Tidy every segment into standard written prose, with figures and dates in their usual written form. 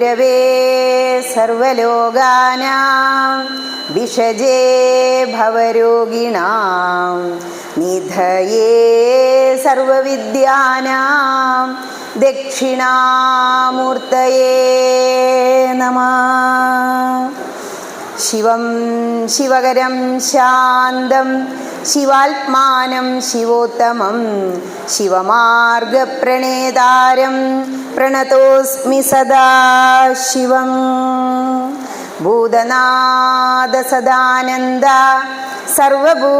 ഗുരവേ സർവലോകാനാം വിഷജേ ഭവരോഗിണാം നിധയേ സർവവിദ്യാനാം ദക്ഷിണാമൂർത്തയേ നമഃ. ശിവം ശിവകരം ശാന്തം ശിവാത്മാനം ശിവോത്തമം ശിവമാർഗപ്രണേതാരം പ്രണതോസ്മി സദാ ശിവം. ഭൂതനാഥ സദാനന്ദ സർവഭൂതദയാപരാ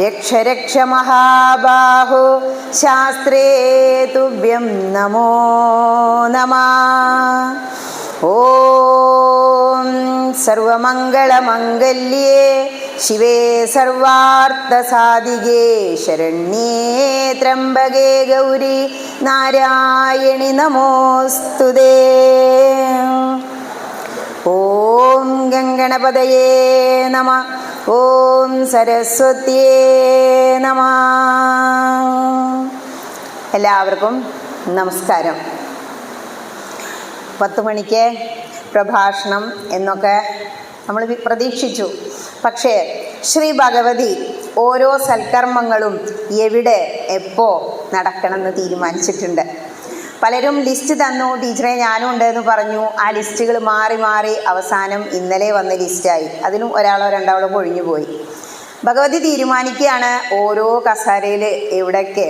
രക്ഷ രക്ഷ മഹാബാഹോ ശാസ്ത്രേ തുഭ്യം നമോ നമഃ. ഓം സർവമംഗളമംഗല്യേ ശിവേ സർവാർത്ഥസാധികേ ശരണ്യേ ത്രംബകേ ഗൗരി നാരായണി നമോസ്തുതേ. ഓം ഗംഗണപതയേ നമഃ. ഓം സരസ്വത്യേ നമഃ. എല്ലാവർക്കും നമസ്കാരം. 10 മണിക്ക് പ്രഭാഷണം എന്നൊക്കെ നമ്മൾ പ്രതീക്ഷിച്ചു. പക്ഷേ ശ്രീ ഭഗവതി ഓരോ സൽക്കർമ്മങ്ങളും എവിടെ എപ്പോൾ നടക്കണമെന്ന് തീരുമാനിച്ചിട്ടുണ്ട്. പലരും ലിസ്റ്റ് തന്നു, ടീച്ചറെ ഞാനും ഉണ്ടെന്ന് പറഞ്ഞു. ആ ലിസ്റ്റുകൾ മാറി മാറി അവസാനം ഇന്നലെ വന്ന ലിസ്റ്റായി. അതിലും ഒരാളോ രണ്ടാളോ ഒഴിഞ്ഞു പോയി. ഭഗവതി തീരുമാനിക്കുകയാണ് ഓരോ കസേരയിൽ എവിടെയൊക്കെ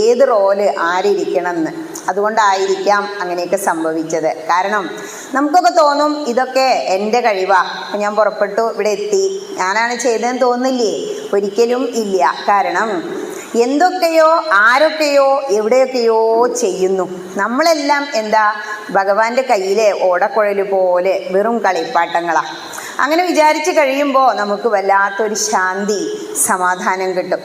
ഏത് റോല് ആരിരിക്കണമെന്ന്. അതുകൊണ്ടായിരിക്കാം അങ്ങനെയൊക്കെ സംഭവിച്ചത്. കാരണം നമുക്കൊക്കെ തോന്നും ഇതൊക്കെ എൻ്റെ കഴിവാ, ഞാൻ പുറപ്പെട്ടു ഇവിടെ എത്തി, ഞാനാണ് ചെയ്തതെന്ന് തോന്നില്ലേ? ഒരിക്കലും ഇല്ല. കാരണം എന്തൊക്കെയോ ആരൊക്കെയോ എവിടെയൊക്കെയോ ചെയ്യുന്നു. നമ്മളെല്ലാം എന്താ ഭഗവാന്റെ കയ്യിലെ ഓടക്കുഴൽ പോലെ വെറും കളിപ്പാട്ടങ്ങളാണ്. അങ്ങനെ വിചാരിച്ച് കഴിയുമ്പോൾ നമുക്ക് വല്ലാത്തൊരു ശാന്തി സമാധാനം കിട്ടും.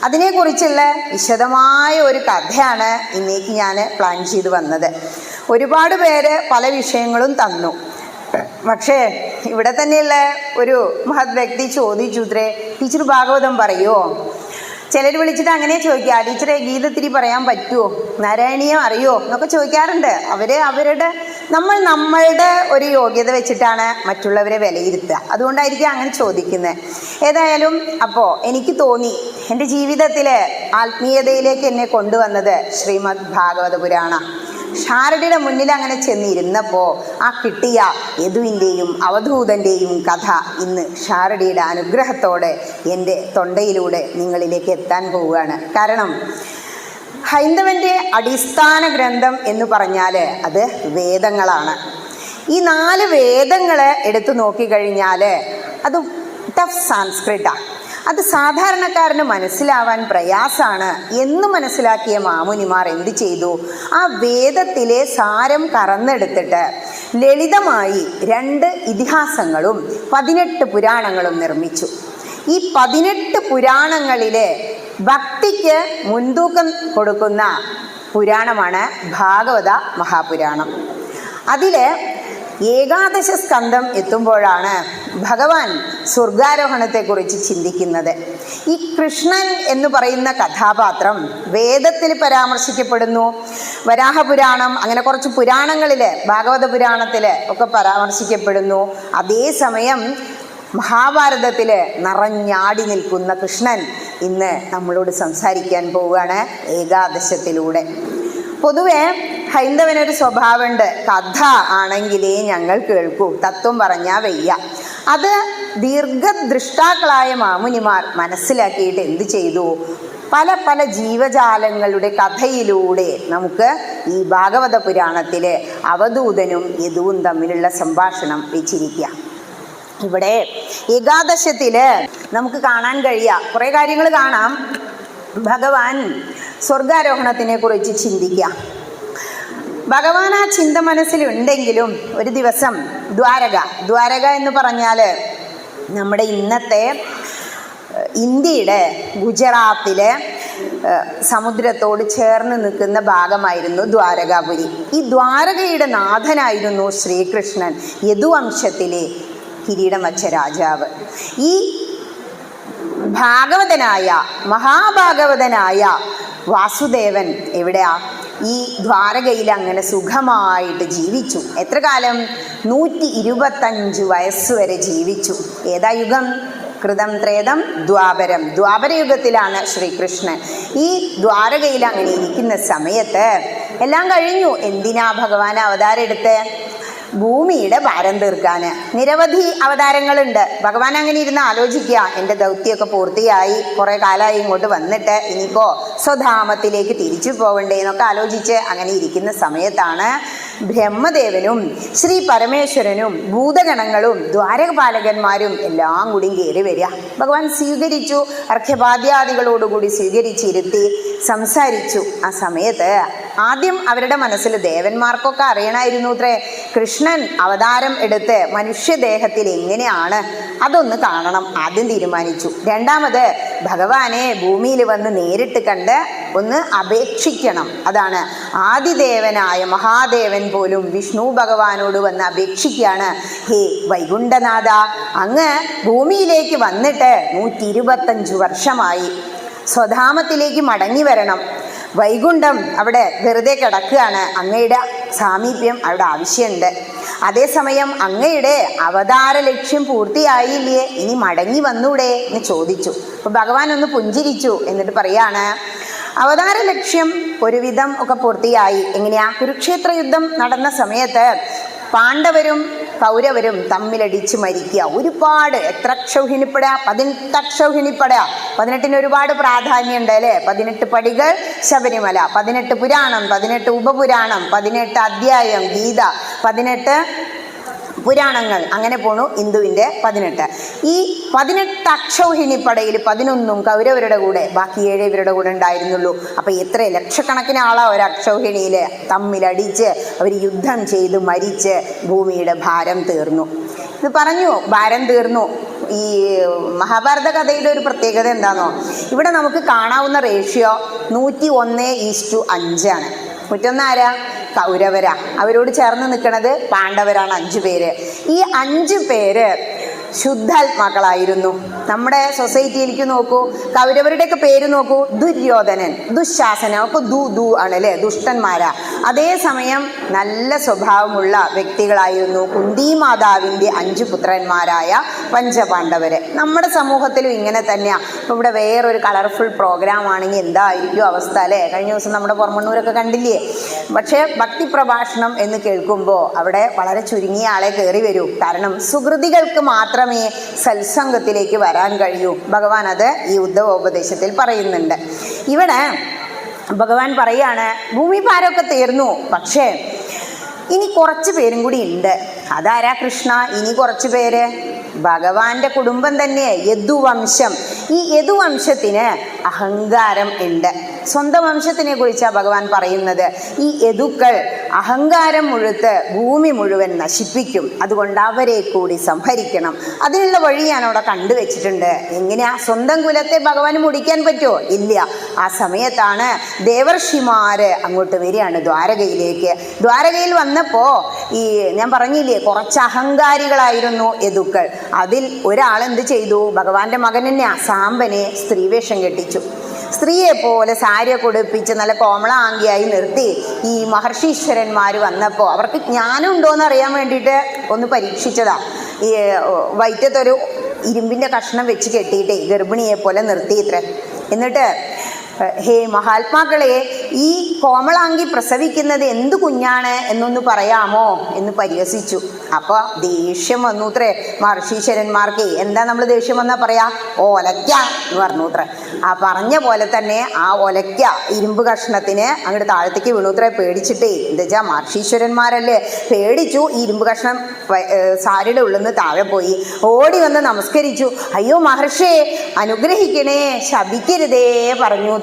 അതിനെക്കുറിച്ചുള്ള വിശദമായ ഒരു കഥയാണ് ഇന്നേക്ക് ഞാൻ പ്ലാൻ ചെയ്ത് വന്നത്. ഒരുപാട് പേര് പല വിഷയങ്ങളും തന്നു. പക്ഷേ ഇവിടെ തന്നെയുള്ള ഒരു മഹത് വ്യക്തി ചോദിച്ചു, ടീച്ചർ ഭാഗവതം പറയുമോ? ചിലർ വിളിച്ചിട്ട് അങ്ങനെ ചോദിക്കുക, ടീച്ചറെ ഗീതത്തിരി പറയാൻ പറ്റുമോ, നാരായണീയം അറിയോ എന്നൊക്കെ ചോദിക്കാറുണ്ട്. നമ്മളുടെ ഒരു യോഗ്യത വെച്ചിട്ടാണ് മറ്റുള്ളവരെ വിലയിരുത്തുക. അതുകൊണ്ടായിരിക്കും അങ്ങനെ ചോദിക്കുന്നത്. ഏതായാലും അപ്പോൾ എനിക്ക് തോന്നി എൻ്റെ ജീവിതത്തിൽ ആത്മീയതയിലേക്ക് എന്നെ കൊണ്ടുവന്നത് ശ്രീമദ് ഭാഗവത പുരാണം. ശാരദയുടെ മുന്നിൽ അങ്ങനെ ചെന്നിരുന്നപ്പോൾ ആ കിട്ടിയ യദുവിൻ്റെയും അവധൂതൻ്റെയും കഥ ഇന്ന് ശാരദയുടെ അനുഗ്രഹത്തോടെ എൻ്റെ തൊണ്ടയിലൂടെ നിങ്ങളിലേക്ക് എത്താൻ പോവുകയാണ്. കാരണം ഹൈന്ദവൻ്റെ അടിസ്ഥാന ഗ്രന്ഥം എന്ന് പറഞ്ഞാൽ അത് വേദങ്ങളാണ്. ഈ 4 വേദങ്ങൾ എടുത്തു നോക്കിക്കഴിഞ്ഞാൽ അത് ടഫ് സാൻസ്ക്രിറ്റാണ്. അത് സാധാരണക്കാരന് മനസ്സിലാവാൻ പ്രയാസമാണ് എന്ന് മനസ്സിലാക്കിയ മാമുനിമാർ എന്ത് ചെയ്തു? ആ വേദത്തിലെ സാരം കറന്നെടുത്തിട്ട് ലളിതമായി 2 ഇതിഹാസങ്ങളും 18 പുരാണങ്ങളും നിർമ്മിച്ചു. ഈ 18 പുരാണങ്ങളിലെ ഭക്തിക്ക് മുൻതൂക്കം കൊടുക്കുന്ന പുരാണമാണ് ഭാഗവത മഹാപുരാണം. അതിൽ 11 സ്കന്ധം എത്തുമ്പോഴാണ് ഭഗവാൻ സ്വർഗാരോഹണത്തെക്കുറിച്ച് ചിന്തിക്കുന്നത്. ഈ കൃഷ്ണൻ എന്ന് പറയുന്ന കഥാപാത്രം വേദത്തിൽ പരാമർശിക്കപ്പെടുന്നു. വരാഹപുരാണം അങ്ങനെ കുറച്ച് പുരാണങ്ങളിൽ, ഭാഗവത പുരാണത്തിൽ ഒക്കെ പരാമർശിക്കപ്പെടുന്നു. അതേസമയം മഹാഭാരതത്തിൽ നിറഞ്ഞാടി നിൽക്കുന്ന കൃഷ്ണൻ ഇന്ന് നമ്മളോട് സംസാരിക്കാൻ പോവുകയാണ് ഏകാദശത്തിലൂടെ. പൊതുവെ ഹൈന്ദവനൊരു സ്വഭാവമുണ്ട്, കഥ ആണെങ്കിലേ ഞങ്ങൾ കേൾക്കൂ, തത്വം പറഞ്ഞാൽ വയ്യ. അത് ദീർഘദൃഷ്ടാക്കളായ മാമുനിമാർ മനസ്സിലാക്കിയിട്ട് എന്ത് ചെയ്തു? പല പല ജീവജാലങ്ങളുടെ കഥയിലൂടെ നമുക്ക് ഈ ഭാഗവത പുരാണത്തിൽ അവധൂതനും യദുവും തമ്മിലുള്ള സംഭാഷണം വെച്ചിരിക്കുക. ഇവിടെ ഏകാദശത്തിൽ നമുക്ക് കാണാൻ കഴിയുക കുറേ കാര്യങ്ങൾ കാണാം. ഭഗവാൻ സ്വർഗാരോഹണത്തിനെ കുറിച്ച് ചിന്തിക്കുക. ഭഗവാൻ ആ ചിന്ത മനസ്സിലുണ്ടെങ്കിലും ഒരു ദിവസം ദ്വാരക എന്ന് പറഞ്ഞാൽ നമ്മുടെ ഇന്നത്തെ ഇന്ത്യയുടെ ഗുജറാത്തിലെ സമുദ്രത്തോട് ചേർന്ന് നിൽക്കുന്ന ഭാഗമായിരുന്നു ദ്വാരകാപുരി. ഈ ദ്വാരകയുടെ നാഥനായിരുന്നു ശ്രീകൃഷ്ണൻ, യദുവംശത്തിലെ കിരീടം വച്ച രാജാവ്. ഈ ഭാഗവതനായ മഹാഭാഗവതനായ വാസുദേവൻ എവിടെയാ? ഈ ദ്വാരകയിൽ അങ്ങനെ സുഖമായിട്ട് ജീവിച്ചു. എത്ര കാലം? 125 വയസ്സ് വരെ ജീവിച്ചു. ഏതാ യുഗം? കൃതം ത്രേതം ദ്വാപരം. ദ്വാപരയുഗത്തിലാണ് ശ്രീകൃഷ്ണൻ. ഈ ദ്വാരകയിൽ അങ്ങനെ ഇരിക്കുന്ന സമയത്ത് എല്ലാം കഴിഞ്ഞു. എന്തിനാ ഭഗവാൻ അവതാരം എടുത്ത്? ഭൂമിയുടെ ഭാരം തീർക്കാൻ. നിരവധി അവതാരങ്ങളുണ്ട്. ഭഗവാൻ അങ്ങനെ ഇരുന്ന് ആലോചിക്കുക, എൻ്റെ ദൗത്യമൊക്കെ പൂർത്തിയായി, കുറേ കാലമായി ഇങ്ങോട്ട് വന്നിട്ട് ഇനിയിപ്പോൾ സ്വധാമത്തിലേക്ക് തിരിച്ചു പോകണ്ടേ എന്നൊക്കെ ആലോചിച്ച് അങ്ങനെ ഇരിക്കുന്ന സമയത്താണ് ബ്രഹ്മദേവനും ശ്രീ പരമേശ്വരനും ഭൂതഗണങ്ങളും ദ്വാരപാലകന്മാരും എല്ലാം കൂടി കയറി വരിക. ഭഗവാൻ സ്വീകരിച്ചു, അർഘ്യപാദ്യാദികളോടുകൂടി സ്വീകരിച്ചിരുത്തി സംസാരിച്ചു. ആ സമയത്ത് ആദ്യം അവരുടെ മനസ്സിൽ ദേവന്മാർക്കൊക്കെ അറിയണമായിരുന്നു അത്രേ കൃഷ്ണൻ അവതാരം എടുത്ത് മനുഷ്യദേഹത്തിൽ എങ്ങനെയാണ് അതൊന്ന് കാണണം. ആദ്യം തീരുമാനിച്ചു. രണ്ടാമത് ഭഗവാനെ ഭൂമിയിൽ വന്ന് നേരിട്ട് കണ്ട് ഒന്ന് അപേക്ഷിക്കണം. അതാണ് ആദിദേവനായ മഹാദേവൻ പോലും വിഷ്ണു ഭഗവാനോട് വന്ന് അപേക്ഷിക്കുകയാണ്, ഹേ വൈകുണ്ഠനാഥ, അങ്ങ് ഭൂമിയിലേക്ക് വന്നിട്ട് 125 വർഷമായി, സ്വധാമത്തിലേക്ക് മടങ്ങി വരണം. വൈകുണ്ഠം അവിടെ വെറുതെ കിടക്കുകയാണ്, അങ്ങയുടെ സാമീപ്യം അവിടെ ആവശ്യമുണ്ട്. അതേസമയം അങ്ങയുടെ അവതാര ലക്ഷ്യം പൂർത്തിയായില്ലേ, ഇനി മടങ്ങി വന്നൂടെ എന്ന് ചോദിച്ചു. അപ്പോൾ ഭഗവാൻ ഒന്ന് പുഞ്ചിരിച്ചു. എന്നിട്ട് പറയാണ്, അവതാര ലക്ഷ്യം ഒരുവിധം ഒക്കെ പൂർത്തിയായി. എങ്ങനെയാ? കുരുക്ഷേത്ര യുദ്ധം നടന്ന സമയത്ത് പാണ്ഡവരും കൗരവരും തമ്മിലടിച്ച് മരിക്കുക. ഒരുപാട് എത്ര അക്ഷൗഹിണിപ്പട? 18 അക്ഷൗഹിണിപ്പട. 18 ഒരുപാട് പ്രാധാന്യമുണ്ട് അല്ലേ? 18 പടികൾ ശബരിമല, 18 പുരാണം, 18 ഉപപുരാണം, 18 അധ്യായം ഗീത, 18 പുരാണങ്ങൾ, അങ്ങനെ പോണു ഹിന്ദുവിൻ്റെ 18. ഈ 18 അക്ഷൗഹിണിപ്പടയിൽ 11 കൗരവരുടെ കൂടെ, ബാക്കി 7 ഇവരുടെ കൂടെ ഉണ്ടായിരുന്നുള്ളൂ. അപ്പം എത്ര ലക്ഷക്കണക്കിന് ആളാ ഒരു അക്ഷൗഹിണിയിൽ തമ്മിലടിച്ച് അവർ യുദ്ധം ചെയ്ത് മരിച്ച് ഭൂമിയുടെ ഭാരം തീർന്നു. ഇത് പറഞ്ഞു, ഭാരം തീർന്നു. ഈ മഹാഭാരത കഥയുടെ ഒരു പ്രത്യേകത എന്താണെന്നോ, ഇവിടെ നമുക്ക് കാണാവുന്ന റേഷ്യോ 101:5 ആണ്. 101 ആരാ? കൗരവരാ. അവരോട് ചേർന്ന് നിൽക്കുന്നത് പാണ്ഡവരാണ് 5 പേര്. ഈ 5 പേര് ശുദ്ധാത്മാക്കളായിരുന്നു. നമ്മുടെ സൊസൈറ്റിയിലേക്ക് നോക്കൂ, കൗരവരുടെയൊക്കെ പേര് നോക്കൂ, ദുര്യോധനൻ, ദുശാസനൻ, ഒക്കെ ദു ആണ് അല്ലേ, ദുഷ്ടന്മാരാ. അതേസമയം നല്ല സ്വഭാവമുള്ള വ്യക്തികളായിരുന്നു കുന്തി മാതാവിൻ്റെ 5 പുത്രന്മാരായ പഞ്ചപാണ്ഡവര്. നമ്മുടെ സമൂഹത്തിലും ഇങ്ങനെ തന്നെയാണ്. ഇപ്പം ഇവിടെ വേറൊരു കളർഫുൾ പ്രോഗ്രാം ആണെങ്കിൽ എന്തായിരിക്കും അവസ്ഥ അല്ലേ? കഴിഞ്ഞ ദിവസം നമ്മുടെ പുറമണ്ണൂരൊക്കെ കണ്ടില്ലേ? പക്ഷേ ഭക്തി പ്രഭാഷണം എന്ന് കേൾക്കുമ്പോൾ അവിടെ വളരെ ചുരുങ്ങിയ ആളെ കയറി വരൂ. കാരണം സുഹൃതികൾക്ക് മാത്രമേ സത്സംഗത്തിലേക്ക് വരാൻ കഴിയൂ. ഭഗവാൻ അത് ഈ ഉദ്ധവോപദേശത്തിൽ പറയുന്നുണ്ട്. ഇവിടെ ഭഗവാൻ പറയാണ്, ഭൂമി ഭാരമൊക്കെ തീർന്നു, പക്ഷേ ഇനി കുറച്ച് പേരും കൂടി ഉണ്ട്. അതാരാ കൃഷ്ണ? ഇനി കുറച്ച് പേര് ഭഗവാന്റെ കുടുംബം തന്നെ, യദുവംശം. ഈ യദുവംശത്തിന് അഹങ്കാരം ഉണ്ട്. സ്വന്തം വംശത്തിനെ കുറിച്ചാണ് ഭഗവാൻ പറയുന്നത്. ഈ യദുക്കൾ അഹങ്കാരം മുഴുത്ത് ഭൂമി മുഴുവൻ നശിപ്പിക്കും. അതുകൊണ്ട് അവരെ കൂടി സംഹരിക്കണം. അതിനുള്ള വഴി ഞാൻ അവിടെ കണ്ടുവച്ചിട്ടുണ്ട്. എങ്ങനെയാ? സ്വന്തം കുലത്തെ ഭഗവാന് മുടിക്കാൻ പറ്റുമോ? ഇല്ല. ആ സമയത്താണ് ദേവർഷിമാര് അങ്ങോട്ട് വരികയാണ് ദ്വാരകയിലേക്ക്. ദ്വാരകയിൽ വന്നപ്പോൾ ഈ ഞാൻ പറഞ്ഞില്ലേ, കുറച്ച് അഹങ്കാരികളായിരുന്നു യദുക്കൾ. അതിൽ ഒരാളെന്ത് ചെയ്തു? ഭഗവാന്റെ മകൻ തന്നെ സാമ്പനെ സ്ത്രീവേഷം കെട്ടിച്ചു. സ്ത്രീയെ പോലെ സാരിയൊക്കെ ഉടുപ്പിച്ച് നല്ല കോമളാംഗിയായി നിർത്തി ഈ മഹർഷീശ്വരന്മാർ വന്നപ്പോൾ അവർക്ക് ജ്ഞാനം ഉണ്ടോയെന്ന് അറിയാൻ വേണ്ടിയിട്ട് ഒന്ന് പരീക്ഷിച്ചതാ. ഈ വയറ്റത്തൊരു ഇരുമ്പിൻ്റെ കഷ്ണം വെച്ച് കെട്ടിയിട്ടേ ഗർഭിണിയെ പോലെ നിർത്തിയിത്രേ. എന്നിട്ട്, ഹേ മഹാത്മാക്കളെ, ഈ കോമളാംഗി പ്രസവിക്കുന്നത് എന്ത് കുഞ്ഞാണ് എന്നൊന്ന് പറയാമോ എന്ന് പരിഹസിച്ചു. അപ്പോൾ ദേഷ്യം വന്നൂത്രേ മഹർഷീശ്വരന്മാർക്ക്. എന്താ നമ്മൾ ദേഷ്യം വന്നാൽ പറയാ? ഒലയ്ക്ക എന്ന് പറഞ്ഞൂത്രേ. ആ പറഞ്ഞ പോലെ തന്നെ ആ ഒലയ്ക്ക ഇരുമ്പ് കഷ്ണത്തിന് അങ്ങോട്ട് താഴത്തേക്ക് വീണൂത്രേ. പേടിച്ചിട്ടേ, എന്താ വെച്ചാൽ മഹർഷീശ്വരന്മാരല്ലേ, പേടിച്ചു. ഈ ഇരുമ്പ് കഷ്ണം സാരിയുടെ ഉള്ളിൽ നിന്ന് താഴെ പോയി. ഓടി വന്ന് നമസ്കരിച്ചു. അയ്യോ മഹർഷിയെ അനുഗ്രഹിക്കണേ, ശപിക്കരുതേ പറഞ്ഞു.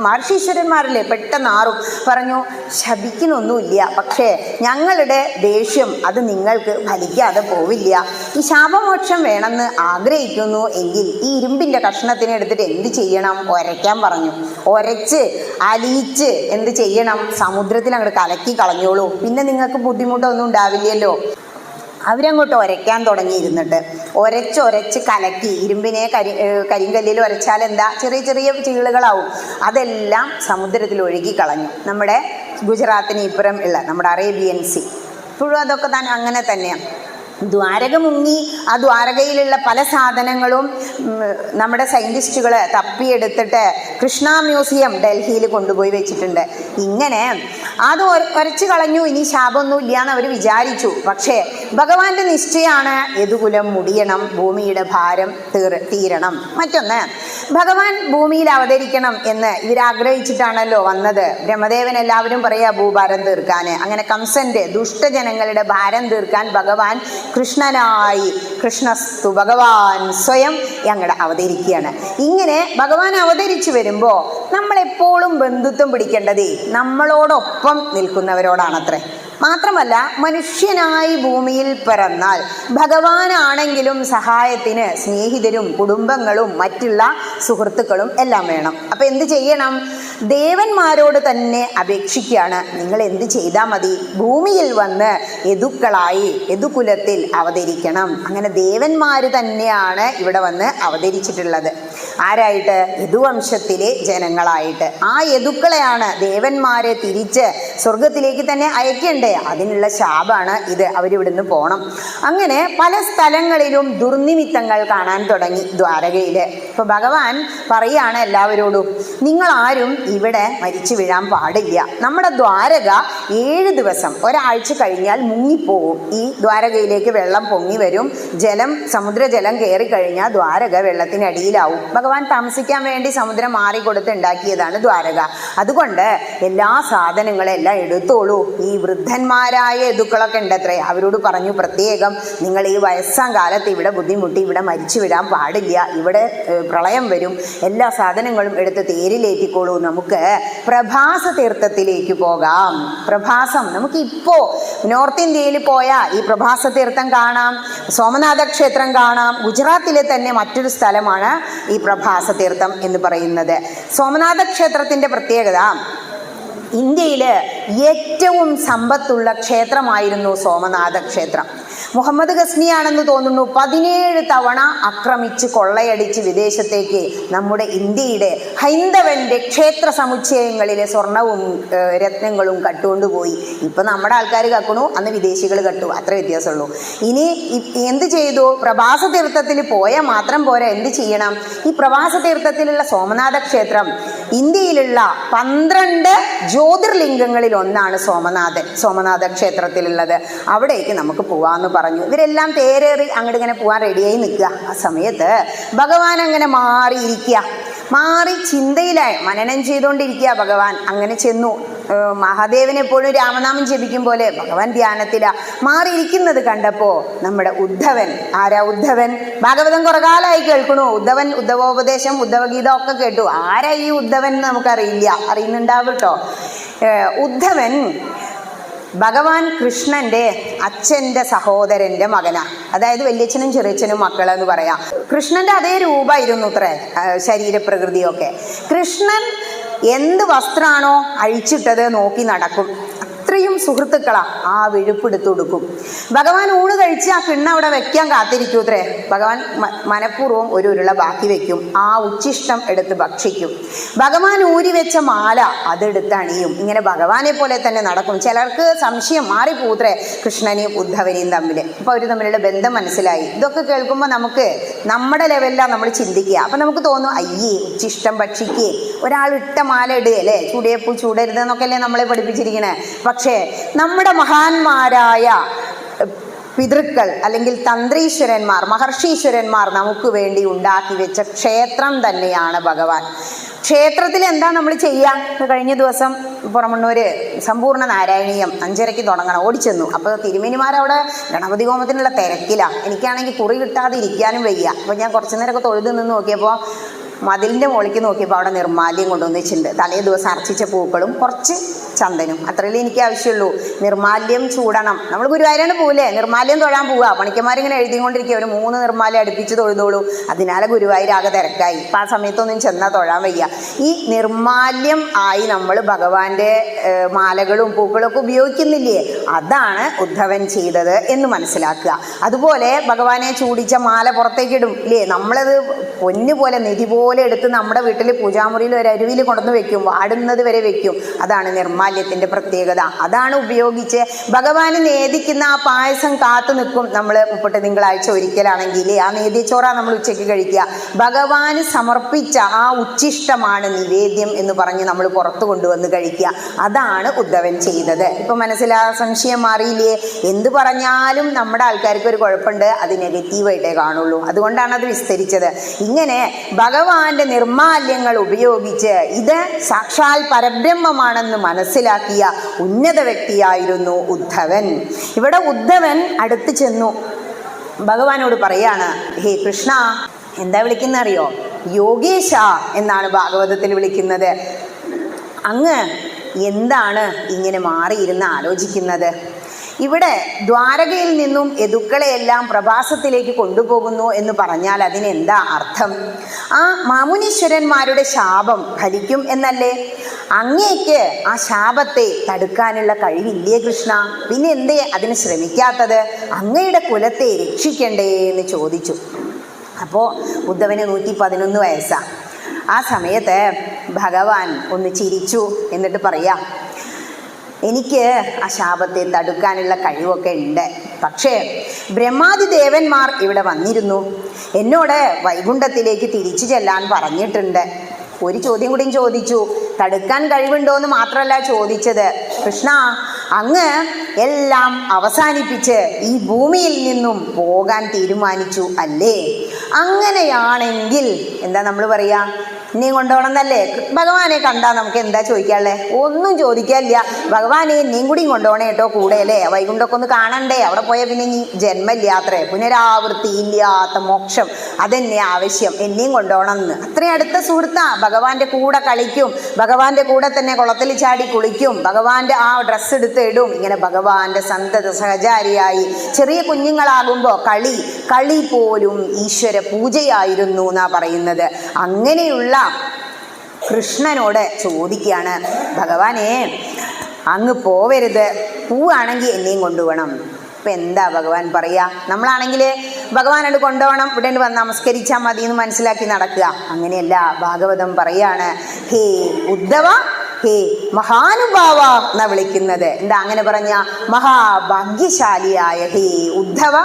മഹർഷീശ്വരന്മാരല്ലേ പെട്ടെന്ന് ആറും പറഞ്ഞു, ശപിക്കുന്നൊന്നുമില്ല, പക്ഷേ ഞങ്ങളുടെ ദേഷ്യം അത് നിങ്ങൾക്ക് ഫലിക്കാതെ പോവില്ല. ഈ ശാപമോക്ഷം വേണമെന്ന് ആഗ്രഹിക്കുന്നു എങ്കിൽ ഈ ഇരുമ്പിൻ്റെ കഷ്ണത്തിനെ എടുത്തിട്ട് എന്ത് ചെയ്യണം? ഒരയ്ക്കാൻ പറഞ്ഞു. ഒരച്ച് അലിയിച്ച് എന്ത് ചെയ്യണം? സമുദ്രത്തിൽ അങ്ങോട്ട് കലക്കി കളഞ്ഞോളൂ. പിന്നെ നിങ്ങൾക്ക് ബുദ്ധിമുട്ടൊന്നും ഉണ്ടാവില്ലല്ലോ. അവരങ്ങോട്ട് ഒരയ്ക്കാൻ തുടങ്ങിയിരുന്നിട്ട് ഒരച്ച് കലക്കി, ഇരുമ്പിനെ കരിങ്കല്ലിൽ ഉരച്ചാൽ എന്താ ചെറിയ ചെറിയ ചീളുകളാവും, അതെല്ലാം സമുദ്രത്തിൽ ഒഴുകി കളഞ്ഞു. നമ്മുടെ ഗുജറാത്തിന് ഇപ്പുറം ഉള്ള നമ്മുടെ അറേബ്യൻ സീ ഇപ്പോഴും അതൊക്കെ തന്നെ അങ്ങനെ തന്നെയാണ്. ദ്വാരക മുങ്ങി ആ ദ്വാരകയിലുള്ള പല സാധനങ്ങളും നമ്മുടെ സയൻറ്റിസ്റ്റുകൾ തപ്പിയെടുത്തിട്ട് കൃഷ്ണ മ്യൂസിയം ഡൽഹിയിൽ കൊണ്ടുപോയി വെച്ചിട്ടുണ്ട്. ഇങ്ങനെ അത് വരച്ചു കളഞ്ഞു, ഇനി ശാപമൊന്നും ഇല്ല എന്ന് അവർ വിചാരിച്ചു. പക്ഷേ ഭഗവാന്റെ നിശ്ചയമാണ് യദുകുലം മുടിയണം, ഭൂമിയുടെ ഭാരം തീരണം. മറ്റൊന്ന്, ഭഗവാൻ ഭൂമിയിൽ അവതരിക്കണം എന്ന് ഇവരാഗ്രഹിച്ചിട്ടാണല്ലോ വന്നത്. ബ്രഹ്മദേവൻ എല്ലാവരും പറയാ ഭൂഭാരം തീർക്കാൻ. അങ്ങനെ കംസന്റെ ദുഷ്ടജനങ്ങളുടെ ഭാരം തീർക്കാൻ ഭഗവാൻ കൃഷ്ണനായി, കൃഷ്ണസ്തു ഭഗവാൻ സ്വയം അങ്ങടെ അവതരിക്കുകയാണ്. ഇങ്ങനെ ഭഗവാൻ അവതരിച്ചു വരുമ്പോൾ നമ്മളെപ്പോഴും ബന്ധുത്വം പിടിക്കേണ്ടത് നമ്മളോടൊപ്പം നിൽക്കുന്നവരോടാണത്രേ. മാത്രമല്ല, മനുഷ്യനായി ഭൂമിയിൽ പിറന്നാൽ ഭഗവാനാണെങ്കിലും സഹായത്തിന് സ്നേഹിതരും കുടുംബങ്ങളും മറ്റുള്ള സുഹൃത്തുക്കളും എല്ലാം വേണം. അപ്പം എന്ത് ചെയ്യണം? ദേവന്മാരോട് തന്നെ അപേക്ഷിക്കുകയാണ്, നിങ്ങൾ എന്ത് ചെയ്താൽ മതി, ഭൂമിയിൽ വന്ന് യദുക്കളായി യദുകുലത്തിൽ അവതരിക്കണം. അങ്ങനെ ദേവന്മാർ തന്നെയാണ് ഇവിടെ വന്ന് അവതരിച്ചിട്ടുള്ളത്. ആരായിട്ട്? യദുവംശത്തിലെ ജനങ്ങളായിട്ട്. ആ യദുക്കളെയാണ് ദേവന്മാരെ തിരിച്ച് സ്വർഗത്തിലേക്ക് തന്നെ അയക്കേണ്ടത്. അതിനുള്ള ശാപാണ് ഇത്. അവരിവിടുന്ന് പോണം. അങ്ങനെ പല സ്ഥലങ്ങളിലും ദുർനിമിത്തങ്ങൾ കാണാൻ തുടങ്ങി ദ്വാരകയില്. ഇപ്പൊ ഭഗവാൻ പറയാണ് എല്ലാവരോടും, നിങ്ങൾ ആരും ഇവിടെ മരിച്ചു വീഴാൻ പാടില്ല. നമ്മുടെ ദ്വാരക 7 ദിവസം, ഒരാഴ്ച കഴിഞ്ഞാൽ മുങ്ങിപ്പോവും. ഈ ദ്വാരകയിലേക്ക് വെള്ളം പൊങ്ങി വരും. സമുദ്രജലം കയറി കഴിഞ്ഞാൽ ദ്വാരക വെള്ളത്തിനടിയിലാവും. ഭഗവാൻ താമസിക്കാൻ വേണ്ടി സമുദ്രം മാറിക്കൊടുത്ത് ഉണ്ടാക്കിയതാണ് ദ്വാരക. അതുകൊണ്ട് എല്ലാ സാധനങ്ങളും എല്ലാം എടുത്തോളൂ. ഈ വൃദ്ധന്മാരായ യദുക്കളൊക്കെ ഉണ്ടത്രേ, അവരോട് പറഞ്ഞു പ്രത്യേകം, നിങ്ങൾ ഈ വയസ്സാം കാലത്ത് ഇവിടെ ബുദ്ധിമുട്ടി ഇവിടെ മരിച്ചു വിടാൻ പാടില്ല. ഇവിടെ പ്രളയം വരും. എല്ലാ സാധനങ്ങളും എടുത്ത് തേരിലേറ്റിക്കോളൂ. നമുക്ക് പ്രഭാസ തീർത്ഥത്തിലേക്ക് പോകാം. പ്രഭാസം നമുക്ക് ഇപ്പോൾ നോർത്ത് ഇന്ത്യയിൽ പോയാൽ ഈ പ്രഭാസ തീർത്ഥം കാണാം, സോമനാഥ ക്ഷേത്രം കാണാം. ഗുജറാത്തിലെ തന്നെ മറ്റൊരു സ്ഥലമാണ് ഈ പ്രഭാസ തീർത്ഥം എന്ന് പറയുന്നത്. സോമനാഥ ക്ഷേത്രത്തിൻ്റെ പ്രത്യേകത, ഇന്ത്യയിൽ ഏറ്റവും സമ്പത്തുള്ള ക്ഷേത്രമായിരുന്നു സോമനാഥ ക്ഷേത്രം. മുഹമ്മദ് ഗസ്നിയാണെന്ന് തോന്നുന്നു 17 തവണ ആക്രമിച്ച് കൊള്ളയടിച്ച് വിദേശത്തേക്ക് നമ്മുടെ ഇന്ത്യയുടെ ഹൈന്ദവന്റെ ക്ഷേത്ര സമുച്ചയങ്ങളിലെ സ്വർണവും രത്നങ്ങളും കട്ടുകൊണ്ടുപോയി. ഇപ്പം നമ്മുടെ ആൾക്കാർ കക്കണു, അന്ന് വിദേശികൾ കട്ടു, അത്ര വ്യത്യാസമുള്ളൂ. ഇനി എന്ത് ചെയ്തു? പ്രവാസ തീർത്ഥത്തിൽ പോയാൽ മാത്രം പോരാ, എന്ത് ചെയ്യണം? ഈ പ്രവാസ തീർത്ഥത്തിലുള്ള സോമനാഥ ക്ഷേത്രം ഇന്ത്യയിലുള്ള 12 ജ്യോതിർലിംഗങ്ങളിൽ ഒന്നാണ് സോമനാഥ ക്ഷേത്രത്തിലുള്ളത്. അവിടേക്ക് നമുക്ക് പോവാമെന്ന് പറഞ്ഞു. ഇവരെല്ലാം തേരേറി അങ്ങോട്ട് ഇങ്ങനെ പോകാൻ റെഡിയായി നിൽക്കുക. ആ സമയത്ത് ഭഗവാൻ അങ്ങനെ മാറി ചിന്തയിലായി മനനം ചെയ്തുകൊണ്ടിരിക്കുക. ഭഗവാൻ അങ്ങനെ ചെന്നു. മഹാദേവൻ എപ്പോഴും രാമനാമം ജപിക്കും പോലെ ഭഗവാൻ ധ്യാനത്തിലാ. മാറിയിരിക്കുന്നത് കണ്ടപ്പോൾ നമ്മുടെ ഉദ്ധവൻ, ആരാ ഉദ്ധവൻ? ഭാഗവതം കുറെ കാലമായി കേൾക്കണു. ഉദ്ധവോപദേശം, ഉദ്ധവഗീത ഒക്കെ കേട്ടു. ആരാ ഈ ഉദ്ധവൻ എന്ന് നമുക്കറിയില്ല, അറിയുന്നുണ്ടാവും കേട്ടോ. ഉദ്ധവൻ ഭഗവാൻ കൃഷ്ണന്റെ അച്ഛൻ്റെ സഹോദരൻ്റെ മകനാ. അതായത് വലിയച്ഛനും ചെറിയച്ഛനും മക്കളെന്ന് പറയാം. കൃഷ്ണന്റെ അതേ രൂപമായിരുന്നു അത്രേ ശരീരപ്രകൃതിയൊക്കെ. കൃഷ്ണൻ എന്ത് വസ്ത്രമാണോ അഴിച്ചിട്ടത് നോക്കി നടക്കും. അത്രയും സുഹൃത്തുക്കളാ. ആ വെഴുപ്പെടുത്തു കൊടുക്കും. ഭഗവാൻ ഊണ് കഴിച്ച് ആ കിണ്ണ അവിടെ വെക്കാൻ കാത്തിരിക്കൂത്രേ. ഭഗവാൻ മനഃപൂർവ്വം ഒരു ഉരുള ബാക്കി വെക്കും. ആ ഉച്ഛിഷ്ടം എടുത്ത് ഭക്ഷിക്കും. ഭഗവാൻ ഊരി വെച്ച മാല അതെടുത്ത് അണിയും. ഇങ്ങനെ ഭഗവാനെ പോലെ തന്നെ നടക്കും. ചിലർക്ക് സംശയം മാറിപ്പോത്രേ കൃഷ്ണനെയും ഉദ്ധവനെയും തമ്മിൽ. അപ്പോൾ അവർ തമ്മിലുള്ള ബന്ധം മനസ്സിലായി. ഇതൊക്കെ കേൾക്കുമ്പോൾ നമുക്ക് നമ്മുടെ ലെവലിലാണ് നമ്മൾ ചിന്തിക്കുക. അപ്പം നമുക്ക് തോന്നും, അയ്യേ ഉച്ഛിഷ്ടം ഭക്ഷിക്കേ, ഒരാൾ ഇട്ട മാല ഇടുക അല്ലേ, ചൂടിയപ്പൂ ചൂടരുത് എന്നൊക്കെ അല്ലേ നമ്മളെ പഠിപ്പിച്ചിരിക്കണേ. പക്ഷേ നമ്മുടെ മഹാന്മാരായ പിതൃക്കൾ അല്ലെങ്കിൽ തന്ത്രീശ്വരന്മാർ, മഹർഷീശ്വരന്മാർ നമുക്ക് വേണ്ടി ഉണ്ടാക്കി വെച്ച ക്ഷേത്രം തന്നെയാണ് ഭഗവാൻ. ക്ഷേത്രത്തിൽ എന്താ നമ്മൾ ചെയ്യുക? കഴിഞ്ഞ ദിവസം പുറമണ്ണൂര് സമ്പൂർണ്ണ നാരായണീയം 5:30 തുടങ്ങണം. ഓടിച്ചെന്നു. അപ്പോൾ തിരുമേനിമാരവിടെ ഗണപതി ഹോമത്തിനുള്ള തിരക്കിലാണ്. എനിക്കാണെങ്കിൽ കുറി കിട്ടാതെ ഇരിക്കാനും വയ്യ. അപ്പോൾ ഞാൻ കുറച്ചു നേരമൊക്കെ തൊഴുത് നിന്ന് നോക്കിയപ്പോൾ മതിലിൻ്റെ മുകളിലേക്ക് നോക്കിയപ്പോൾ അവിടെ നിർമ്മാല്യം കൊണ്ടുവന്ന് വെച്ചിട്ടുണ്ട്. തലേ ദിവസം അർച്ചിച്ച പൂക്കളും കുറച്ച് ചന്ദനും, അത്രയല്ലേ എനിക്ക് ആവശ്യമുള്ളൂ. നിർമ്മാല്യം ചൂടണം. നമ്മൾ ഗുരുവായൂരാണ് പോവില്ലേ, നിർമ്മാല്യം തൊഴാൻ പോവുക. പണിക്കന്മാരിങ്ങനെ എഴുതിക്കൊണ്ടിരിക്കുക, ഒരു 3 നിർമ്മാല്യം അടുപ്പിച്ച് തൊഴുതോളൂ. അതിനാലെ ഗുരുവായൂരാകെ തിരക്കായി. ഇപ്പം ആ സമയത്തൊന്നും ചെന്നാൽ തൊഴാൻ വയ്യ. ഈ നിർമ്മാല്യം ആയി നമ്മൾ ഭഗവാന്റെ മാലകളും പൂക്കളൊക്കെ ഉപയോഗിക്കുന്നില്ലേ, അതാണ് ഉദ്ധവൻ ചെയ്തത് എന്ന് മനസ്സിലാക്കുക. അതുപോലെ ഭഗവാനെ ചൂടിച്ച മാല പുറത്തേക്ക് ഇടും ഇല്ലേ, നമ്മളത് പൊന്നു പോലെ നിധി പോലെ എടുത്ത് നമ്മുടെ വീട്ടിൽ പൂജാമുറിയിൽ ഒരു അരുവിയിൽ കൊണ്ടുവന്ന് വെക്കും, വാടുന്നത് വരെ വെക്കും. അതാണ് നിർമ്മാല്യം നിർമ്മാല്യത്തിൻ്റെ പ്രത്യേകത. അതാണ് ഉപയോഗിച്ച് ഭഗവാന് നേദിക്കുന്ന ആ പായസം കാത്തു നിൽക്കും. നമ്മൾ 30 തിങ്കളാഴ്ച ഒരിക്കലാണെങ്കിൽ ആ നേദ്യച്ചോറ നമ്മൾ ഉച്ചയ്ക്ക് കഴിക്കുക. ഭഗവാന് സമർപ്പിച്ച ആ ഉച്ഛിഷ്ടമാണ് നിവേദ്യം എന്ന് പറഞ്ഞ് നമ്മൾ പുറത്തു കൊണ്ടുവന്ന് കഴിക്കുക. അതാണ് ഉദ്ധവൻ ചെയ്തത്. ഇപ്പം മനസ്സിലാ സംശയം മാറിയില്ലേ? എന്ത് പറഞ്ഞാലും നമ്മുടെ ആൾക്കാർക്ക് ഒരു കുഴപ്പമുണ്ട്, അത് നെഗറ്റീവായിട്ടേ കാണുള്ളൂ. അതുകൊണ്ടാണ് അത് വിസ്തരിച്ചത്. ഇങ്ങനെ ഭഗവാന്റെ നിർമ്മാല്യങ്ങൾ ഉപയോഗിച്ച് ഇത് സാക്ഷാൽ പരബ്രഹ്മമാണെന്ന് മനസ്സിലാക്കിയ ഉന്നത വ്യക്തിയായിരുന്നു ഉദ്ധവൻ. ഇവിടെ ഉദ്ധവൻ അടുത്ത് ചെന്നു ഭഗവാനോട് പറയാണ്, ഹേ കൃഷ്ണ, എന്താ വിളിക്കുന്ന അറിയോ? യോഗേശ എന്നാണ് ഭാഗവതത്തിൽ വിളിക്കുന്നത്. അങ്ങ് എന്താണ് ഇങ്ങനെ മാറിയിരുന്ന് ആലോചിക്കുന്നത്? ഇവിടെ ദ്വാരകയിൽ നിന്നും യദുക്കളെയെല്ലാം പ്രഭാസത്തിലേക്ക് കൊണ്ടുപോകുന്നു എന്ന് പറഞ്ഞാൽ അതിനെന്താ അർത്ഥം? ആ മാമുനീശ്വരന്മാരുടെ ശാപം ഫലിക്കും എന്നല്ലേ? അങ്ങേക്ക് ആ ശാപത്തെ തടുക്കാനുള്ള കഴിവില്ലേ കൃഷ്ണ? പിന്നെ എന്തേ അതിന് ശ്രമിക്കാത്തത്? അങ്ങയുടെ കുലത്തെ രക്ഷിക്കണ്ടേ എന്ന് ചോദിച്ചു. അപ്പോൾ ഉദ്ധവന് 111 വയസ്സാണ്. ആ സമയത്ത് ഭഗവാൻ ഒന്ന് ചിരിച്ചു. എന്നിട്ട് പറയാം, എനിക്ക് ആ ശാപത്തെ തടുക്കാനുള്ള കഴിവൊക്കെ ഉണ്ട്. പക്ഷേ ബ്രഹ്മാദി ദേവന്മാർ ഇവിടെ വന്നിരുന്നു. എന്നോട് വൈകുണ്ഠത്തിലേക്ക് തിരിച്ചു ചെല്ലാൻ പറഞ്ഞിട്ടുണ്ട്. ഒരു ചോദ്യം കൂടിയും ചോദിച്ചു. തടുക്കാൻ കഴിവുണ്ടോ എന്ന് മാത്രമല്ല ചോദിച്ചത്, കൃഷ്ണ അങ്ങ് എല്ലാം അവസാനിപ്പിച്ച് ഈ ഭൂമിയിൽ നിന്നും പോകാൻ തീരുമാനിച്ചു അല്ലേ? അങ്ങനെയാണെങ്കിൽ എന്താ നമ്മൾ പറയാ? എന്നെയും കൊണ്ടുപോകണം എന്നല്ലേ? ഭഗവാനെ കണ്ടാൽ നമുക്ക് എന്താ ചോദിക്കാനുള്ളത്? ഒന്നും ചോദിക്കാനില്ല. ഭഗവാനെ എന്നെയും കൂടിയും കൊണ്ടുപോകണേ കേട്ടോ കൂടെ അല്ലേ? വൈകുണ്ഠമൊക്കെ ഒന്ന് കാണണ്ടേ? അവിടെ പോയാൽ പിന്നെ നീ ജന്മമില്ലാത്രേ, പുനരാവൃത്തി ഇല്ലാത്ത മോക്ഷം, അതെന്നെ ആവശ്യം, എന്നെയും കൊണ്ടുപോകണം എന്ന്. അത്രയും അടുത്ത സുഹൃത്താ. ഭഗവാന്റെ കൂടെ കളിക്കും, ഭഗവാന്റെ കൂടെ തന്നെ കുളത്തിൽ ചാടി കുളിക്കും, ഭഗവാന്റെ ആ ഡ്രസ്സ് എടുത്ത് ഇടും. ഇങ്ങനെ ഭഗവാന്റെ സന്തത സഹചാരിയായി ചെറിയ കുഞ്ഞുങ്ങളാകുമ്പോൾ കളി പോലും ഈശ്വര പൂജയായിരുന്നു എന്നാ പറയുന്നത്. അങ്ങനെയുള്ള കൃഷ്ണനോട് ചോദിക്കുകയാണ്, ഭഗവാനെ അങ്ങ് പോവരുത്, പോവുകയാണെങ്കിൽ എന്നെയും കൊണ്ടുപോകണം. ഇപ്പം എന്താ ഭഗവാൻ പറയുക? നമ്മളാണെങ്കിൽ ഭഗവാനോട് കൊണ്ടുപോകണം, ഇവിടെ വന്ന് നമസ്കരിച്ചാൽ മതി എന്ന് മനസ്സിലാക്കി നടക്കുക. അങ്ങനെയല്ല. ഭാഗവതം പറയാണ്, ഹേ ഉദ്ധവ, ഹേ മഹാനുഭാവ എന്നാ വിളിക്കുന്നത്. എന്താ അങ്ങനെ പറഞ്ഞ? മഹാഭാഗ്യശാലിയായ ഹേ ഉദ്ധവ,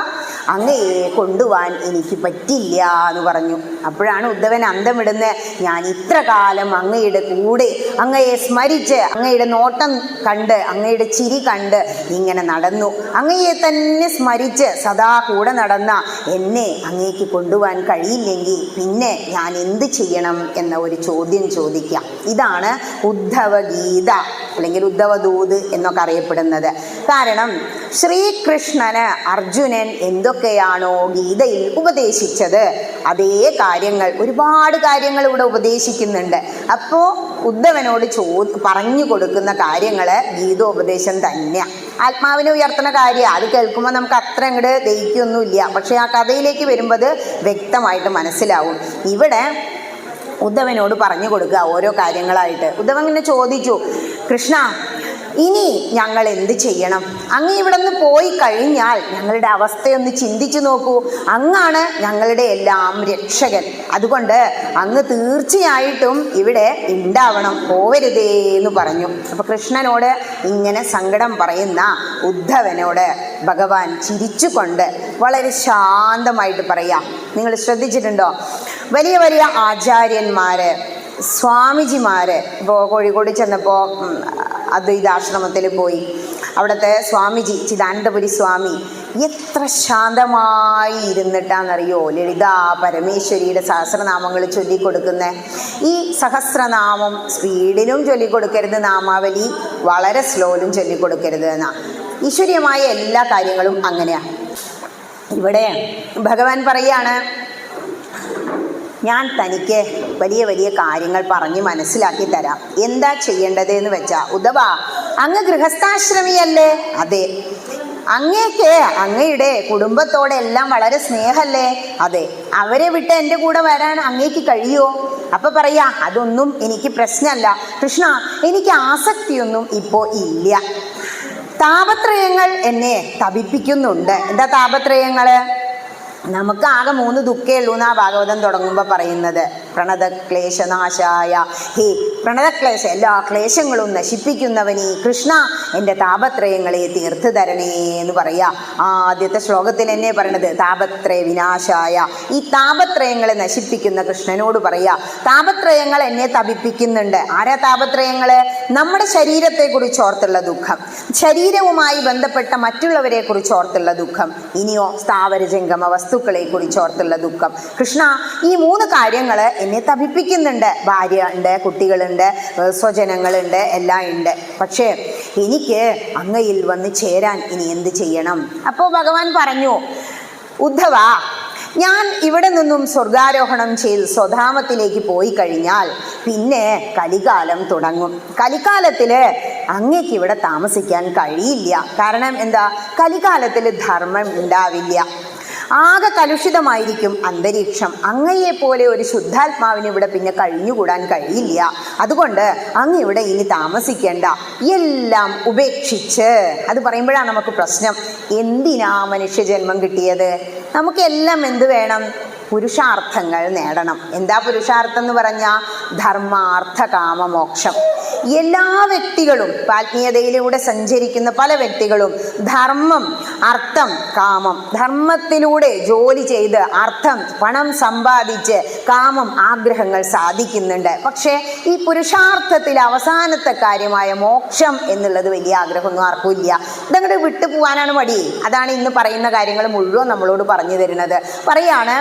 അങ്ങയെ കൊണ്ടുപോവാൻ എനിക്ക് പറ്റില്ല എന്ന് പറഞ്ഞു. അപ്പോഴാണ് ഉദ്ധവൻ അന്തം വിടുന്നത്. ഞാൻ ഇത്ര കാലം അങ്ങയുടെ കൂടെ അങ്ങയെ സ്മരിച്ച്, അങ്ങയുടെ നോട്ടം കണ്ട്, അങ്ങയുടെ ചിരി കണ്ട് ഇങ്ങനെ നടന്നു. അങ്ങയെ തന്നെ സ്മരിച്ച് സദാ കൂടെ നടന്ന എന്നെ അങ്ങേക്ക് കൊണ്ടുപോകാൻ കഴിയില്ലെങ്കിൽ പിന്നെ ഞാൻ എന്ത് ചെയ്യണം എന്ന ഒരു ചോദ്യം ചോദിക്കാം. ഇതാണ് ഉദ്ധവഗീത അല്ലെങ്കിൽ ഉദ്ധവദൂത് എന്നൊക്കെ അറിയപ്പെടുന്നത്. കാരണം ശ്രീകൃഷ്ണന് അർജുനൻ എന്തൊക്കെയാണോ ഗീതയിൽ ഉപദേശിച്ചത് അതേ കാര്യങ്ങൾ, ഒരുപാട് കാര്യങ്ങൾ ഇവിടെ ഉപദേശിക്കുന്നുണ്ട്. അപ്പോൾ ഉദ്ധവനോട് പറഞ്ഞു കൊടുക്കുന്ന കാര്യങ്ങൾ ഗീതോപദേശം തന്നെയാണ്. ആത്മാവിനെ ഉയർത്തുന്ന കാര്യമാണ്. അത് കേൾക്കുമ്പോൾ നമുക്ക് അത്ര അങ്ങോട്ട് ദഹിക്കൊന്നുമില്ല. പക്ഷെ ആ കഥയിലേക്ക് വരുമ്പോൾ അത് വ്യക്തമായിട്ട് മനസ്സിലാവും. ഇവിടെ ഉദ്ധവനോട് പറഞ്ഞു കൊടുക്കുക ഓരോ കാര്യങ്ങളായിട്ട്. ഉദ്ധവൻ ഇങ്ങനെ ചോദിച്ചു, കൃഷ്ണ ഇനി ഞങ്ങൾ എന്ത് ചെയ്യണം? അങ്ങ് ഇവിടെ നിന്ന് പോയി കഴിഞ്ഞാൽ ഞങ്ങളുടെ അവസ്ഥയൊന്ന് ചിന്തിച്ചു നോക്കൂ. അങ്ങാണ് ഞങ്ങളുടെ എല്ലാം രക്ഷകൻ. അതുകൊണ്ട് അങ്ങ് തീർച്ചയായിട്ടും ഇവിടെ ഉണ്ടാവണം, പോവരുതേ എന്ന് പറഞ്ഞു. അപ്പോൾ കൃഷ്ണനോട് ഇങ്ങനെ സങ്കടം പറയുന്ന ഉദ്ധവനോട് ഭഗവാൻ ചിരിച്ചുകൊണ്ട് വളരെ ശാന്തമായിട്ട് പറയാം. നിങ്ങൾ ശ്രദ്ധിച്ചിട്ടുണ്ടോ? വലിയ വലിയ ആചാര്യന്മാര്, സ്വാമിജിമാര്, ഇപ്പോൾ കോഴിക്കോട് ചെന്നപ്പോൾ അദ്വൈതാശ്രമത്തിൽ പോയി, അവിടുത്തെ സ്വാമിജി ചിദാനന്ദപുരി സ്വാമി എത്ര ശാന്തമായി ഇരുന്നിട്ടാണെന്നറിയോ ലളിതാ പരമേശ്വരിയുടെ സഹസ്രനാമങ്ങൾ ചൊല്ലിക്കൊടുക്കുന്നത്. ഈ സഹസ്രനാമം സ്പീഡിലും ചൊല്ലിക്കൊടുക്കരുത്, നാമാവലി വളരെ സ്ലോയിലും ചൊല്ലിക്കൊടുക്കരുത് എന്നാ. ഈശ്വരീയമായ എല്ലാ കാര്യങ്ങളും അങ്ങനെയാണ്. ഇവിടെ ഭഗവാൻ പറയാണ്, ഞാൻ തനിക്ക് വലിയ വലിയ കാര്യങ്ങൾ പറഞ്ഞ് മനസ്സിലാക്കി തരാം. എന്താ ചെയ്യേണ്ടത് എന്ന് വെച്ചാൽ, ഉദ്ധവ അങ്ങ് ഗൃഹസ്ഥാശ്രമിയല്ലേ? അതെ. അങ്ങേക്ക് അങ്ങയുടെ കുടുംബത്തോടെ എല്ലാം വളരെ സ്നേഹമല്ലേ? അതെ. അവരെ വിട്ട് എൻ്റെ കൂടെ വരാൻ അങ്ങേക്ക് കഴിയുമോ? അപ്പം പറയാ, അതൊന്നും എനിക്ക് പ്രശ്നമല്ല കൃഷ്ണ, എനിക്ക് ആസക്തിയൊന്നും ഇപ്പോൾ ഇല്ല. താപത്രയങ്ങൾ എന്നെ തപിപ്പിക്കുന്നുണ്ട്. എന്താ താപത്രയങ്ങൾ? നമുക്ക് ആകെ 3 ദുഃഖേ ഉള്ളൂ എന്നാ ഭാഗവതം തുടങ്ങുമ്പോൾ പറയുന്നത്. പ്രണതക്ലേശനാശായ. ഹേ പ്രണതക്ലേശ, എല്ലാ ക്ലേശങ്ങളും നശിപ്പിക്കുന്നവനീ കൃഷ്ണ, എൻ്റെ താപത്രയങ്ങളെ തീർത്തു തരണേ എന്ന് പറയാ. ആദ്യത്തെ ശ്ലോകത്തിൽ എന്നെ പറയണത് താപത്രയ വിനാശായ. ഈ താപത്രയങ്ങളെ നശിപ്പിക്കുന്ന കൃഷ്ണനോട് പറയാ, താപത്രയങ്ങൾ എന്നെ തപിപ്പിക്കുന്നുണ്ട്. ആരാ താപത്രയങ്ങള്? നമ്മുടെ ശരീരത്തെ കുറിച്ച് ഓർത്തുള്ള ദുഃഖം, ശരീരവുമായി ബന്ധപ്പെട്ട മറ്റുള്ളവരെ കുറിച്ച് ഓർത്തുള്ള ദുഃഖം, ഇനിയോ സ്ഥാവര ജംഗമ വസ്തുക്കളെ കുറിച്ച് ഓർത്തുള്ള ദുഃഖം. കൃഷ്ണ, ഈ 3 കാര്യങ്ങൾ എന്നെ തപിപ്പിക്കുന്നുണ്ട്. ഭാര്യ ഉണ്ട്, കുട്ടികളുണ്ട്, സ്വജനങ്ങളുണ്ട്, എല്ലാം ഉണ്ട്. പക്ഷേ എനിക്ക് അങ്ങയിൽ വന്ന് ചേരാൻ ഇനി എന്ത് ചെയ്യണം? അപ്പോൾ ഭഗവാൻ പറഞ്ഞു, ഉദ്ധവ, ഞാൻ ഇവിടെ നിന്നും സ്വർഗാരോഹണം ചെയ്ത് സ്വധാമത്തിലേക്ക് പോയി കഴിഞ്ഞാൽ പിന്നെ കലികാലം തുടങ്ങും. കലികാലത്തിൽ അങ്ങേക്ക് ഇവിടെ താമസിക്കാൻ കഴിയില്ല. കാരണം എന്താ? കലികാലത്തിൽ ധർമ്മം ഉണ്ടാവില്ല, ആകെ കലുഷിതമായിരിക്കും അന്തരീക്ഷം. അങ്ങയെപ്പോലെ ഒരു ശുദ്ധാത്മാവിന് ഇവിടെ പിന്നെ കഴിഞ്ഞുകൂടാൻ കഴിയില്ല. അതുകൊണ്ട് അങ്ങ് ഇവിടെ ഇനി താമസിക്കേണ്ട, എല്ലാം ഉപേക്ഷിച്ച്. അത് പറയുമ്പോഴാണ് നമുക്ക് പ്രശ്നം. എന്തിനാ മനുഷ്യജന്മം കിട്ടിയത്? നമുക്കെല്ലാം എന്ത് വേണം? പുരുഷാർത്ഥങ്ങൾ നേടണം. എന്താ പുരുഷാർത്ഥം എന്ന് പറഞ്ഞാൽ? ധർമാർത്ഥ കാമ മോക്ഷം. എല്ലാ വ്യക്തികളും, ആത്മീയതയിലൂടെ സഞ്ചരിക്കുന്ന പല വ്യക്തികളും ധർമ്മം, അർത്ഥം, കാമം, ധർമ്മത്തിലൂടെ ജോലി ചെയ്ത് അർത്ഥം, പണം സമ്പാദിച്ച് കാമം, ആഗ്രഹങ്ങൾ സാധിക്കുന്നുണ്ട്. പക്ഷേ ഈ പുരുഷാർത്ഥത്തിൽ അവസാനത്തെ കാര്യമായ മോക്ഷം എന്നുള്ളത് വലിയ ആഗ്രഹമൊന്നും ആർക്കും ഇല്ല. ഇതങ്ങോട്ട് വിട്ടുപോകാനാണ് മടി. അതാണ് ഇന്ന് പറയുന്ന കാര്യങ്ങൾ മുഴുവൻ നമ്മളോട് പറഞ്ഞു തരുന്നത്. പറയാണ്,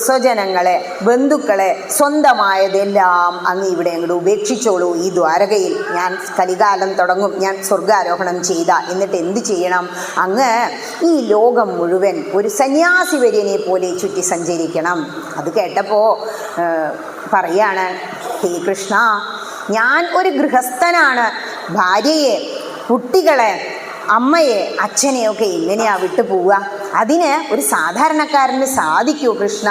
സ്വജനങ്ങളെ, ബന്ധുക്കളെ, സ്വന്തമായതെല്ലാം അങ്ങ് ഇവിടെ അങ്ങോട്ട് ഉപേക്ഷിച്ചോളൂ. ഈ ദ്വാരകയിൽ ഞാൻ കലികാലം തുടങ്ങും, ഞാൻ സ്വർഗാരോഹണം ചെയ്ത. എന്നിട്ട് എന്ത് ചെയ്യണം? അങ്ങ് ഈ ലോകം മുഴുവൻ ഒരു സന്യാസി വര്യനെ പോലെ ചുറ്റി സഞ്ചരിക്കണം. അത് കേട്ടപ്പോൾ പറയാണ്, ഹേ കൃഷ്ണ, ഞാൻ ഒരു ഗൃഹസ്ഥനാണ്. ഭാര്യയെ, കുട്ടികളെ, അമ്മയെ, അച്ഛനെയൊക്കെ എങ്ങനെയാ വിട്ടു പോവുക? അതിന് ഒരു സാധാരണക്കാരന് സാധിക്കൂ കൃഷ്ണ?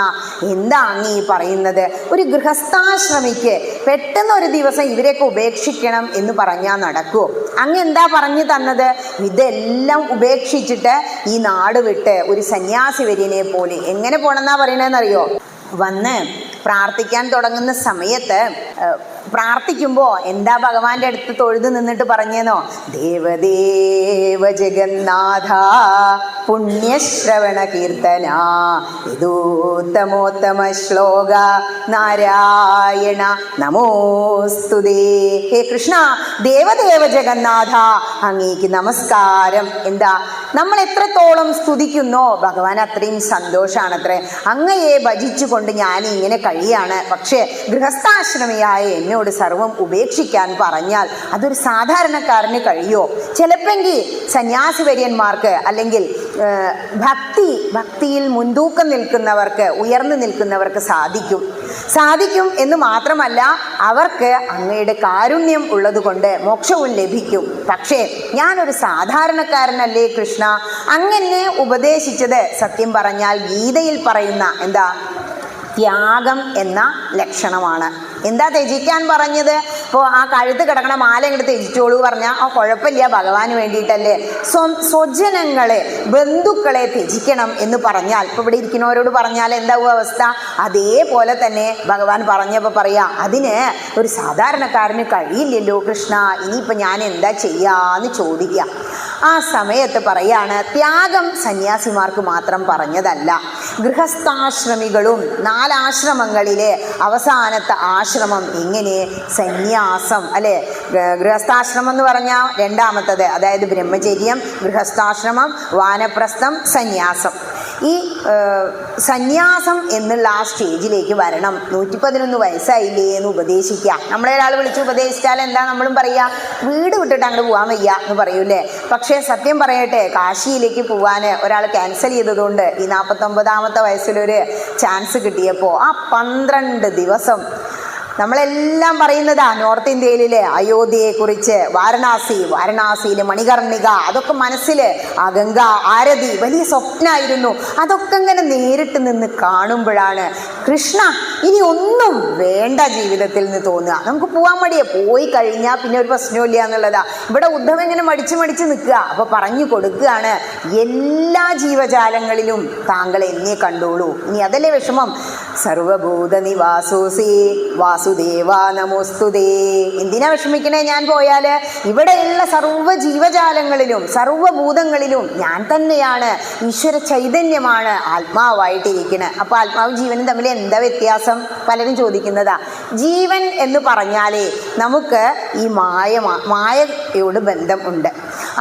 എന്താ അങ്ങ് ഈ പറയുന്നത്? ഒരു ഗൃഹസ്ഥാശ്രമിക്ക് പെട്ടെന്ന് ഒരു ദിവസം ഇവരെയൊക്കെ ഉപേക്ഷിക്കണം എന്ന് പറഞ്ഞാൽ നടക്കുമോ? അങ്ങ് എന്താ പറഞ്ഞു തന്നത്? ഇതെല്ലാം ഉപേക്ഷിച്ചിട്ട് ഈ നാട് വിട്ട് ഒരു സന്യാസി വര്യനെ പോലെ എങ്ങനെ പോണെന്നാ പറയണതെന്നറിയോ? വന്ന് പ്രാർത്ഥിക്കാൻ തുടങ്ങുന്ന സമയത്ത് പ്രാർത്ഥിക്കുമ്പോൾ എന്താ ഭഗവാന്റെ അടുത്ത് തൊഴുത് നിന്നിട്ട് പറഞ്ഞേന്നോ? ദേവദേവ ജഗന്നാഥ പുണ്യശ്രവണ കീർത്തന ഇതോത്തമോത്തമ ശ്ലോക നാരായണ നമോസ്തുതേ. ഹേ കൃഷ്ണ, ദേവദേവ ജഗന്നാഥ, അങ്ങേക്ക് നമസ്കാരം. എന്താ? നമ്മൾ എത്രത്തോളം സ്തുതിക്കുന്നോ ഭഗവാൻ അത്രയും സന്തോഷാണത്രേ. അങ്ങയെ ഭജിച്ചുകൊണ്ട് ഞാൻ ഇങ്ങനെ കഴിയാണ്. പക്ഷേ ഗൃഹസ്ഥാശ്രമിയായ എന്നോട് സർവം ഉപേക്ഷിക്കാൻ പറഞ്ഞാൽ അതൊരു സാധാരണക്കാരന് കഴിയോ? ചിലപ്പെങ്കിൽ സന്യാസി വര്യന്മാർക്ക്, അല്ലെങ്കിൽ ഭക്തിയിൽ മുൻതൂക്കം നിൽക്കുന്നവർക്ക്, ഉയർന്നു നിൽക്കുന്നവർക്ക് സാധിക്കും എന്ന് മാത്രമല്ല, അവർക്ക് അങ്ങയുടെ കാരുണ്യം ഉള്ളതുകൊണ്ട് മോക്ഷവും ലഭിക്കും. പക്ഷേ ഞാനൊരു സാധാരണക്കാരനല്ലേ കൃഷ്ണ? അങ്ങനെ ഉപദേശിച്ചത് സത്യം പറഞ്ഞാൽ ഗീതയിൽ പറയുന്ന എന്താ? ത്യാഗം എന്ന ലക്ഷണമാണ്. എന്താ ത്യജിക്കാൻ പറഞ്ഞത്? ഇപ്പോൾ ആ കഴുത്ത് കിടക്കണ മാല ഇങ്ങോട്ട് ത്യജിച്ചോളൂ പറഞ്ഞാൽ ആ കുഴപ്പമില്ല, ഭഗവാന് വേണ്ടിയിട്ടല്ലേ. സ്വജനങ്ങളെ, ബന്ധുക്കളെ ത്യജിക്കണം എന്ന് പറഞ്ഞാൽ, ഇപ്പോൾ ഇവിടെ ഇരിക്കുന്നവരോട് പറഞ്ഞാൽ എന്താവും അവസ്ഥ? അതേപോലെ തന്നെ ഭഗവാൻ പറഞ്ഞപ്പോൾ പറയാ, അതിന് ഒരു സാധാരണക്കാരന് കഴിയില്ലല്ലോ കൃഷ്ണ, ഇനിയിപ്പോൾ ഞാൻ എന്താ ചെയ്യാന്ന് ചോദിക്കുക. ആ സമയത്ത് പറയാണ്, ത്യാഗം സന്യാസിമാർക്ക് മാത്രം പറഞ്ഞതല്ല, ഗൃഹസ്ഥാശ്രമികളും 4 ആശ്രമങ്ങളിലെ അവസാനത്തെ ആശ്രമം എങ്ങനെ? സന്യാസം അല്ലെ? ഗൃഹസ്ഥാശ്രമം എന്ന് പറഞ്ഞാൽ രണ്ടാമത്തത്, അതായത് ബ്രഹ്മചര്യം, ഗൃഹസ്ഥാശ്രമം, വാനപ്രസ്ഥം, സന്യാസം. ഈ സന്യാസം എന്നുള്ള ആ സ്റ്റേജിലേക്ക് വരണം. 111 വയസ്സായില്ലേ എന്ന് ഉപദേശിക്കുക. നമ്മളെ ഒരാൾ വിളിച്ച് ഉപദേശിച്ചാൽ എന്താ നമ്മളും പറയുക? വീട് വിട്ടിട്ട് അങ്ങോട്ട് പോകാൻ വയ്യ എന്ന് പറയൂലേ. പക്ഷേ സത്യം പറയട്ടെ, കാശിയിലേക്ക് പോകാൻ ഒരാൾ ക്യാൻസൽ ചെയ്തതുകൊണ്ട് ഈ 49ാമത്തെ വയസ്സിലൊരു ചാൻസ് കിട്ടിയപ്പോൾ ആ 12 ദിവസം നമ്മളെല്ലാം പറയുന്നതാ നോർത്ത് ഇന്ത്യയിലെ അയോധ്യയെക്കുറിച്ച്, വാരണാസിയിലെ മണികർണിക, അതൊക്കെ മനസ്സിൽ, ആ ഗംഗ ആരതി വലിയ സ്വപ്നമായിരുന്നു. അതൊക്കെ ഇങ്ങനെ നേരിട്ട് നിന്ന് കാണുമ്പോഴാണ് കൃഷ്ണ ഇനി ഒന്നും വേണ്ട ജീവിതത്തിൽ നിന്ന് തോന്നുക. നമുക്ക് പോകാൻ മടിയാ, പോയി കഴിഞ്ഞാൽ പിന്നെ ഒരു പ്രശ്നമില്ല എന്നുള്ളതാ. ഇവിടെ ഉദ്ധവൻ ഇങ്ങനെ മടിച്ച് നിൽക്കുക. അപ്പോൾ പറഞ്ഞു കൊടുക്കുകയാണ്, എല്ലാ ജീവജാലങ്ങളിലും താങ്കൾ എന്നെ കണ്ടോളൂ. ഇനി അതല്ലേ വിഷമം? സർവഭൂതനിവാസോസി വാസുദേവ നമോസ്തുതേ. എന്തിനാ വിഷമിക്കണേ? ഞാൻ പോയാൽ ഇവിടെയുള്ള സർവ്വ ജീവജാലങ്ങളിലും സർവ്വഭൂതങ്ങളിലും ഞാൻ തന്നെയാണ്, ഈശ്വര ചൈതന്യമാണ് ആത്മാവായിട്ടിരിക്കുന്നത്. അപ്പോൾ ആത്മാവും ജീവനും തമ്മിൽ എന്താ വ്യത്യാസം? പലരും ചോദിക്കുന്നതാ. ജീവൻ എന്ന് പറഞ്ഞാലേ നമുക്ക് ഈ മായയോട് ബന്ധം ഉണ്ട്.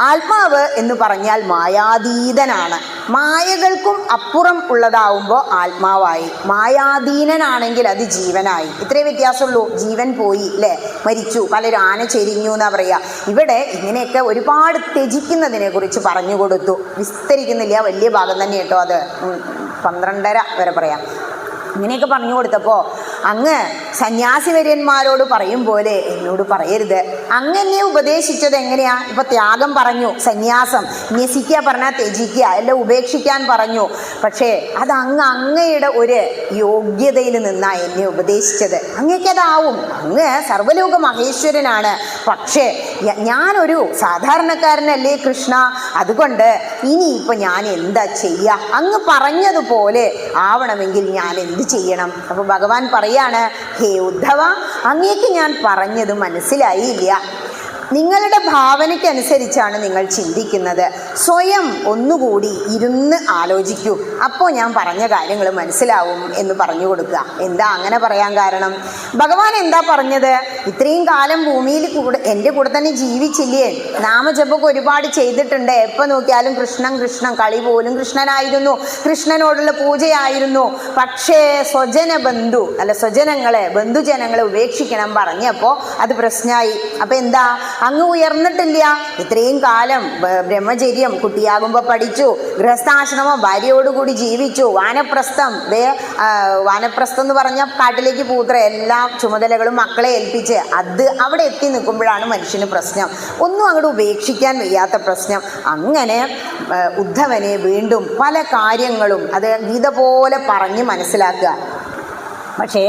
ആത്മാവ് എന്ന് പറഞ്ഞാൽ മായാതീതനാണ്. മായകൾക്കും അപ്പുറം ഉള്ളതാവുമ്പോൾ ആത്മാവായി, മായാധീനനാണെങ്കിൽ അത് ജീവനായി. ഇത്രേ വ്യത്യാസമുള്ളൂ. ജീവൻ പോയി അല്ലേ, മരിച്ചു, പലരും ആന ചെരിഞ്ഞു എന്നാ പറയുക. ഇവിടെ ഇങ്ങനെയൊക്കെ ഒരുപാട് ത്യജിക്കുന്നതിനെ കുറിച്ച് പറഞ്ഞു കൊടുത്തു. വിസ്തരിക്കുന്നില്ല, വലിയ ഭാഗം തന്നെ കേട്ടോ, അത് 12:30 വരെ പറയാം. ഇങ്ങനെയൊക്കെ പറഞ്ഞു കൊടുത്തപ്പോൾ അങ്ങ് സന്യാസിവര്യന്മാരോട് പറയും പോലെ എന്നോട് പറയരുത്. അങ്ങനെ ഉപദേശിച്ചത് എങ്ങനെയാ? ഇപ്പൊ ത്യാഗം പറഞ്ഞു, സന്യാസം, ന്യസിക്കുക പറഞ്ഞാൽ ത്യജിക്കുക, എല്ലാം ഉപേക്ഷിക്കാൻ പറഞ്ഞു. പക്ഷേ അത് അങ്ങയുടെ ഒരു യോഗ്യതയിൽ നിന്നാ എന്നെ ഉപദേശിച്ചത്. അങ്ങേക്കതാവും, അങ്ങ് സർവ്വലോക മഹേശ്വരനാണ്. പക്ഷേ ഞാനൊരു സാധാരണക്കാരനല്ലേ കൃഷ്ണ, അതുകൊണ്ട് ഇനിയിപ്പോൾ ഞാൻ എന്താ ചെയ്യുക? അങ്ങ് പറഞ്ഞതുപോലെ ആവണമെങ്കിൽ ഞാൻ എന്ത് ചെയ്യണം? അപ്പോൾ ഭഗവാൻ പറയാണ്, ഹേ ഉദ്ധവ, അങ്ങേക്ക് ഞാൻ പറഞ്ഞത് മനസ്സിലായില്ല. നിങ്ങളുടെ ഭാവനയ്ക്കനുസരിച്ചാണ് നിങ്ങൾ ചിന്തിക്കുന്നത്. സ്വയം ഒന്നുകൂടി ഇരുന്ന് ആലോചിക്കൂ, അപ്പോൾ ഞാൻ പറഞ്ഞ കാര്യങ്ങൾ മനസ്സിലാവും എന്ന് പറഞ്ഞു കൊടുക്കുക. എന്താ അങ്ങനെ പറയാൻ കാരണം? ഭഗവാൻ എന്താ പറഞ്ഞത്? ഇത്രയും കാലം ഭൂമിയിൽ എൻ്റെ കൂടെ തന്നെ ജീവിച്ചില്ലേ, നാമജപമൊക്കെ ഒരുപാട് ചെയ്തിട്ടുണ്ട്, എപ്പോൾ നോക്കിയാലും കൃഷ്ണൻ കൃഷ്ണൻ, കളി പോലും കൃഷ്ണനായിരുന്നു, കൃഷ്ണനോടുള്ള പൂജയായിരുന്നു. പക്ഷേ സ്വജനങ്ങളെ ബന്ധുജനങ്ങളെ ഉപേക്ഷിക്കണം പറഞ്ഞപ്പോൾ അത് പ്രശ്നമായി. അപ്പം എന്താ? അങ്ങ് ഉയർന്നിട്ടില്ല. ഇത്രയും കാലം ബ്രഹ്മചര്യം, കുട്ടിയാകുമ്പോൾ പഠിച്ചു, ഗൃഹസ്ഥാശ്രമം, ഭാര്യയോടുകൂടി ജീവിച്ചു, വാനപ്രസ്ഥം എന്ന് പറഞ്ഞാൽ കാട്ടിലേക്ക് പൂത്ര എല്ലാ ചുമതലകളും മക്കളെ ഏൽപ്പിച്ച് അത് അവിടെ എത്തി നിൽക്കുമ്പോഴാണ് മനുഷ്യന് പ്രശ്നം, ഒന്നും അങ്ങോട്ട് ഉപേക്ഷിക്കാൻ വയ്യാത്ത പ്രശ്നം. അങ്ങനെ ഉദ്ധവനെ വീണ്ടും പല കാര്യങ്ങളും അത് ഗീത പോലെ പറഞ്ഞ് മനസ്സിലാക്കുക. പക്ഷേ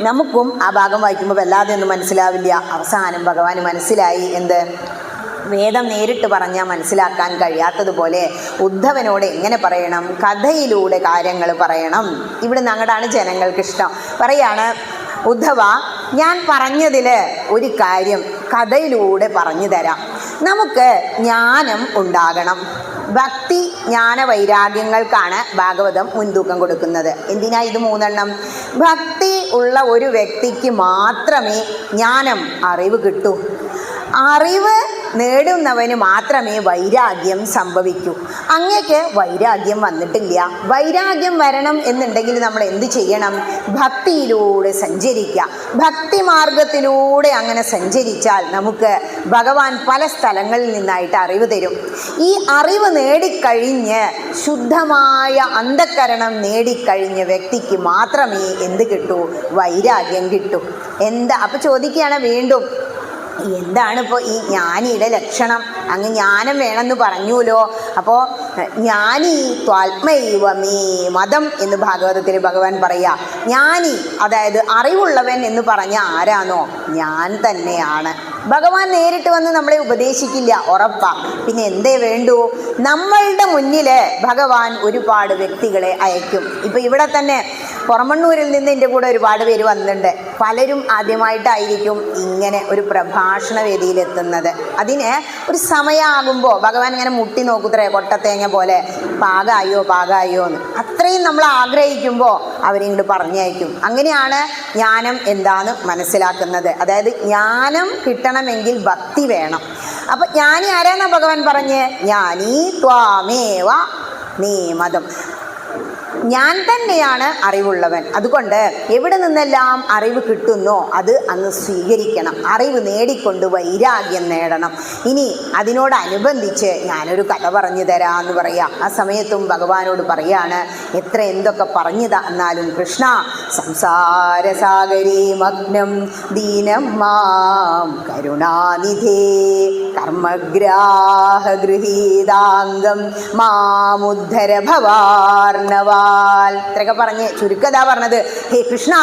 നമുക്കും ആ ഭാഗം വായിക്കുമ്പോൾ വല്ലാതെ ഒന്നും മനസ്സിലാവില്ല. അവസാനം ഭഗവാന് മനസ്സിലായി. എന്ത്? വേദം നേരിട്ട് പറഞ്ഞാൽ മനസ്സിലാക്കാൻ കഴിയാത്തതുപോലെ ഉദ്ധവനോട് എങ്ങനെ പറയണം? കഥയിലൂടെ കാര്യങ്ങൾ പറയണം. ഇവിടുന്ന് അങ്ങോട്ടാണ് ജനങ്ങൾക്ക് ഇഷ്ടം. പറയാണ്, ഉദ്ധവ, ഞാൻ പറഞ്ഞതിൽ ഒരു കാര്യം കഥയിലൂടെ പറഞ്ഞു തരാം. നമുക്ക് ജ്ഞാനം ഉണ്ടാകണം. ഭക്തി, ജ്ഞാന, വൈരാഗ്യങ്ങൾക്കാണ് ഭാഗവതം മുൻതൂക്കം കൊടുക്കുന്നത്. എന്തിനാ ഇത് 3 ഭക്തി ഉള്ള ഒരു വ്യക്തിക്ക് മാത്രമേ ജ്ഞാനം, അറിവ് കിട്ടൂ. അറിവ് നേടുന്നവന് മാത്രമേ വൈരാഗ്യം സംഭവിക്കൂ. അങ്ങേക്ക് വൈരാഗ്യം വന്നിട്ടില്ല. വൈരാഗ്യം വരണം എന്നുണ്ടെങ്കിൽ നമ്മൾ എന്ത് ചെയ്യണം? ഭക്തിയിലൂടെ സഞ്ചരിക്കുക. ഭക്തി മാർഗത്തിലൂടെ അങ്ങനെ സഞ്ചരിച്ചാൽ നമുക്ക് ഭഗവാൻ പല സ്ഥലങ്ങളിൽ നിന്നായിട്ട് അറിവ് തരും. ഈ അറിവ് നേടിക്കഴിഞ്ഞ് ശുദ്ധമായ അന്ധക്കരണം നേടിക്കഴിഞ്ഞ വ്യക്തിക്ക് മാത്രമേ എന്ത് കിട്ടൂ? വൈരാഗ്യം കിട്ടൂ. എന്താ? അപ്പോൾ ചോദിക്കുകയാണ് വീണ്ടും, എന്താണിപ്പോൾ ഈ ജ്ഞാനിയുടെ ലക്ഷണം? അങ്ങ് ജ്ഞാനം വേണമെന്ന് പറഞ്ഞുല്ലോ. അപ്പോൾ ജ്ഞാനി ത്വാത്മൈവമേ മതം എന്ന് ഭാഗവതത്തിൽ ഭഗവാൻ പറയുക. ജ്ഞാനി, അതായത് അറിവുള്ളവൻ എന്ന് പറഞ്ഞ ആരാണോ? ഞാൻ തന്നെയാണ്. ഭഗവാൻ നേരിട്ട് വന്ന് നമ്മളെ ഉപദേശിക്കില്ല, ഉറപ്പാ. പിന്നെ എന്തേ വേണ്ടൂ? നമ്മളുടെ മുന്നിൽ ഭഗവാൻ ഒരുപാട് വ്യക്തികളെ അയക്കും. ഇപ്പം ഇവിടെ തന്നെ പുറമണ്ണൂരിൽ നിന്ന് എൻ്റെ കൂടെ ഒരുപാട് പേര് വന്നിട്ടുണ്ട്. പലരും ആദ്യമായിട്ടായിരിക്കും ഇങ്ങനെ ഒരു പ്രഭാഷണ വേദിയിലെത്തുന്നത്. അതിന് ഒരു സമയമാകുമ്പോൾ ഭഗവാൻ ഇങ്ങനെ മുട്ടി നോക്കുത്രേ, കൊട്ടത്തേങ്ങ പോലെ, പാകായോ എന്ന്. അത്രയും നമ്മൾ ആഗ്രഹിക്കുമ്പോൾ അവരിങ്ങോട്ട് പറഞ്ഞയക്കും. അങ്ങനെയാണ് ജ്ഞാനം എന്താന്ന് മനസ്സിലാക്കുന്നത്. അതായത് ജ്ഞാനം കിട്ടണമെങ്കിൽ ഭക്തി വേണം. അപ്പം ജ്ഞാനി ആരാന്നാ ഭഗവാൻ പറഞ്ഞ്? ജ്ഞാനി ത്വാമേവ മേ മതം, ഞാൻ തന്നെയാണ് അറിവുള്ളവൻ. അതുകൊണ്ട് എവിടെ നിന്നെല്ലാം അറിവ് കിട്ടുന്നോ അത് അങ്ങ് സ്വീകരിക്കണം. അറിവ് നേടിക്കൊണ്ട് വൈരാഗ്യം നേടണം. ഇനി അതിനോടനുബന്ധിച്ച് ഞാനൊരു കഥ പറഞ്ഞു തരാമെന്ന് പറയാം. ആ സമയത്തും ഭഗവാനോട് പറയാണ്, എത്ര എന്തൊക്കെ പറഞ്ഞു തന്നാലും കൃഷ്ണ, സംസാരസാഗരേ മഗ്നം ദീനം മാം കരുണാനിധേ കർമ്മഗ്രാഹ ഗൃഹീതാംഗം മാമുദ്ധര ഭവാർണവാ തരാൽ. ഇത്രയൊക്കെ പറഞ്ഞ് ചുരുക്കതാ പറഞ്ഞത്, ഹേ കൃഷ്ണ,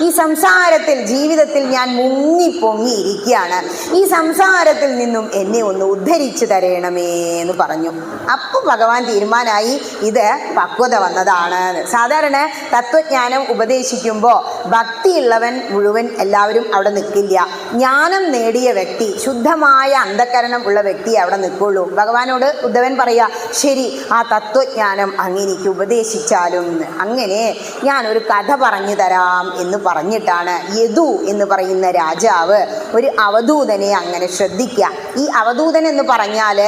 ഈ സംസാരത്തിൽ ജീവിതത്തിൽ ഞാൻ മുങ്ങിപ്പൊങ്ങിയിരിക്കുകയാണ്, ഈ സംസാരത്തിൽ നിന്നും എന്നെ ഒന്ന് ഉദ്ധരിച്ചു തരേണമേ എന്ന് പറഞ്ഞു. അപ്പം ഭഗവാൻ തീരുമാനമായി ഇത് പക്വത വന്നതാണ്. സാധാരണ തത്വജ്ഞാനം ഉപദേശിക്കുമ്പോൾ ഭക്തിയുള്ളവൻ മുഴുവൻ എല്ലാവരും അവിടെ നിൽക്കില്ല. ജ്ഞാനം നേടിയ വ്യക്തി, ശുദ്ധമായ അന്ധകരണം ഉള്ള വ്യക്തി അവിടെ നിൽക്കുള്ളൂ. ഭഗവാനോട് ഉദ്ധവൻ പറയാ, ശരി, ആ തത്വജ്ഞാനം അങ്ങനെക്ക് ഉപദേശിച്ചാലും. അങ്ങനെ ഞാനൊരു കഥ പറഞ്ഞു തരാം എന്ന് പറഞ്ഞിട്ടാണ് യദു എന്ന് പറയുന്ന രാജാവ് ഒരു അവധൂതനെ അങ്ങനെ ശ്രദ്ധിക്കുക. ഈ അവധൂതൻ എന്ന് പറഞ്ഞാൽ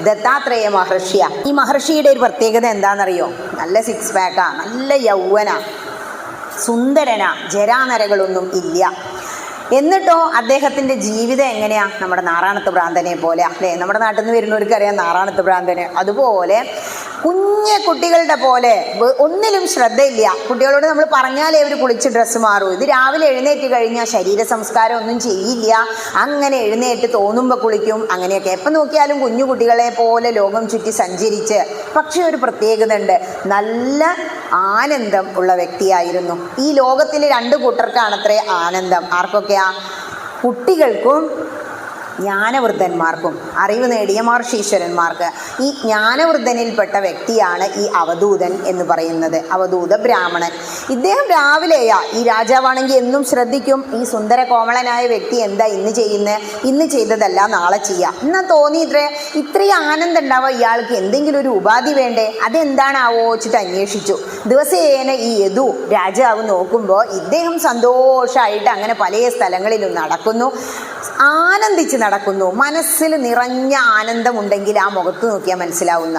ദത്താത്രേയ മഹർഷിയ. ഈ മഹർഷിയുടെ ഒരു പ്രത്യേകത എന്താണെന്നറിയോ? നല്ല സിക്സ് പാക്കാ, നല്ല യൗവന, സുന്ദരനാ, ജരാനരകളൊന്നും ഇല്ല. എന്നിട്ടോ അദ്ദേഹത്തിൻ്റെ ജീവിതം എങ്ങനെയാ? നമ്മുടെ നാറാണത്ത് ഭ്രാന്തനെ പോലെ അല്ലേ? നമ്മുടെ നാട്ടിൽ നിന്ന് വരുന്നവർക്കറിയാം നാറാണത്ത് ഭ്രാന്തന്. അതുപോലെ കുഞ്ഞു കുട്ടികളുടെ പോലെ ഒന്നിലും ശ്രദ്ധയില്ല. കുട്ടികളോട് നമ്മൾ പറഞ്ഞാലേ അവർ കുളിച്ച് ഡ്രസ്സ് മാറൂ. ഇത് രാവിലെ എഴുന്നേറ്റ് കഴിഞ്ഞാൽ ശരീര സംസ്കാരം ഒന്നും ചെയ്യില്ല. അങ്ങനെ എഴുന്നേറ്റ് തോന്നുമ്പോൾ കുളിക്കും. അങ്ങനെയൊക്കെ എപ്പം നോക്കിയാലും കുഞ്ഞു കുട്ടികളെ പോലെ ലോകം ചുറ്റി സഞ്ചരിച്ച്. പക്ഷേ ഒരു പ്രത്യേകത ഉണ്ട്, നല്ല ആനന്ദം ഉള്ള വ്യക്തിയായിരുന്നു. ഈ ലോകത്തിൽ രണ്ട് കൂട്ടർക്കാണത്രേ ആനന്ദം. ആർക്കൊക്കെയാ? കുട്ടികൾക്കും ജ്ഞാനവൃദ്ധന്മാർക്കും, അറിവ് നേടിയ മഹർഷീശ്വരന്മാർക്ക്. ഈ ജ്ഞാനവൃദ്ധനിൽപ്പെട്ട വ്യക്തിയാണ് ഈ അവധൂതൻ എന്ന് പറയുന്നത്, അവധൂത ബ്രാഹ്മണൻ. ഇദ്ദേഹം രാവിലെയാ, ഈ രാജാവാണെങ്കിൽ എന്നും ശ്രദ്ധിക്കും, ഈ സുന്ദര കോമളനായ വ്യക്തി എന്താ ഇന്ന് ചെയ്യുന്നത്, ഇന്ന് ചെയ്തതല്ല നാളെ ചെയ്യാം. എന്നാൽ തോന്നി ഇത്രയും ആനന്ദം ഉണ്ടാവുക ഇയാൾക്ക് എന്തെങ്കിലും ഒരു ഉപാധി വേണ്ടേ, അതെന്താണാവോ വെച്ചിട്ട് അന്വേഷിച്ചു. ദിവസേന ഈ യദു രാജാവ് നോക്കുമ്പോൾ ഇദ്ദേഹം സന്തോഷമായിട്ട് അങ്ങനെ പല സ്ഥലങ്ങളിലും നടക്കുന്നു, ആനന്ദിച്ച് നടക്കുന്നു. മനസ്സിൽ നിറഞ്ഞ ആനന്ദമുണ്ടെങ്കിൽ ആ മുഖത്ത് നോക്കിയാൽ മനസ്സിലാവുന്ന,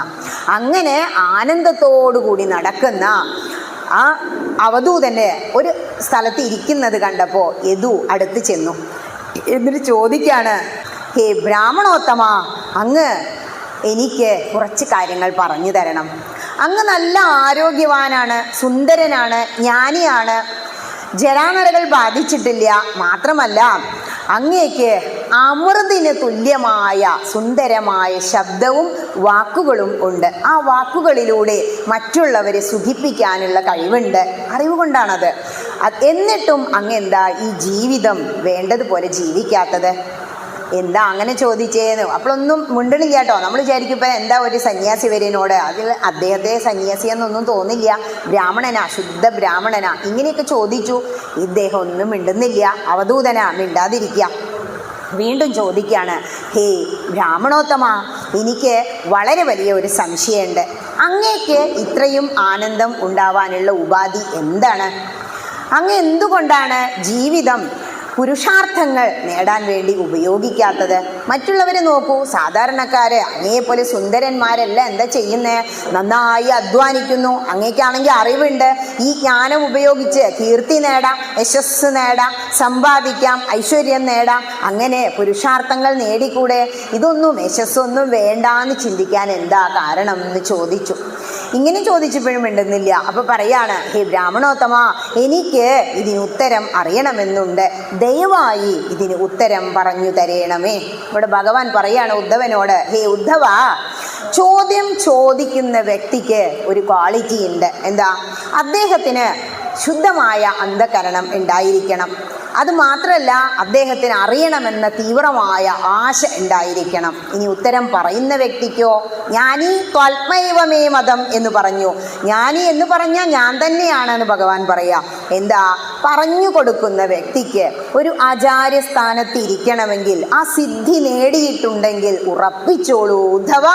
അങ്ങനെ ആനന്ദത്തോടു കൂടി നടക്കുന്ന ആ അവധൂതൻ്റെ ഒരു സ്ഥലത്ത് ഇരിക്കുന്നത് കണ്ടപ്പോൾ യദു അടുത്ത് ചെന്നു. എന്നിട്ട് ചോദിക്കാണ്, ഹേ ബ്രാഹ്മണോത്തമ, അങ്ങ് എനിക്ക് കുറച്ച് കാര്യങ്ങൾ പറഞ്ഞു തരണം. അങ്ങ് നല്ല ആരോഗ്യവാനാണ്, സുന്ദരനാണ്, ജ്ഞാനിയാണ്, ജരാനരകൾ ബാധിച്ചിട്ടില്ല. മാത്രമല്ല അങ്ങേക്ക് അമൃതിന് തുല്യമായ സുന്ദരമായ ശബ്ദവും വാക്കുകളും ഉണ്ട്. ആ വാക്കുകളിലൂടെ മറ്റുള്ളവരെ സുഖിപ്പിക്കാനുള്ള കഴിവുണ്ട്. അറിവ് കൊണ്ടാണത്. എന്നിട്ടും അങ്ങെന്താ ഈ ജീവിതം വേണ്ടതുപോലെ ജീവിക്കാത്തത്? എന്താ അങ്ങനെ ചോദിച്ചേന്ന്? അപ്പോഴൊന്നും മിണ്ടണില്ല കേട്ടോ. നമ്മൾ വിചാരിക്കും ഇപ്പം എന്താ ഒരു സന്യാസി വരനോട്, അതിൽ അദ്ദേഹത്തെ സന്യാസി എന്നൊന്നും തോന്നില്ല, ബ്രാഹ്മണനാ, ശുദ്ധ ബ്രാഹ്മണനാ. ഇങ്ങനെയൊക്കെ ചോദിച്ചു. ഇദ്ദേഹം ഒന്നും മിണ്ടുന്നില്ല. അവധൂതനാ, മിണ്ടാതിരിക്കുക. വീണ്ടും ചോദിക്കുകയാണ്, ഹേ ബ്രാഹ്മണോത്തമ, എനിക്ക് വളരെ വലിയ ഒരു സംശയമുണ്ട്. അങ്ങേക്ക് ഇത്രയും ആനന്ദം ഉണ്ടാവാനുള്ള ഉപാധി എന്താണ്? അങ്ങ് എന്തുകൊണ്ടാണ് ജീവിതം പുരുഷാർത്ഥങ്ങൾ നേടാൻ വേണ്ടി ഉപയോഗിക്കാത്തത്? മറ്റുള്ളവരെ നോക്കൂ, സാധാരണക്കാര് അങ്ങേപോലെ സുന്ദരന്മാരല്ല എന്താ ചെയ്യുന്നത്? നന്നായി അധ്വാനിക്കുന്നു. അങ്ങേക്കാണെങ്കിൽ അറിവുണ്ട്. ഈ ജ്ഞാനം ഉപയോഗിച്ച് കീർത്തി നേടാം, യശസ് നേടാം, സമ്പാദിക്കാം, ഐശ്വര്യം നേടാം. അങ്ങനെ പുരുഷാർത്ഥങ്ങൾ നേടിക്കൂടെ? ഇതൊന്നും യശസ്സൊന്നും വേണ്ടാന്ന് ചിന്തിക്കാൻ എന്താ കാരണം എന്ന് ചോദിച്ചു. ഇങ്ങനെ ചോദിച്ചപ്പോഴും മിണ്ടുന്നില്ല. അപ്പോൾ പറയാണ്, ഹേ ബ്രാഹ്മണോത്തമ, എനിക്ക് ഇതിന് ഉത്തരം അറിയണമെന്നുണ്ട്. ദയവായി ഇതിന് ഉത്തരം പറഞ്ഞു തരേണമേ. ഇവിടെ ഭഗവാൻ പറയാണ് ഉദ്ധവനോട്, ഹേ ഉദ്ധവ, ചോദ്യം ചോദിക്കുന്ന വ്യക്തിക്ക് ഒരു ക്വാളിറ്റി ഉണ്ട്. എന്താ? അദ്ദേഹത്തിന് ശുദ്ധമായ അന്ധകരണം ഉണ്ടായിരിക്കണം. അതുമാത്രമല്ല, അദ്ദേഹത്തിന് അറിയണമെന്ന തീവ്രമായ ആശ ഉണ്ടായിരിക്കണം. ഇനി ഉത്തരം പറയുന്ന വ്യക്തിക്കോ, ജ്ഞാനി ത്വൽമൈവമേ മതം എന്ന് പറഞ്ഞു. ജ്ഞാനി എന്ന് പറഞ്ഞാൽ ഞാൻ തന്നെയാണെന്ന് ഭഗവാൻ പറയാം. എന്താ? പറഞ്ഞു കൊടുക്കുന്ന വ്യക്തിക്ക് ഒരു ആചാര്യസ്ഥാനത്ത് ഇരിക്കണമെങ്കിൽ, ആ സിദ്ധി നേടിയിട്ടുണ്ടെങ്കിൽ ഉറപ്പിച്ചോളൂ ഉദ്ധവ,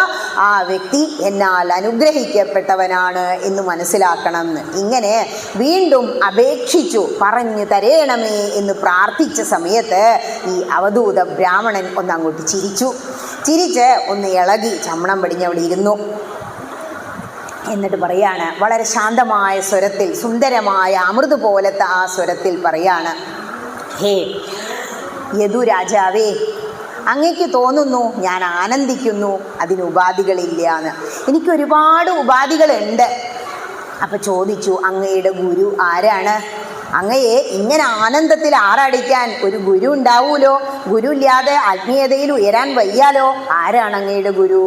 ആ വ്യക്തി എന്നാൽ അനുഗ്രഹിക്കപ്പെട്ടവനാണ് എന്ന് മനസ്സിലാക്കണം. ഇങ്ങനെ വീണ്ടും അപേക്ഷിച്ചു, പറഞ്ഞു തരേണമേ എന്ന് പ്രാർത്ഥിച്ച സമയത്ത് ഈ അവധൂത ബ്രാഹ്മണൻ ഒന്നങ്ങോട്ട് ചിരിച്ചു. ചിരിച്ച് ഒന്ന് ഇളകി ചമ്മണം പിടിഞ്ഞ് അവിടെ ഇരുന്നു. എന്നിട്ട് പറയാണ്, വളരെ ശാന്തമായ സ്വരത്തിൽ, സുന്ദരമായ അമൃത് പോലത്തെ ആ സ്വരത്തിൽ പറയാണ്, ഹേ യദു രാജാവേ, അങ്ങേക്ക് തോന്നുന്നു ഞാൻ ആനന്ദിക്കുന്നു, അതിന് ഉപാധികളില്ല എന്ന്. എനിക്കൊരുപാട് ഉപാധികളുണ്ട്. അപ്പം ചോദിച്ചു, അങ്ങയുടെ ഗുരു ആരാണ്? അങ്ങയെ ഇങ്ങനെ ആനന്ദത്തിൽ ആറടിക്കാൻ ഒരു ഗുരു ഉണ്ടാവൂലോ? ഗുരു ഇല്ലാതെ ആത്മീയതയിൽ ഉയരാൻ വയ്യാലോ? ആരാണ് അങ്ങയുടെ ഗുരു?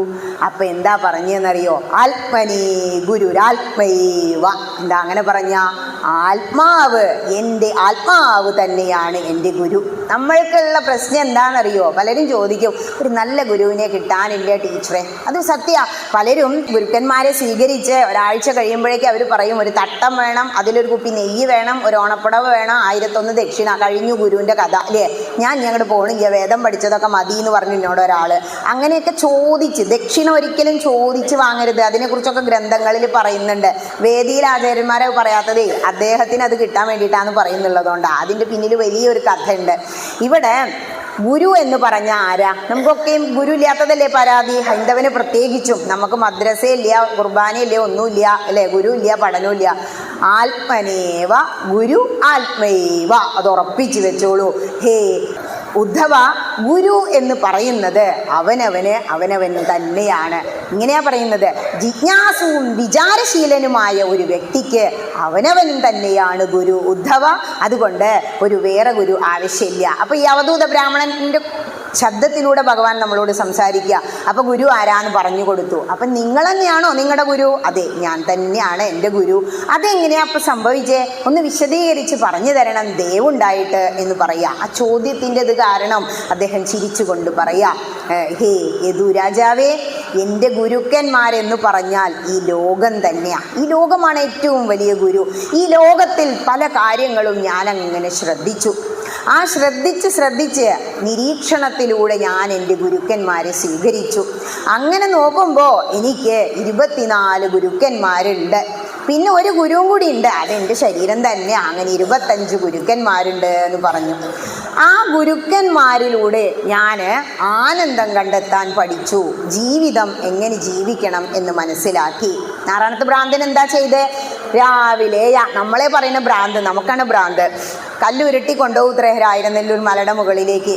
അപ്പൊ എന്താ പറഞ്ഞെന്നറിയോ? ആത്മനീ ഗുരുരാത്മൈവ. എന്താ അങ്ങനെ പറഞ്ഞ? ആത്മാവ്, എൻ്റെ ആത്മാവ് തന്നെയാണ് എൻ്റെ ഗുരു. നമ്മൾക്കുള്ള പ്രശ്നം എന്താണെന്നറിയോ? പലരും ചോദിക്കും, ഒരു നല്ല ഗുരുവിനെ കിട്ടാനില്ല ടീച്ചറെ. അത് സത്യ. പലരും ഗുരുക്കന്മാരെ സ്വീകരിച്ച് ഒരാഴ്ച കഴിയുമ്പോഴേക്കും അവർ പറയും, ഒരു തട്ടം വേണം, അതിലൊരു കുപ്പി നെയ്യ് വേണം, ഒരു ഓണപ്പുടവ് വേണം, 1001 ദക്ഷിണ, കഴിഞ്ഞു ഗുരുവിൻ്റെ കഥ അല്ലേ. ഞാൻ ഞങ്ങളുടെ പോണില്ല, വേദം പഠിച്ചതൊക്കെ മതി എന്ന് പറഞ്ഞു എന്നോട് ഒരാൾ. അങ്ങനെയൊക്കെ ചോദിച്ച്, ദക്ഷിണ ഒരിക്കലും ചോദിച്ച് വാങ്ങരുത്. അതിനെക്കുറിച്ചൊക്കെ ഗ്രന്ഥങ്ങളിൽ പറയുന്നുണ്ട്. വേദിയിൽ ആചാര്യന്മാരെ പറയാത്തതേ അദ്ദേഹത്തിന് അത് കിട്ടാൻ വേണ്ടിയിട്ടാണ് പറയുന്നുള്ളതുകൊണ്ടാണ്. അതിൻ്റെ പിന്നിൽ വലിയൊരു കഥയുണ്ട്. ഇവിടെ ഗുരു എന്ന് പറഞ്ഞ ആരാ? നമുക്കൊക്കെയും ഗുരു ഇല്ലാത്തതല്ലേ പരാതി, ഹൈന്ദവന് പ്രത്യേകിച്ചും. നമുക്ക് മദ്രസയില്ല, കുർബാനയില്ല, ഒന്നുമില്ല അല്ലേ, ഗുരു ഇല്ല, പഠനമില്ല. ആത്മനേവ ഗുരു ആത്മൈവ, അത് ഉറപ്പിച്ചു വെച്ചോളൂ. ഹേ ഉദ്ധവ, ഗുരു എന്ന് പറയുന്നത് അവനവൻ തന്നെയാണ്. ഇങ്ങനെയാ പറയുന്നത്. ജിജ്ഞാസുവും വിചാരശീലനുമായ ഒരു വ്യക്തിക്ക് അവനവൻ തന്നെയാണ് ഗുരു ഉദ്ധവ. അതുകൊണ്ട് ഒരു വേറെ ഗുരു ആവശ്യമില്ല. അപ്പൊ ഈ അവധൂത ബ്രാഹ്മണന്റെ ശബ്ദത്തിലൂടെ ഭഗവാൻ നമ്മളോട് സംസാരിക്കുക. അപ്പൊ ഗുരു ആരാന്ന് പറഞ്ഞു കൊടുത്തു. അപ്പൊ നിങ്ങൾ തന്നെയാണോ നിങ്ങളുടെ ഗുരു? അതെ, ഞാൻ തന്നെയാണ് എൻ്റെ ഗുരു. അതെങ്ങനെയാ അപ്പൊ സംഭവിച്ചേ? ഒന്ന് വിശദീകരിച്ച് പറഞ്ഞു തരണം ദയവുണ്ടായിട്ട് എന്ന് പറയാ. ആ ചോദ്യത്തിൻ്റെ ഇത് കാരണം അദ്ദേഹം ചിരിച്ചുകൊണ്ട് പറയാ, ഹേ യദു രാജാവേ, എൻ്റെ ഗുരുക്കന്മാരെന്ന് പറഞ്ഞാൽ ഈ ലോകം തന്നെയാ. ഈ ലോകമാണ് ഏറ്റവും വലിയ ഗുരു. ഈ ലോകത്തിൽ പല കാര്യങ്ങളും ഞാൻ അങ്ങനെ ശ്രദ്ധിച്ചു. ആ ശ്രദ്ധിച്ച് നിരീക്ഷണത്തിലൂടെ ഞാൻ എൻ്റെ ഗുരുക്കന്മാരെ സ്വീകരിച്ചു. അങ്ങനെ നോക്കുമ്പോൾ എനിക്ക് 24 ഗുരുക്കന്മാരുണ്ട്. പിന്നെ ഒരു ഗുരുവും കൂടി ഉണ്ട്, അതെൻ്റെ ശരീരം തന്നെ. അങ്ങനെ 25 ഗുരുക്കന്മാരുണ്ട് എന്ന് പറഞ്ഞു. ആ ഗുരുക്കന്മാരിലൂടെ ഞാൻ ആനന്ദം കണ്ടെത്താൻ പഠിച്ചു. ജീവിതം എങ്ങനെ ജീവിക്കണം എന്ന് മനസ്സിലാക്കി. നാരായണത്ത് ഭ്രാന്തൻ എന്താ ചെയ്ത്? രാവിലെ നമ്മളെ പറയുന്ന ഭ്രാന്ത്, നമുക്കാണ് ഭ്രാന്ത്. കല്ലുരുട്ടി കൊണ്ടുപോകുത്രേ രായിരനെല്ലൂർ മലയുടെ മുകളിലേക്ക്.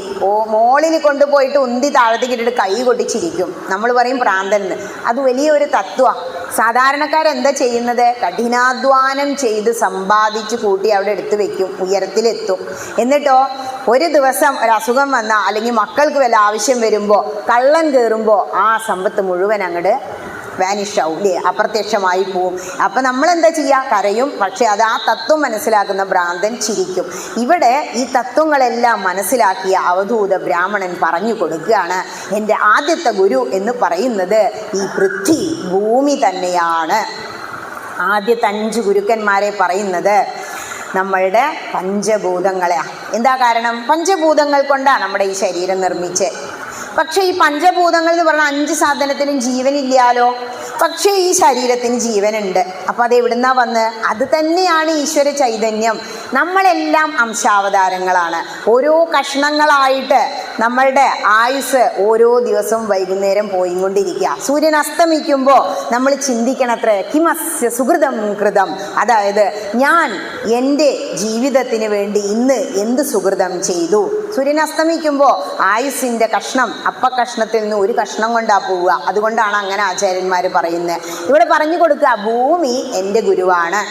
മോളിൽ കൊണ്ടുപോയിട്ട് ഉന്തി താഴത്തേക്ക് ഇട്ടിട്ട് കൈ കൊട്ടിച്ചിരിക്കും. നമ്മൾ പറയും ഭ്രാന്തൻ എന്ന്. അത് വലിയൊരു തത്വമാണ്. സാധാരണക്കാരെന്താ ചെയ്യുന്നത്? കഠിനാധ്വാനം ചെയ്ത് സമ്പാദിച്ച് കൂട്ടി അവിടെ എടുത്തു വെക്കും, ഉയരത്തിലെത്തും. എന്നിട്ടോ ഒരു ദിവസം ഒരു അസുഖം വന്നാൽ അല്ലെങ്കിൽ മക്കൾക്ക് വല്ല ആവശ്യം വരുമ്പോൾ കള്ളൻ കയറുമ്പോൾ ആ സമ്പത്ത് മുഴുവൻ അങ്ങോട്ട് വാനിഷ് ആവും അല്ലേ, അപ്രത്യക്ഷമായി പോവും. അപ്പം നമ്മളെന്താ ചെയ്യുക? കരയും. പക്ഷെ അത് ആ തത്വം മനസ്സിലാക്കുന്ന ഭ്രാന്തൻ ചിരിക്കും. ഇവിടെ ഈ തത്വങ്ങളെല്ലാം മനസ്സിലാക്കിയ അവധൂത ബ്രാഹ്മണൻ പറഞ്ഞു കൊടുക്കുകയാണ്, എൻ്റെ ആദ്യത്തെ ഗുരു എന്ന് പറയുന്നത് ഈ പൃഥ്വി, ഭൂമി തന്നെയാണ്. ആദ്യത്തെ 5 ഗുരുക്കന്മാരെ പറയുന്നത് നമ്മളുടെ പഞ്ചഭൂതങ്ങളെയാണ്. എന്താ കാരണം? പഞ്ചഭൂതങ്ങൾ കൊണ്ടാണ് നമ്മുടെ ഈ ശരീരം നിർമ്മിച്ചത്. പക്ഷേ ഈ പഞ്ചഭൂതങ്ങൾ എന്ന് പറഞ്ഞാൽ 5 സാധനത്തിനും ജീവനില്ലാലോ. പക്ഷേ ഈ ശരീരത്തിന് ജീവനുണ്ട്. അപ്പം അത് എവിടുന്നാ വന്ന്? അത് തന്നെയാണ് ഈശ്വര ചൈതന്യം. നമ്മളെല്ലാം അംശാവതാരങ്ങളാണ്. ഓരോ കഷ്ണങ്ങളായിട്ട് നമ്മളുടെ ആയുസ് ഓരോ ദിവസവും വൈകുന്നേരം പോയിക്കൊണ്ടിരിക്കുക. സൂര്യൻ അസ്തമിക്കുമ്പോൾ നമ്മൾ ചിന്തിക്കണത്രേ, കിമസ്യ സുഹൃതം കൃതം. അതായത് ഞാൻ എൻ്റെ ജീവിതത്തിന് വേണ്ടി ഇന്ന് എന്ത് സുഹൃതം ചെയ്തു. സൂര്യൻ അസ്തമിക്കുമ്പോൾ ആയുസിൻ്റെ കഷ്ണം അപ്പക്കഷ്ണത്തിൽ നിന്ന് ഒരു കഷ്ണം കൊണ്ടാ പോവുക. അതുകൊണ്ടാണ് അങ്ങനെ ആചാര്യന്മാർ പറയുന്നത്. ഇവിടെ പറഞ്ഞു കൊടുക്കുക, ഭൂമി എൻ്റെ ഗുരുവാണ്.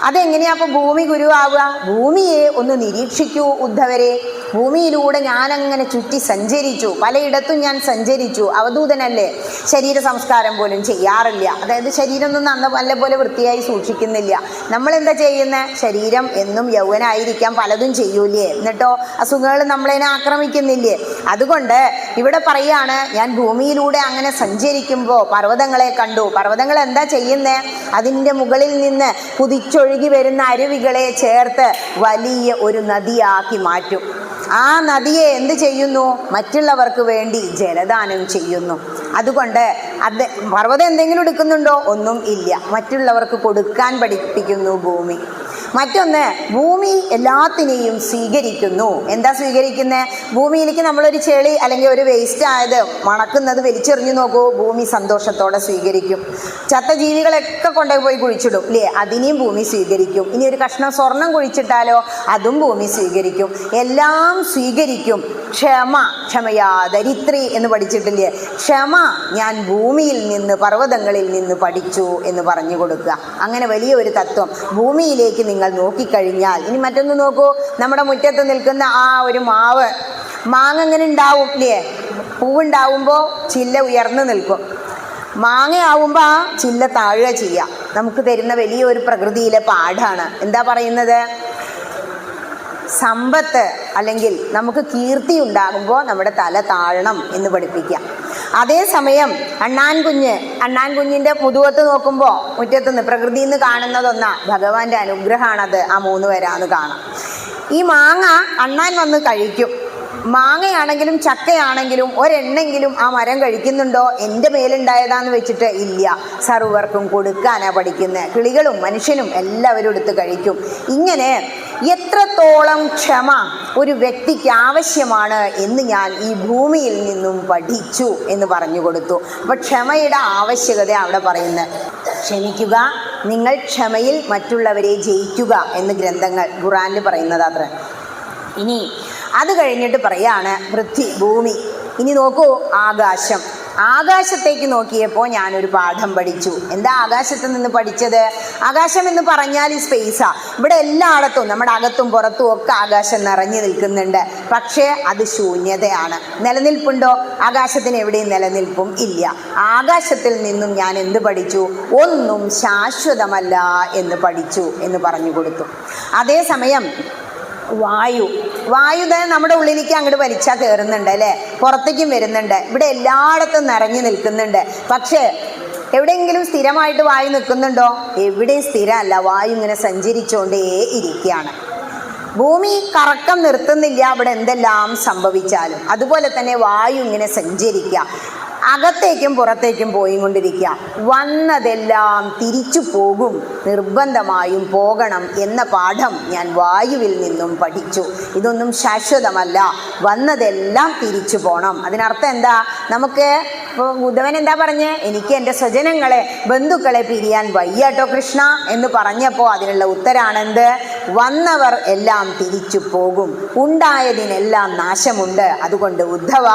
അതെങ്ങനെയാ അപ്പോൾ ഭൂമി ഗുരുവാവുക? ഭൂമിയെ ഒന്ന് നിരീക്ഷിക്കൂ ഉദ്ധവരെ. ഭൂമിയിലൂടെ ഞാനങ്ങനെ ചുറ്റി സഞ്ചരിച്ചു, പലയിടത്തും ഞാൻ സഞ്ചരിച്ചു. അവധൂതനല്ലേ, ശരീര സംസ്കാരം പോലും ചെയ്യാറില്ല. അതായത് ശരീരം ഒന്നും അന്ന് നല്ലപോലെ വൃത്തിയായി സൂക്ഷിക്കുന്നില്ല. നമ്മളെന്താ ചെയ്യുന്നത്? ശരീരം എന്നും യൗവനായിരിക്കാം, പലതും ചെയ്യൂലേ, എന്നിട്ടോ അസുഖങ്ങൾ നമ്മളതിനെ ആക്രമിക്കുന്നില്ലേ. അതുകൊണ്ട് ഇവിടെ പറയാണ്, ഞാൻ ഭൂമിയിലൂടെ അങ്ങനെ സഞ്ചരിക്കുമ്പോൾ പർവ്വതങ്ങളെ കണ്ടു. പർവ്വതങ്ങൾ എന്താ ചെയ്യുന്നത്? അതിൻ്റെ മുകളിൽ നിന്ന് കുതിച്ചൊഴുകി വരുന്ന അരുവികളെ ചേർത്ത് വലിയ ഒരു നദിയാക്കി മാറ്റും. ആ നദിയെ എന്ത് ചെയ്യുന്നു? മറ്റുള്ളവർക്ക് വേണ്ടി ജലദാനം ചെയ്യുന്നു. അതുകൊണ്ട് അത് പർവ്വതം എന്തെങ്കിലും എടുക്കുന്നുണ്ടോ? ഒന്നും ഇല്ല. മറ്റുള്ളവർക്ക് കൊടുക്കാൻ പഠിപ്പിക്കുന്നു ഭൂമി. മറ്റൊന്ന്, ഭൂമി എല്ലാത്തിനെയും സ്വീകരിക്കുന്നു. എന്താ സ്വീകരിക്കുന്നത്? ഭൂമിയിലേക്ക് നമ്മളൊരു ചെളി അല്ലെങ്കിൽ ഒരു വേസ്റ്റ് ആയത് മണക്കുന്നത് വലിച്ചെറിഞ്ഞു നോക്കൂ, ഭൂമി സന്തോഷത്തോടെ സ്വീകരിക്കും. ചത്ത ജീവികളൊക്കെ കൊണ്ടുപോയി കുഴിച്ചിടും അല്ലേ, അതിനെയും ഭൂമി സ്വീകരിക്കും. ഇനി ഒരു കഷ്ണം സ്വർണം കുഴിച്ചിട്ടാലോ, അതും ഭൂമി സ്വീകരിക്കും. എല്ലാം സ്വീകരിക്കും. ക്ഷമയാ ദരിത്രി എന്ന് പഠിച്ചിട്ടില്ലേ? ക്ഷമ ഞാൻ ഭൂമിയിൽ നിന്ന്, പർവ്വതങ്ങളിൽ നിന്ന് പഠിച്ചു എന്ന് പറഞ്ഞു കൊടുക്കുക. അങ്ങനെ വലിയൊരു തത്വം ഭൂമിയിലേക്ക് നിങ്ങൾ നോക്കിക്കഴിഞ്ഞാൽ. ഇനി മറ്റൊന്ന് നോക്കൂ, നമ്മുടെ മുറ്റത്ത് നിൽക്കുന്ന ആ ഒരു മാങ്ങ ഇങ്ങനെ ഉണ്ടാവും അല്ലേ, പൂവുണ്ടാവുമ്പോൾ ചില്ല ഉയർന്നു നിൽക്കും. മാങ്ങയാവുമ്പോൾ ആ ചില്ല താഴുക ചെയ്യുക. നമുക്ക് തരുന്ന വലിയൊരു പ്രകൃതിയിലെ പാഠമാണ്. എന്താ പറയുന്നത്? സമ്പത്ത് അല്ലെങ്കിൽ നമുക്ക് കീർത്തി ഉണ്ടാകുമ്പോൾ നമ്മുടെ തല താഴണം എന്ന് പഠിപ്പിക്കുക. അതേസമയം അണ്ണാൻ കുഞ്ഞിൻ്റെ മുതുകത്ത് നോക്കുമ്പോൾ മുറ്റത്തുനിന്ന് പ്രകൃതിയിൽ നിന്ന് കാണുന്നതൊന്നാ ഭഗവാന്റെ അനുഗ്രഹമാണത്. ആ 3 വരാന്ന് കാണാം. ഈ മാങ്ങ അണ്ണാൻ വന്ന് കഴിക്കും. മാങ്ങയാണെങ്കിലും ചക്കയാണെങ്കിലും ഒരെണ്ണെങ്കിലും ആ മരം കഴിക്കുന്നുണ്ടോ? എൻ്റെ മേലുണ്ടായതാന്ന് വെച്ചിട്ട് ഇല്ല. സർവർക്കും കൊടുക്കാനാ പഠിക്കുന്നത്. കിളികളും മനുഷ്യനും എല്ലാവരും എടുത്ത് കഴിക്കും. ഇങ്ങനെ എത്രത്തോളം ക്ഷമ ഒരു വ്യക്തിക്ക് ആവശ്യമാണ് എന്ന് ഞാൻ ഈ ഭൂമിയിൽ നിന്നും പഠിച്ചു എന്ന് പറഞ്ഞു കൊടുത്തു. അപ്പോൾ ക്ഷമയുടെ ആവശ്യകത അവിടെ പറയുന്നത്. ക്ഷമിക്കുക, നിങ്ങൾ ക്ഷമയിൽ മറ്റുള്ളവരെ ജയിക്കുക എന്ന് ഗ്രന്ഥങ്ങൾ ഖുർആനിൽ പറയുന്നത് അത്ര. ഇനി അത് കഴിഞ്ഞിട്ട് പറയാണ് പൃഥ്വി, ഭൂമി. ഇനി നോക്കൂ, ആകാശത്തേക്ക് നോക്കിയപ്പോൾ ഞാനൊരു പാഠം പഠിച്ചു. എന്താ ആകാശത്ത് നിന്ന് പഠിച്ചത്? ആകാശം എന്ന് പറഞ്ഞാൽ ഈ സ്പേസാ. ഇവിടെ എല്ലായിടത്തും നമ്മുടെ അകത്തും പുറത്തും ഒക്കെ ആകാശം നിറഞ്ഞു നിൽക്കുന്നുണ്ട്. പക്ഷേ അത് ശൂന്യതയാണ്. നിലനിൽപ്പുണ്ടോ? ആകാശത്തിന് എവിടെയും നിലനിൽപ്പും ഇല്ല. ആകാശത്തിൽ നിന്നും ഞാൻ എന്ത് പഠിച്ചു? ഒന്നും ശാശ്വതമല്ല എന്ന് പഠിച്ചു എന്ന് പറഞ്ഞു കൊടുത്തു. അതേസമയം വായു തന്നെ നമ്മുടെ ഉള്ളിലേക്ക് അങ്ങോട്ട് വലിച്ചാൽ കയറുന്നുണ്ട് അല്ലേ, പുറത്തേക്കും വരുന്നുണ്ട്. ഇവിടെ എല്ലായിടത്തും നിറഞ്ഞു നിൽക്കുന്നുണ്ട്. പക്ഷേ എവിടെയെങ്കിലും സ്ഥിരമായിട്ട് വായു നിൽക്കുന്നുണ്ടോ? എവിടെയും സ്ഥിരമല്ല. വായു ഇങ്ങനെ സഞ്ചരിച്ചുകൊണ്ടേ ഇരിക്കുകയാണ്. ഭൂമി കറക്കം നിർത്തുന്നില്ല ഇവിടെ എന്തെല്ലാം സംഭവിച്ചാലും. അതുപോലെ തന്നെ വായു ഇങ്ങനെ സഞ്ചരിക്കുക, അകത്തേക്കും പുറത്തേക്കും പോയിക്കൊണ്ടിരിക്കുക. വന്നതെല്ലാം തിരിച്ചു പോകും, നിർബന്ധമായും പോകണം എന്ന പാഠം ഞാൻ വായുവിൽ നിന്നും പഠിച്ചു. ഇതൊന്നും ശാശ്വതമല്ല, വന്നതെല്ലാം തിരിച്ചു പോകണം. അതിനർത്ഥം എന്താ? നമുക്ക് ഇപ്പോൾ ഉദ്ധവൻ എന്താ പറഞ്ഞേ? എനിക്ക് എൻ്റെ സ്വജനങ്ങളെ ബന്ധുക്കളെ പിരിയാൻ വയ്യാട്ടോ കൃഷ്ണ എന്ന് പറഞ്ഞപ്പോൾ അതിനുള്ള ഉത്തരാണെന്ത്? വന്നവർ എല്ലാം തിരിച്ചു പോകും, ഉണ്ടായതിനെല്ലാം നാശമുണ്ട്. അതുകൊണ്ട് ഉദ്ധവ,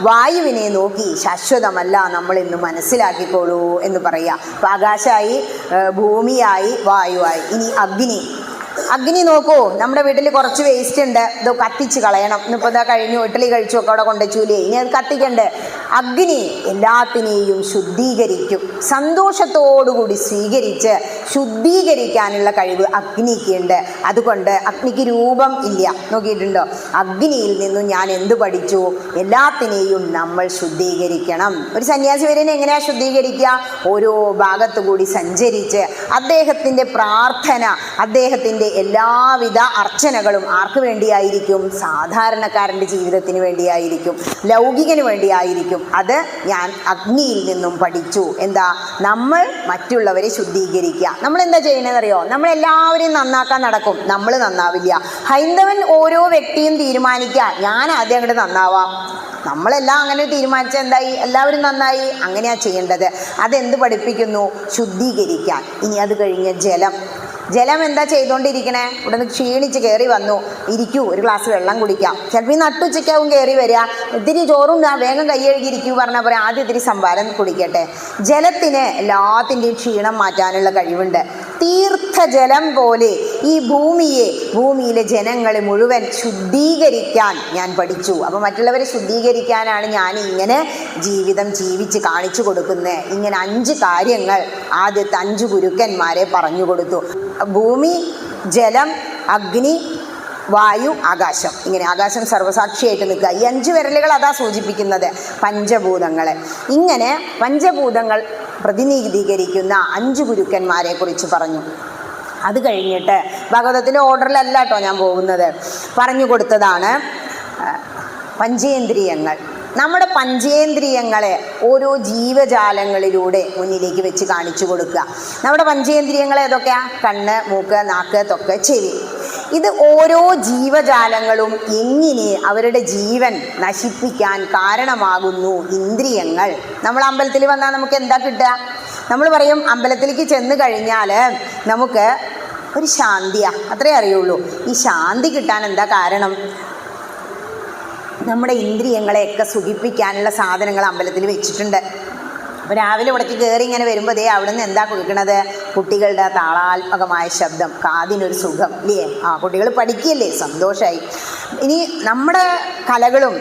വായുവിനെ നോക്കി ശാശ്വതമല്ല നമ്മളിന്ന് മനസ്സിലാക്കിക്കോളൂ എന്ന് പറയാം. അപ്പം ആകാശമായി, ഭൂമിയായി, വായുവായി. ഇനി അഗ്നി നോക്കൂ, നമ്മുടെ വീട്ടിൽ കുറച്ച് വേസ്റ്റ് ഉണ്ട്, ഇത് കത്തിച്ച് കളയണം. ഇന്നിപ്പോൾ ഇതാ കഴിഞ്ഞു, ഇഡ്ഡലി കഴിച്ചു ഒക്കെ അവിടെ കൊണ്ടുവച്ചൂലേ, ഇനി അത് കത്തിക്കണ്ടേ. അഗ്നി എല്ലാത്തിനെയും ശുദ്ധീകരിക്കും. സന്തോഷത്തോടുകൂടി സ്വീകരിച്ച് ശുദ്ധീകരിക്കാനുള്ള കഴിവ് അഗ്നിക്കുണ്ട്. അതുകൊണ്ട് അഗ്നിക്ക് രൂപം ഇല്ല. നോക്കിയിട്ടുണ്ടോ? അഗ്നിയിൽ നിന്നും ഞാൻ എന്ത് പഠിച്ചു? എല്ലാത്തിനെയും നമ്മൾ ശുദ്ധീകരിക്കണം. ഒരു സന്യാസി വരനെ എങ്ങനെയാണ് ശുദ്ധീകരിക്കുക? ഓരോ ഭാഗത്തു കൂടി സഞ്ചരിച്ച് അദ്ദേഹത്തിൻ്റെ പ്രാർത്ഥന, അദ്ദേഹത്തിൻ്റെ എല്ലാവിധ അർച്ചനകളും ആർക്ക് വേണ്ടിയായിരിക്കും? സാധാരണക്കാരൻ്റെ ജീവിതത്തിന് വേണ്ടിയായിരിക്കും, ലൗകികന് വേണ്ടിയായിരിക്കും. അത് ഞാൻ അഗ്നിയിൽ നിന്നും പഠിച്ചു. എന്താ? നമ്മൾ മറ്റുള്ളവരെ ശുദ്ധീകരിക്കുക. നമ്മൾ എന്താ ചെയ്യണമെന്നറിയോ? നമ്മളെല്ലാവരെയും നന്നാക്കാൻ നടക്കും, നമ്മൾ നന്നാവില്ല. ഹൈന്ദവൻ ഓരോ വ്യക്തിയും തീരുമാനിക്കുക, ഞാൻ ആദ്യം അങ്ങോട്ട് നന്നാവാം. നമ്മളെല്ലാം അങ്ങനെ തീരുമാനിച്ചാൽ എന്തായി? എല്ലാവരും നന്നായി. അങ്ങനെയാണ് ചെയ്യേണ്ടത്. അതെന്ത് പഠിപ്പിക്കുന്നു? ശുദ്ധീകരിക്കാൻ. ഇനി അത് കഴിഞ്ഞ് ജലം എന്താ ചെയ്തുകൊണ്ടിരിക്കണേ? ഇവിടെ നിന്ന് ക്ഷീണിച്ച് കയറി വന്നു, ഇരിക്കൂ, ഒരു ഗ്ലാസ് വെള്ളം കുടിക്കാം. ചിലപ്പോൾ ഈ നട്ടുച്ചയ്ക്കാവും കയറി വരിക, ഇത്തിരി ചോറും വേഗം കൈ കഴുകിയിരിക്കൂ പറഞ്ഞാൽ പോലെ ആദ്യം ഇത്തിരി സംഭാരം കുടിക്കട്ടെ. ജലത്തിന് എല്ലാത്തിൻ്റെയും ക്ഷീണം മാറ്റാനുള്ള കഴിവുണ്ട്. തീർത്ഥജലം പോലെ ഈ ഭൂമിയിലെ ജനങ്ങളെ മുഴുവൻ ശുദ്ധീകരിക്കാൻ ഞാൻ പഠിച്ചു. അപ്പോൾ മറ്റുള്ളവരെ ശുദ്ധീകരിക്കാനാണ് ഞാൻ ഇങ്ങനെ ജീവിതം ജീവിച്ച് കാണിച്ചു കൊടുക്കുന്നത്. ഇങ്ങനെ 5 കാര്യങ്ങൾ ആദ്യത്തെ 5 ഗുരുക്കന്മാരെ പറഞ്ഞു കൊടുത്തു. ഭൂമി, ജലം, അഗ്നി, വായു, ആകാശം. ഇങ്ങനെ ആകാശം സർവ്വസാക്ഷിയായിട്ട് നിൽക്കുക. ഈ 5 വിരലുകൾ അതാ സൂചിപ്പിക്കുന്നത്, പഞ്ചഭൂതങ്ങളെ. ഇങ്ങനെ പഞ്ചഭൂതങ്ങൾ പ്രതിനിധീകരിക്കുന്ന 5 ഗുരുക്കന്മാരെ കുറിച്ച് പറഞ്ഞു. അത് കഴിഞ്ഞിട്ട് ഭാഗവതത്തിൻ്റെ ഓർഡറിലല്ല കേട്ടോ ഞാൻ പോകുന്നത്, പറഞ്ഞു കൊടുത്തതാണ് പഞ്ചേന്ദ്രിയങ്ങൾ. നമ്മുടെ പഞ്ചേന്ദ്രിയങ്ങളെ ഓരോ ജീവജാലങ്ങളിലൂടെ മുന്നിലേക്ക് വെച്ച് കാണിച്ചു കൊടുക്കുക. നമ്മുടെ പഞ്ചേന്ദ്രിയങ്ങൾ ഏതൊക്കെയാണ്? കണ്ണ്, മൂക്ക്, നാക്ക്, ത്വക്ക്, ചെവി. ഇത് ഓരോ ജീവജാലങ്ങളും എങ്ങനെ അവരുടെ ജീവൻ നശിപ്പിക്കാൻ കാരണമാകുന്നു ഇന്ദ്രിയങ്ങൾ. നമ്മൾ അമ്പലത്തിൽ വന്നാൽ നമുക്ക് എന്താ കിട്ടുക? നമ്മൾ പറയും അമ്പലത്തിലേക്ക് ചെന്ന് കഴിഞ്ഞാൽ നമുക്ക് ഒരു ശാന്തിയാണ്, അത്രേ അറിയുള്ളൂ. ഈ ശാന്തി കിട്ടാൻ എന്താ കാരണം? നമ്മുടെ ഇന്ദ്രിയങ്ങളെയൊക്കെ സുഖിപ്പിക്കാനുള്ള സാധനങ്ങൾ അമ്പലത്തിൽ വെച്ചിട്ടുണ്ട്. അപ്പോൾ രാവിലെ ഇവിടേക്ക് കയറി ഇങ്ങനെ വരുമ്പോൾ അവിടെ നിന്ന് എന്താ കേൾക്കണത്? കുട്ടികളുടെ താളാത്മകമായ ശബ്ദം, കാതിനൊരു സുഖം ഇല്ലേ? കുട്ടികൾ പഠിക്കുകയല്ലേ, സന്തോഷമായി. ഇനി നമ്മുടെ കലകളും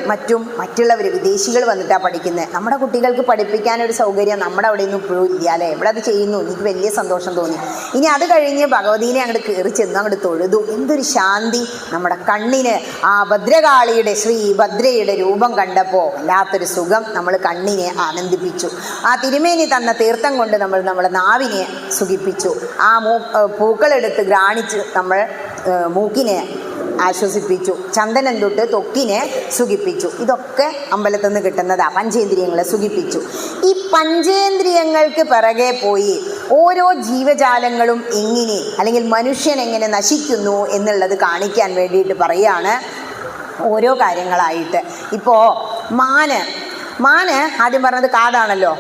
മറ്റുള്ളവർ വിദേശികൾ വന്നിട്ടാണ് പഠിക്കുന്നത്. നമ്മുടെ കുട്ടികൾക്ക് പഠിപ്പിക്കാനൊരു സൗകര്യം നമ്മുടെ അവിടെ ഒന്നും ഇപ്പോഴും ഇല്ല അല്ലേ. ഇവിടെ അത് ചെയ്യുന്നു, എനിക്ക് വലിയ സന്തോഷം തോന്നി. ഇനി അത് കഴിഞ്ഞ് ഭഗവതീനെ അങ്ങോട്ട് കയറി ചെന്ന് അങ്ങോട്ട് തൊഴുതു. എന്തൊരു ശാന്തി നമ്മുടെ കണ്ണിന്. ആ ഭദ്രകാളിയുടെ ശ്രീ ഭദ്രയുടെ രൂപം കണ്ടപ്പോൾ വല്ലാത്തൊരു സുഖം നമ്മൾ കണ്ണിനെ ആനന്ദിപ്പിച്ചു. ആ തിരുമേനി തന്ന തീർത്ഥം കൊണ്ട് നമ്മൾ നമ്മുടെ നാവിനെ സുഖിപ്പിച്ചു. ആ പൂക്കളെടുത്ത് ഘ്രാണിച്ച് നമ്മൾ മൂക്കിനെ ആശ്വസിപ്പിച്ചു. ചന്ദനം തൊട്ട് ത്വക്കിനെ സുഖിപ്പിച്ചു. ഇതൊക്കെ അമ്പലത്തിൽ നിന്ന് കിട്ടുന്നതാ. പഞ്ചേന്ദ്രിയങ്ങളെ സുഖിപ്പിച്ചു. ഈ പഞ്ചേന്ദ്രിയങ്ങൾക്ക് പിറകെ പോയി ഓരോ ജീവജാലങ്ങളും എങ്ങനെ അല്ലെങ്കിൽ മനുഷ്യൻ എങ്ങനെ നശിക്കുന്നു എന്നുള്ളത് കാണിക്കാൻ വേണ്ടിയിട്ട് പറയാണ് ഓരോ കാര്യങ്ങളായിട്ട്. ഇപ്പോൾ മാന് ആദ്യം പറഞ്ഞത് കാതാണല്ലോ.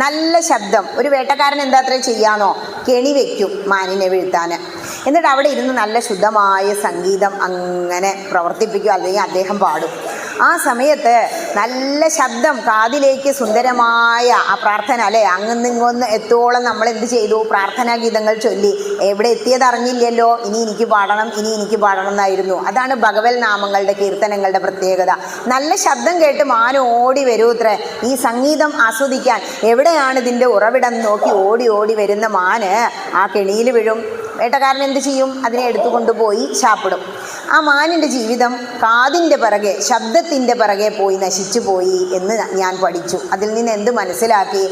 നല്ല ശബ്ദം. ഒരു വേട്ടക്കാരൻ എന്താ അത്ര ചെയ്യാന്നോ? കെണി വയ്ക്കും മാനിനെ വീഴ്ത്താൻ. എന്നിട്ട് അവിടെ ഇരുന്ന് നല്ല ശുദ്ധമായ സംഗീതം അങ്ങനെ പ്രവർത്തിപ്പിക്കും, അല്ലെങ്കിൽ അദ്ദേഹം പാടും. ആ സമയത്ത് നല്ല ശബ്ദം കാതിലേക്ക് സുന്ദരമായ ആ പ്രാർത്ഥന അല്ലേ, അങ്ങൊന്നിങ്ങൊന്ന് എത്തോളം നമ്മൾ എന്ത് ചെയ്തു? പ്രാർത്ഥനാ ഗീതങ്ങൾ ചൊല്ലി. എവിടെ എത്തിയത് അറിഞ്ഞില്ലല്ലോ, ഇനി എനിക്ക് പാടണം എന്നായിരുന്നു. അതാണ് ഭഗവത് നാമങ്ങളുടെ കീർത്തനങ്ങളുടെ പ്രത്യേകത. നല്ല ശബ്ദം കേട്ട് മാൻ ഓടി വരൂത്രേ ഈ സംഗീതം ആസ്വദിക്കാൻ. എവിടെയാണ് ഇതിൻ്റെ ഉറവിടം നോക്കി ഓടി ഓടി വരുന്ന മാന് ആ കെണിയിൽ വീഴും. വേട്ടക്കാരൻ എന്ത് ചെയ്യും? അതിനെ എടുത്തുകൊണ്ടുപോയി ശാപ്പിടും. ആ മാനിൻ്റെ ജീവിതം കാതിൻ്റെ പിറകെ, ശബ്ദത്തിൻ്റെ പിറകെ പോയി നശിച്ചു പോയി എന്ന് ഞാൻ പഠിച്ചു. അതിൽ നിന്ന് എന്ത് മനസ്സിലാക്കി?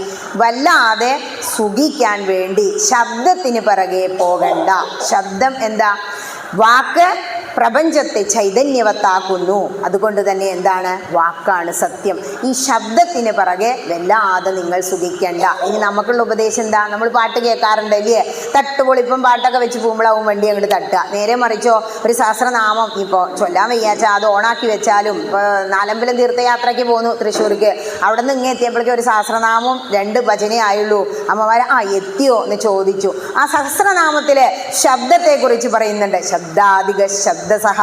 വല്ലാതെ സുഖിക്കാൻ വേണ്ടി ശബ്ദത്തിന് പിറകെ പോകണ്ട. ശബ്ദം എന്താ? വാക്ക് പ്രപഞ്ചത്തെ ചൈതന്യവത്താക്കുന്നു. അതുകൊണ്ട് തന്നെ എന്താണ്? വാക്കാണ് സത്യം. ഈ ശബ്ദത്തിന് പിറകെ വല്ലാതെ നിങ്ങൾ സുഖിക്കേണ്ട. ഇനി നമുക്കുള്ള ഉപദേശം എന്താ? നമ്മൾ പാട്ട് കേൾക്കാറുണ്ടല്ലേ, തട്ടുപൊളിപ്പം പാട്ടൊക്കെ വെച്ച് പോകുമ്പോഴാവും വണ്ടി അങ്ങോട്ട് തട്ടുക. നേരെ മറിച്ചോ ഒരു സഹസ്രനാമം ഇപ്പോൾ ചൊല്ലാൻ വയ്യാച്ചാൽ അത് ഓണാക്കി വെച്ചാലും. ഇപ്പോൾ നാലമ്പലം തീർത്ഥയാത്രയ്ക്ക് പോന്നു തൃശ്ശൂർക്ക്. അവിടെ നിന്ന് ഇങ്ങനെ എത്തിയപ്പോഴേക്കും ഒരു സഹസ്രനാമം 2 ഭജനേ ആയുള്ളൂ. അമ്മമാരെ എത്തിയോ എന്ന് ചോദിച്ചു. ആ സഹസ്രനാമത്തിലെ ശബ്ദത്തെക്കുറിച്ച് പറയുന്നുണ്ട്. ശബ്ദാധിക ശബ്ദസഹ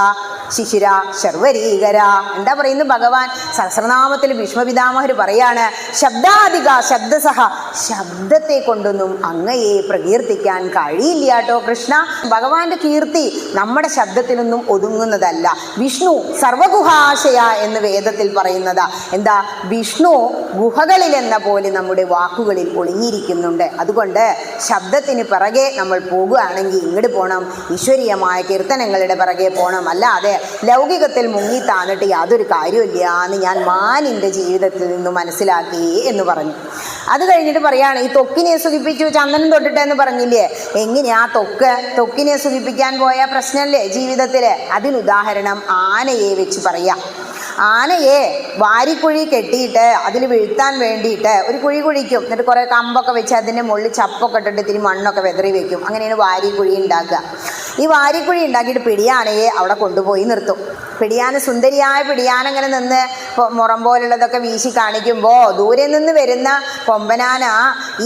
ശിശിര ശർവരീകര. എന്താ പറയുന്നത് ഭഗവാൻ? സഹസ്രനാമത്തിൽ ഭീഷ്മപിതാമഹർ പറയാണ്, ശബ്ദാധിക ശബ്ദസഹ, ശബ്ദത്തെ കൊണ്ടൊന്നും അങ്ങയെ പ്രകീർത്തിക്കാൻ കഴിയില്ല കേട്ടോ കൃഷ്ണ. ഭഗവാന്റെ കീർത്തി നമ്മുടെ ശബ്ദത്തിനൊന്നും ഒതുങ്ങുന്നതല്ല. വിഷ്ണു സർവഗുഹാശയ എന്ന് വേദത്തിൽ പറയുന്നതാ. എന്താ? വിഷ്ണു ഗുഹകളിൽ എന്ന പോലെ നമ്മുടെ വാക്കുകളിൽ ഒളിഞ്ഞിരിക്കുന്നുണ്ട്. അതുകൊണ്ട് ശബ്ദത്തിന് പിറകെ നമ്മൾ പോകുകയാണെങ്കിൽ ഇങ്ങോട്ട് പോകണം, ഈശ്വരീയമായ കീർത്തനങ്ങളുടെ പിറകെ പോകണം. അല്ലാതെ ലൗകികത്തിൽ മുങ്ങി താന്നിട്ട് യാതൊരു കാര്യമില്ല എന്ന് ഞാൻ മാനിൻ്റെ ജീവിതത്തിൽ നിന്ന് മനസ്സിലാക്കി എന്ന് പറഞ്ഞു. അത് കഴിഞ്ഞിട്ട് പറയാണ്, ഈ ത്വക്കിനെ സുഖിപ്പിച്ചു, ചന്ദനം തൊട്ടിട്ട് എന്ന് പറഞ്ഞില്ലേ, എങ്ങനെയാ ത്വക്കിനെ സുഖിപ്പിക്കാൻ പോയ പ്രശ്നമല്ലേ ജീവിതത്തിൽ? അതിനുദാഹരണം ആനയെ വെച്ച് പറയാം. ആനയെ വാരിക്കുഴി കെട്ടിയിട്ട് അതിൽ വീഴ്ത്താൻ വേണ്ടിയിട്ട് ഒരു കുഴി കുഴിക്കും. എന്നിട്ട് കുറേ കമ്പൊക്കെ വെച്ച് അതിൻ്റെ മുകളിൽ ചപ്പൊക്കെ ഇട്ടിട്ട് ഇത്തിരി മണ്ണൊക്കെ വെതറി വെക്കും. അങ്ങനെയാണ് വാരിക്കുഴി ഉണ്ടാക്കുക. ഈ വാരിക്കുഴി ഉണ്ടാക്കിയിട്ട് പിടിയാനയെ അവിടെ കൊണ്ടുപോയി നിർത്തും. പിടിയാന, സുന്ദരിയായ പിടിയാനങ്ങനെ നിന്ന് മുറം പോലുള്ളതൊക്കെ വീശി കാണിക്കുമ്പോൾ ദൂരെ നിന്ന് വരുന്ന കൊമ്പനാന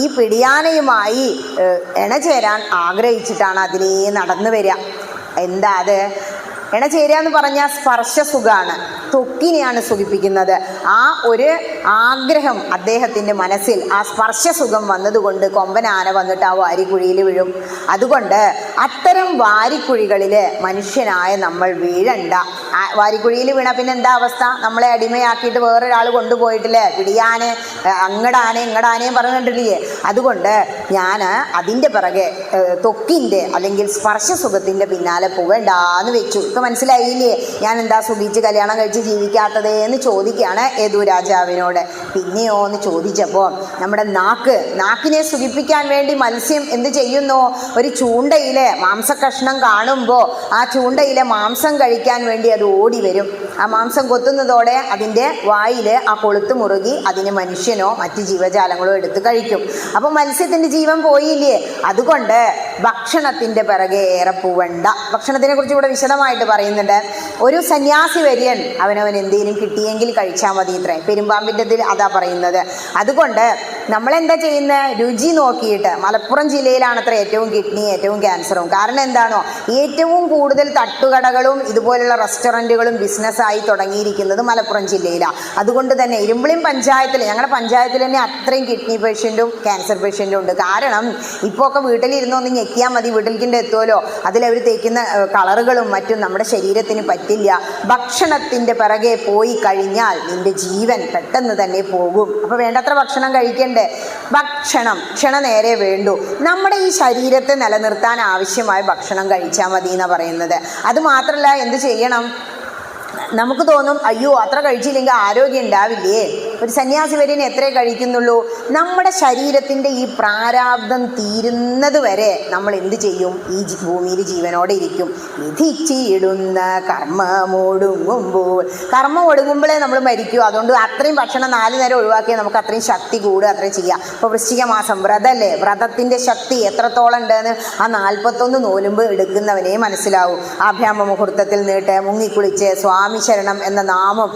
ഈ പിടിയാനയുമായി ഇണചേരാൻ ആഗ്രഹിച്ചിട്ടാണ് അതിലേ നടന്നു വരിക. എന്താ അത്? ഇണചേരുക എന്ന് പറഞ്ഞാൽ സ്പർശസുഖമാണ്. ത്വക്കിനെയാണ് സുഖിപ്പിക്കുന്നത്. ആ ഒരു ആഗ്രഹം അദ്ദേഹത്തിൻ്റെ മനസ്സിൽ, ആ സ്പർശസുഖം വന്നതുകൊണ്ട് കൊമ്പനാന വന്നിട്ട് ആ വാരിക്കുഴിയിൽ വീഴും. അതുകൊണ്ട് അത്തരം വാരിക്കുഴികളിൽ മനുഷ്യനായ നമ്മൾ വീഴണ്ട. വാരിക്കുഴിയിൽ വീണ പിന്നെ എന്താ അവസ്ഥ? നമ്മളെ അടിമയാക്കിയിട്ട് വേറൊരാൾ കൊണ്ടുപോയിട്ടില്ലേ, പിടിയാനെ ഇങ്ങടാനേയും പറഞ്ഞിട്ടില്ലേ. അതുകൊണ്ട് ഞാൻ അതിൻ്റെ പിറകെ ത്വക്കിൻ്റെ അല്ലെങ്കിൽ സ്പർശസുഖത്തിൻ്റെ പിന്നാലെ പോകണ്ടാന്ന് വെച്ചു. ഇപ്പം മനസ്സിലായില്ലേ ഞാൻ എന്താ സുഖിച്ച് കല്യാണം കഴിച്ച് ജീവിക്കാത്തത് എന്ന് ചോദിക്കുകയാണ് യദു രാജാവിനോട്. പിന്നെയോ എന്ന് ചോദിച്ചപ്പോൾ നമ്മുടെ നാക്കിനെ സുഖിപ്പിക്കാൻ വേണ്ടി മത്സ്യം എന്ത് ചെയ്യുന്നു? ഒരു ചൂണ്ടയിലെ മാംസക്കഷ്ണം കാണുമ്പോൾ ആ ചൂണ്ടയിലെ മാംസം കഴിക്കാൻ വേണ്ടി അത് ഓടി വരും. ആ മാംസം കൊത്തുന്നതോടെ അതിൻ്റെ വായിൽ ആ കൊളുത്ത് മുറുകി അതിന് മനുഷ്യനോ മറ്റ് ജീവജാലങ്ങളോ എടുത്ത് കഴിക്കും. അപ്പോൾ മത്സ്യത്തിൻ്റെ ജീവൻ പോയില്ലേ. അതുകൊണ്ട് ഭക്ഷണത്തിൻ്റെ പിറകെ ഏറെ പോവണ്ട. ഭക്ഷണത്തിനെ കുറിച്ച് ഇവിടെ വിശദമായിട്ട് പറയുന്നുണ്ട്. ഒരു സന്യാസി വര്യൻ അവനവൻ എന്തെങ്കിലും കിട്ടിയെങ്കിൽ കഴിച്ചാൽ മതി ഇത്രേ. പെരുമ്പാമ്പിൻ്റെ അതാ പറയുന്നത്. അതുകൊണ്ട് നമ്മളെന്താ ചെയ്യുന്നത്? രുചി നോക്കിയിട്ട്. മലപ്പുറം ജില്ലയിലാണത്ര ഏറ്റവും കിഡ്നി, ഏറ്റവും ക്യാൻസറും. കാരണം എന്താണോ, ഏറ്റവും കൂടുതൽ തട്ടുകടകളും ഇതുപോലുള്ള റെസ്റ്റോറൻറ്റുകളും ബിസിനസ്സായി തുടങ്ങിയിരിക്കുന്നത് മലപ്പുറം ജില്ലയിലാണ്. അതുകൊണ്ട് തന്നെ ഇരുമ്പിളിയും പഞ്ചായത്തിൽ, ഞങ്ങളുടെ പഞ്ചായത്തിൽ തന്നെ അത്രയും കിഡ്നി പേഷ്യൻറ്റും ക്യാൻസർ പേഷ്യൻറ്റും ഉണ്ട്. കാരണം ഇപ്പോൾ ഒക്കെ വീട്ടിലിരുന്ന് ഒന്ന് ഞെക്കിയാൽ മതി, വീട്ടിലേക്കിൻ്റെ എത്തുമല്ലോ. അതിലവർ തേക്കുന്ന കളറുകളും മറ്റും നമ്മുടെ ശരീരത്തിന് പറ്റില്ല. ഭക്ഷണത്തിൻ്റെ പിറകെ പോയി കഴിഞ്ഞാൽ നിൻ്റെ ജീവൻ പെട്ടെന്ന് തന്നെ പോകും. അപ്പോൾ വേണ്ടത്ര ഭക്ഷണം കഴിക്കണ്ടേ? ഭക്ഷണം നേരെ വേണ്ടു. നമ്മുടെ ഈ ശരീരത്തെ നിലനിർത്താൻ ആവശ്യമായ ഭക്ഷണം കഴിച്ചാൽ മതി എന്നാണ് പറയുന്നത്. അതുമാത്രമല്ല, എന്ത് ചെയ്യണം? നമുക്ക് തോന്നും, അയ്യോ അത്ര കഴിച്ചില്ലെങ്കിൽ ആരോഗ്യം ഉണ്ടാവില്ലേ? ഒരു സന്യാസി വര്യൻ എത്രേ കഴിക്കുന്നുള്ളൂ? നമ്മുടെ ശരീരത്തിൻ്റെ ഈ പ്രാരാബ്ദം തീരുന്നത് വരെ നമ്മൾ എന്ത് ചെയ്യും? ഈ ഭൂമിയിൽ ജീവനോടെ ഇരിക്കും. വിധിച്ചിടുന്ന കർമ്മം ഒടുങ്ങുമ്പോഴേ നമ്മൾ മരിക്കും. അതുകൊണ്ട് അത്രയും ഭക്ഷണം 4 നേരം ഒഴിവാക്കിയാൽ നമുക്ക് അത്രയും ശക്തി കൂടുക, അത്രയും ചെയ്യാം. ഇപ്പോൾ വൃശ്ചിക മാസം വ്രതമല്ലേ? വ്രതത്തിൻ്റെ ശക്തി എത്രത്തോളം ഉണ്ടെന്ന് ആ 41 നോലുമ്പ് എടുക്കുന്നവനെ മനസ്സിലാവും. ആഭ്യാമ മുഹൂർത്തത്തിൽ നീട്ട് മുങ്ങിക്കുളിച്ച് സ്വാമി ശരണം എന്ന നാമം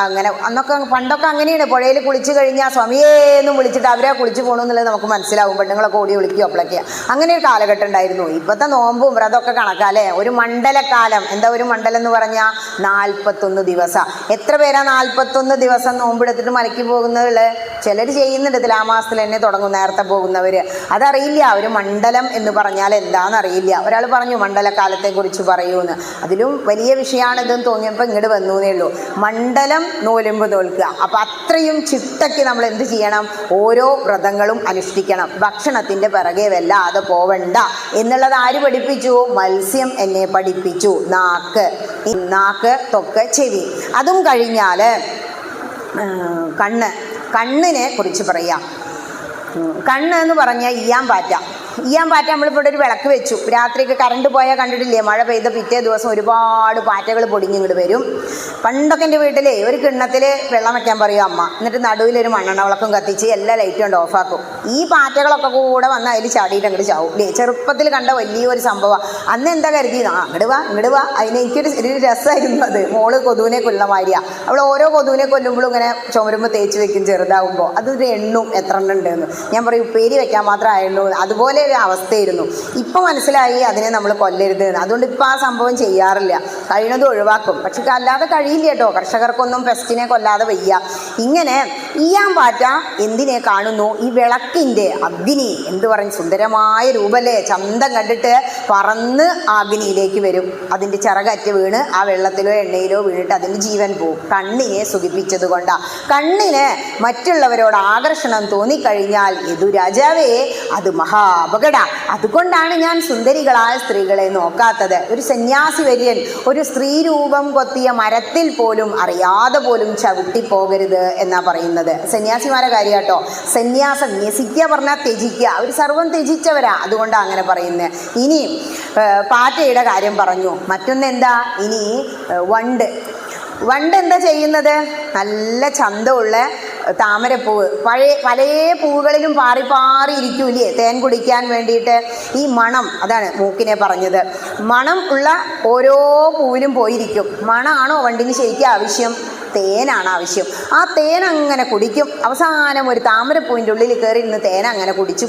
അങ്ങനെ അന്നൊക്കെ പണ്ടൊക്കെ അങ്ങനെയാണ്. പുഴയിൽ കുളിച്ച് കഴിഞ്ഞാൽ സ്വാമിയേന്നും വിളിച്ചിട്ട് അവരെ കുളിച്ച് പോകണമെന്നുള്ളത് നമുക്ക് മനസ്സിലാവും. പെണ്ണുങ്ങളൊക്കെ ഓടി വിളിക്കും അപ്പോഴൊക്കെ. അങ്ങനെ ഒരു കാലഘട്ടം ഉണ്ടായിരുന്നു. ഇപ്പോഴത്തെ നോമ്പും വ്രതമൊക്കെ കണക്കാല്ലേ? ഒരു മണ്ഡലക്കാലം. എന്താ ഒരു മണ്ഡലം എന്ന് പറഞ്ഞാൽ? 41 ദിവസം. എത്ര പേരാ 41 ദിവസം നോമ്പെടുത്തിട്ട് മലയ്ക്ക് പോകുന്നവർ? ചിലർ ചെയ്യുന്നുണ്ട്, തുലാമാസത്തിൽ തന്നെ തുടങ്ങും, നേരത്തെ പോകുന്നവർ. അതറിയില്ല ഒരു മണ്ഡലം എന്ന് പറഞ്ഞാൽ എന്താണെന്നറിയില്ല. ഒരാൾ പറഞ്ഞു മണ്ഡലക്കാലത്തെക്കുറിച്ച് പറയൂന്ന്. അതിലും വലിയ വിഷയമാണിതെന്ന് തോന്നിയപ്പോൾ ഇങ്ങോട്ട് വന്നേ ഉള്ളൂ. മണ്ഡലം നോലുമ്പ് നോൽക്കുക. അപ്പം അത്രയും ചിട്ടയ്ക്ക് നമ്മൾ എന്ത് ചെയ്യണം? ഓരോ വ്രതങ്ങളും അനുഷ്ഠിക്കണം. ഭക്ഷണത്തിൻ്റെ പിറകെ വല്ലാതെ പോവണ്ട എന്നുള്ളത് ആര് പഠിപ്പിച്ചു? മത്സ്യം എന്നെ പഠിപ്പിച്ചു. നാക്ക്, തൊക്ക്, ചെവി. അതും കഴിഞ്ഞാൽ കണ്ണിനെ കുറിച്ച് പറയാം. കണ്ണ് എന്ന് പറഞ്ഞാൽ ഇയ്യാൻ പാറ്റ. നമ്മളിവിടെ ഒരു വിളക്ക് വെച്ചു. രാത്രിയൊക്കെ കറണ്ട് പോയാൽ കണ്ടിട്ടില്ലേ? മഴ പെയ്ത പിറ്റേ ദിവസം ഒരുപാട് പാറ്റകൾ പൊടിഞ്ഞിങ്ങോട്ട് വരും. പണ്ടൊക്കെ എൻ്റെ വീട്ടിലെ ഒരു കിണ്ണത്തിൽ വെള്ളം വയ്ക്കാൻ പറയും അമ്മ. എന്നിട്ട് നടുവിലൊരു മണ്ണെണ്ണ വിളക്കും കത്തിച്ച് എല്ലാ ലൈറ്റും കൊണ്ട് ഓഫാക്കും. ഈ പാറ്റകളൊക്കെ കൂടെ വന്ന് അതിൽ ചാടിയിട്ട് അങ്ങോട്ട് ചാവും. ഇല്ലേ? ചെറുപ്പത്തിൽ കണ്ട വലിയൊരു സംഭവം. അന്ന് എന്താ കരുതി? അങ്ങോട്ട് വാ. അതിന് ഒരു രസമായിരുന്നു അത്. മോള് കൊതുവിനെ കൊല്ലുന്ന മാതിരിയാണ്. അവൾ ഓരോ കൊതുവിനെ കൊല്ലുമ്പോഴും ഇങ്ങനെ ചുമരുമ്പോൾ തേച്ച് വെക്കും ചെറുതാവുമ്പോൾ. അതൊരു എണ്ണും എത്ര എണ്ണം ഉണ്ടെന്ന്. ഞാൻ പറയും ഉപ്പേരി വെക്കാൻ മാത്രമായുള്ളൂ. അതുപോലെ ഒരു അവസ്ഥയായിരുന്നു. ഇപ്പം മനസ്സിലായി അതിനെ നമ്മൾ കൊല്ലരുത്. അതുകൊണ്ട് ഇപ്പം ആ സംഭവം ചെയ്യാറില്ല. കഴിയുന്നത് ഒഴിവാക്കും. പക്ഷെ അല്ലാതെ കഴിയില്ല കേട്ടോ. കർഷകർക്കൊന്നും പെസ്റ്റിനെ കൊല്ലാതെ വയ്യ. ഇങ്ങനെ ഈയാൻ പാറ്റ എന്തിനെ കാണുന്നു? ഈ വിളക്കിൻ്റെ അഗ്നി എന്ത് പറയും? സുന്ദരമായ രൂപല്ലേ? ചന്തം കണ്ടിട്ട് പറന്ന് അഗ്നിയിലേക്ക് വരും. അതിൻ്റെ ചിറകറ്റ് വീണ് ആ വെള്ളത്തിലോ എണ്ണയിലോ വീണിട്ട് അതിന് ജീവൻ പോവും. കണ്ണിനെ സുഖിപ്പിച്ചത് കൊണ്ടാണ്. കണ്ണിന് മറ്റുള്ളവരോട് ആകർഷണം തോന്നിക്കഴിഞ്ഞാൽ രാജാവേ അത് അപകട. അതുകൊണ്ടാണ് ഞാൻ സുന്ദരികളായ സ്ത്രീകളെ നോക്കാത്തത്. ഒരു സന്യാസി വര്യൻ ഒരു സ്ത്രീ രൂപം കൊത്തിയ മരത്തിൽ പോലും അറിയാതെ പോലും ചവിട്ടിപ്പോകരുത് എന്നാ പറയുന്നത്. സന്യാസിമാരെ കാര്യം കേട്ടോ. സന്യാസം ന്യസിക്കുക പറഞ്ഞാൽ ത്യജിക്കുക. അവർ സർവം ത്യജിച്ചവരാ. അതുകൊണ്ടാണ് അങ്ങനെ പറയുന്നത്. ഇനി പാറ്റയുടെ കാര്യം പറഞ്ഞു. മറ്റൊന്നെന്താ? ഇനി വണ്ട് എന്താ ചെയ്യുന്നത്? നല്ല ചന്തമുള്ള താമരപ്പൂവ്, പല പൂവുകളിലും പാറി ഇരിക്കൂലേ തേൻ കുടിക്കാൻ വേണ്ടിയിട്ട്. ഈ മണം, അതാണ് മൂക്കിനെ പറഞ്ഞത്. മണം ഉള്ള ഓരോ പൂവിലും പോയിരിക്കും. മണമാണോ വണ്ടിന് ശരിക്കും ആവശ്യം? തേനാണ് ആവശ്യം. ആ തേൻ അങ്ങനെ കുടിക്കും. അവസാനം ഒരു താമരപ്പൂവിൻ്റെ ഉള്ളിൽ കയറി ഇരുന്ന് തേൻ അങ്ങനെ കുടിച്ച്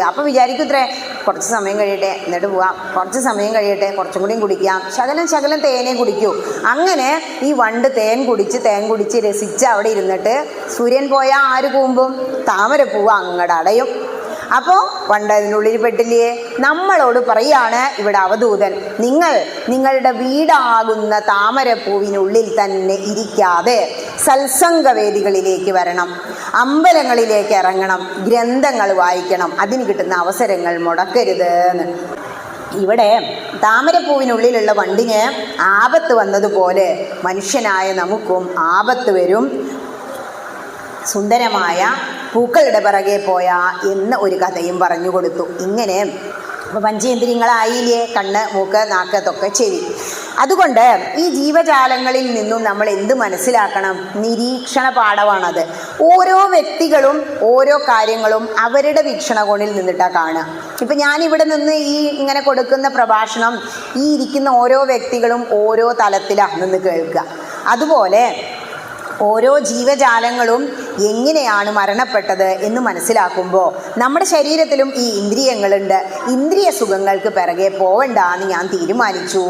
അപ്പോൾ വിചാരിക്കും ഇത്രേ കുറച്ച് സമയം കഴിയട്ടെ എന്നിട്ട് പോവാം, കുറച്ച് സമയം കഴിയട്ടെ കുറച്ചും കൂടിയും കുടിക്കാം, ശകലം തേനെ കുടിക്കൂ. അങ്ങനെ ഈ വണ്ട് തേൻ കുടിച്ച് രസിച്ച് അവിടെ ഇരുന്നിട്ട് സൂര്യൻ പോയാൽ ആര് കൂമ്പും? താമരപ്പൂവ് അങ്ങടെ അടയും. അപ്പോൾ പണ്ട് അതിനുള്ളിൽ പെട്ടില്ലേ? നമ്മളോട് പറയാണ് ഇവിടെ അവധൂതൻ, നിങ്ങളുടെ വീടാകുന്ന താമരപ്പൂവിനുള്ളിൽ തന്നെ ഇരിക്കാതെ സത്സംഗവേദികളിലേക്ക് വരണം, അമ്പലങ്ങളിലേക്ക് ഇറങ്ങണം, ഗ്രന്ഥങ്ങൾ വായിക്കണം, അതിന് കിട്ടുന്ന അവസരങ്ങൾ മുടക്കരുത് എന്ന്. ഇവിടെ താമരപ്പൂവിനുള്ളിലുള്ള വണ്ടിന് ആപത്ത് വന്നതുപോലെ മനുഷ്യനായ നമുക്കും ആപത്ത് വരും. സുന്ദരമായ പൂക്കളുടെ പിറകെ പോയ എന്ന ഒരു കഥയും പറഞ്ഞു കൊടുത്തു. ഇങ്ങനെ അപ്പോൾ പഞ്ചേന്ദ്രിയങ്ങളായില്ലേ? കണ്ണ്, മൂക്ക്, നാക്ക്, തൊക്ക്, ചെവി. അതുകൊണ്ട് ഈ ജീവജാലങ്ങളിൽ നിന്നും നമ്മൾ എന്ത് മനസ്സിലാക്കണം? നിരീക്ഷണ പാഠമാണത്. ഓരോ വ്യക്തികളും ഓരോ കാര്യങ്ങളും അവരുടെ വീക്ഷണകോണിൽ നിന്നിട്ടാണ് കാണുക. ഇപ്പം ഞാനിവിടെ നിന്ന് ഇങ്ങനെ കൊടുക്കുന്ന പ്രഭാഷണം ഇരിക്കുന്ന ഓരോ വ്യക്തികളും ഓരോ തലത്തിലാണ് നിന്ന് കേൾക്കുക. അതുപോലെ ഓരോ ജീവജാലങ്ങളും എങ്ങനെയാണ് മരണപ്പെട്ടത് എന്ന് മനസ്സിലാക്കുമ്പോൾ നമ്മുടെ ശരീരത്തിലും ഈ ഇന്ദ്രിയങ്ങളുണ്ട്. ഇന്ദ്രിയ സുഖങ്ങൾക്ക് പിറകെ പോവണ്ട എന്ന് ഞാൻ തീരുമാനിച്ചു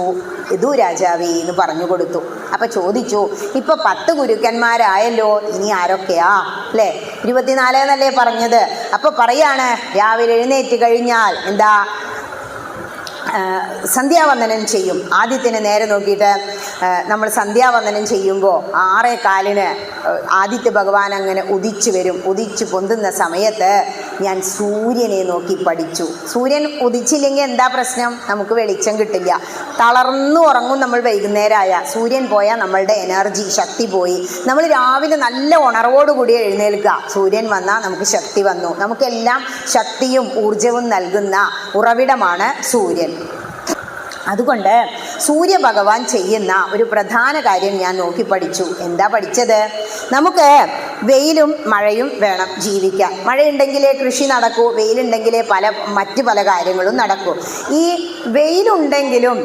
യദു രാജാവേ എന്ന് പറഞ്ഞു കൊടുത്തു. അപ്പം ചോദിച്ചു, ഇപ്പം 10 ഗുരുക്കന്മാരായല്ലോ, ഇനി ആരൊക്കെയാ? അല്ലേ, 24 എന്നല്ലേ പറഞ്ഞത്? അപ്പം പറയാണ്, രാവിലെ എഴുന്നേറ്റ് കഴിഞ്ഞാൽ എന്താ, സന്ധ്യാവന്ദനം ചെയ്യും. ആദിത്യനെ നേരെ നോക്കിയിട്ട് നമ്മൾ സന്ധ്യാവന്ദനം ചെയ്യുമ്പോൾ 6:15 ആദിത്യ ഭഗവാൻ അങ്ങനെ ഉദിച്ചു വരും. ഉദിച്ചു പൊന്തുന്ന സമയത്ത് ഞാൻ സൂര്യനെ നോക്കി പഠിച്ചു. സൂര്യൻ ഉദിച്ചില്ലെങ്കിൽ എന്താ പ്രശ്നം? നമുക്ക് വെളിച്ചം കിട്ടില്ല, തളർന്നു ഉറങ്ങും നമ്മൾ. വൈകുന്നേരമായ സൂര്യൻ പോയാൽ നമ്മളുടെ എനർജി, ശക്തി പോയി. നമ്മൾ രാവിലെ നല്ല ഉണർവോടുകൂടി എഴുന്നേൽക്കുക. സൂര്യൻ വന്നാൽ നമുക്ക് ശക്തി വന്നു. നമുക്കെല്ലാം ശക്തിയും ഊർജവും നൽകുന്ന ഉറവിടമാണ് സൂര്യൻ. അതുകൊണ്ട് സൂര്യഭഗവാൻ ചെയ്യുന്ന ഒരു പ്രധാന കാര്യം ഞാൻ നോക്കി പഠിച്ചു. എന്താ പഠിച്ചത്? നമുക്ക് വെയിലും മഴയും വേണം ജീവിക്കാൻ. മഴയുണ്ടെങ്കിലേ കൃഷി നടക്കൂ, വെയിലുണ്ടെങ്കിലേ മറ്റ് പല കാര്യങ്ങളും നടക്കൂ. ഈ വെയിലുണ്ടെങ്കിലും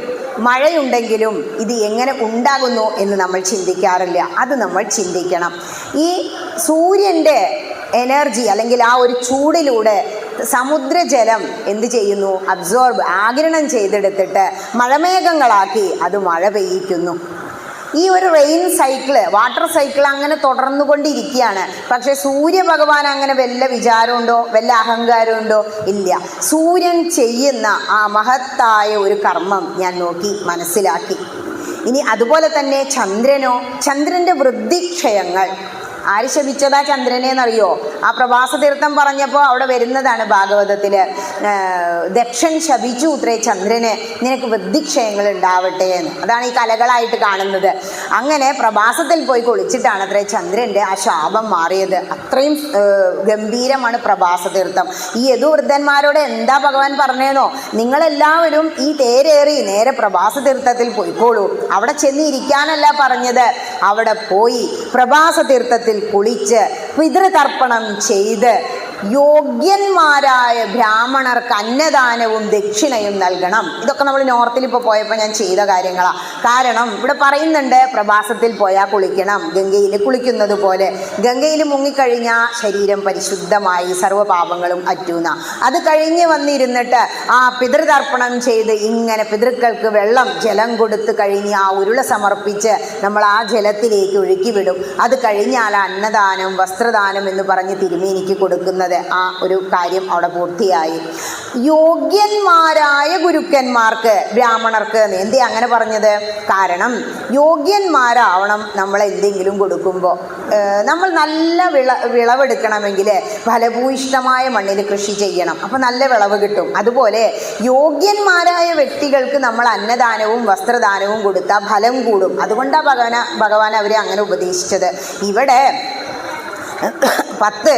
മഴയുണ്ടെങ്കിലും ഇത് എങ്ങനെ ഉണ്ടാകുന്നു എന്ന് നമ്മൾ ചിന്തിക്കാറില്ല. അത് നമ്മൾ ചിന്തിക്കണം. ഈ സൂര്യൻ്റെ എനർജി അല്ലെങ്കിൽ ആ ഒരു ചൂടിലൂടെ സമുദ്രജലം എന്ത് ചെയ്യുന്നു? അബ്സോർബ്, ആഗിരണം ചെയ്തെടുത്തിട്ട് മഴമേഘങ്ങളാക്കി അത് മഴ പെയ്യിക്കുന്നു. ഈ ഒരു റെയിൻ സൈക്കിള്, വാട്ടർ സൈക്കിൾ അങ്ങനെ തുടർന്നു കൊണ്ടിരിക്കുകയാണ്. പക്ഷെ സൂര്യഭഗവാൻ അങ്ങനെ വല്ല വിചാരമുണ്ടോ, വല്ല അഹങ്കാരമുണ്ടോ? ഇല്ല. സൂര്യൻ ചെയ്യുന്ന ആ മഹത്തായ ഒരു കർമ്മം ഞാൻ നോക്കി മനസ്സിലാക്കി. ഇനി അതുപോലെ തന്നെ ചന്ദ്രനോ, ചന്ദ്രൻ്റെ വൃദ്ധിക്ഷയങ്ങൾ. ആര് ശപിച്ചതാ ചന്ദ്രനെ എന്നറിയോ? ആ പ്രഭാസ തീർത്ഥം പറഞ്ഞപ്പോൾ അവിടെ വരുന്നതാണ് ഭാഗവതത്തിൽ. ദക്ഷൻ ശപിച്ചു ഉത്രേ ചന്ദ്രന്, നിനക്ക് വൃദ്ധിക്ഷയങ്ങൾ ഉണ്ടാവട്ടെ എന്ന്. അതാണ് ഈ കലകളായിട്ട് കാണുന്നത്. അങ്ങനെ പ്രഭാസത്തിൽ പോയി കുളിച്ചിട്ടാണ് അത്രേ ചന്ദ്രൻ്റെ ആ ശാപം മാറിയത്. അത്രയും ഗംഭീരമാണ് പ്രഭാസ തീർത്ഥം. ഈ യദുവൃദ്ധന്മാരോട് എന്താ ഭഗവാൻ പറഞ്ഞേന്നോ? നിങ്ങളെല്ലാവരും ഈ തേരേറി നേരെ പ്രഭാസ തീർത്ഥത്തിൽ പോയിക്കോളൂ. അവിടെ ചെന്നിരിക്കാനല്ല പറഞ്ഞത്, അവിടെ പോയി പ്രഭാസ തീർത്ഥത്തിൽ കുളിച്ച് പിതൃതർപ്പണം ചെയ്ത് യോഗ്യന്മാരായ ബ്രാഹ്മണർക്ക് അന്നദാനവും ദക്ഷിണയും നൽകണം. ഇതൊക്കെ നമ്മൾ നോർത്തിൽ ഇപ്പോൾ പോയപ്പോൾ ഞാൻ ചെയ്ത കാര്യങ്ങളാണ്. കാരണം ഇവിടെ പറയുന്നുണ്ട് പ്രഭാസത്തിൽ പോയാൽ കുളിക്കണം, ഗംഗയിൽ കുളിക്കുന്നത് പോലെ. ഗംഗയിൽ മുങ്ങിക്കഴിഞ്ഞാൽ ശരീരം പരിശുദ്ധമായി സർവ്വപാപങ്ങളും അറ്റൂന്ന. അത് കഴിഞ്ഞ് വന്നിരുന്നിട്ട് ആ പിതൃതർപ്പണം ചെയ്ത് ഇങ്ങനെ പിതൃക്കൾക്ക് വെള്ളം ജലം കൊടുത്ത് കഴിഞ്ഞ് ആ ഉരുള സമർപ്പിച്ച് നമ്മൾ ആ ജലത്തിലേക്ക് ഒഴുക്കി വിടും. അത് കഴിഞ്ഞാൽ അന്നദാനം വസ്ത്രദാനം എന്ന് പറഞ്ഞ് തിരുമേനിക്ക് കൊടുക്കുന്നത്. ആ ഒരു കാര്യം അവിടെ പൂർത്തിയായി. യോഗ്യന്മാരായ ഗുരുക്കന്മാർക്ക്, ബ്രാഹ്മണർക്ക് എന്തേ അങ്ങനെ പറഞ്ഞത്? കാരണം യോഗ്യന്മാരാവണം നമ്മൾ എന്തെങ്കിലും കൊടുക്കുമ്പോൾ. നമ്മൾ നല്ല വിളവെടുക്കണമെങ്കിൽ ഫലഭൂയിഷ്ടമായ മണ്ണിൽ കൃഷി ചെയ്യണം, അപ്പോൾ നല്ല വിളവ് കിട്ടും. അതുപോലെ യോഗ്യന്മാരായ വ്യക്തികൾക്ക് നമ്മൾ അന്നദാനവും വസ്ത്രദാനവും കൊടുത്താൽ ഫലം കൂടും. അതുകൊണ്ടാണ് ഭഗവാൻ അവരെ അങ്ങനെ ഉപദേശിച്ചത്. ഇവിടെ 10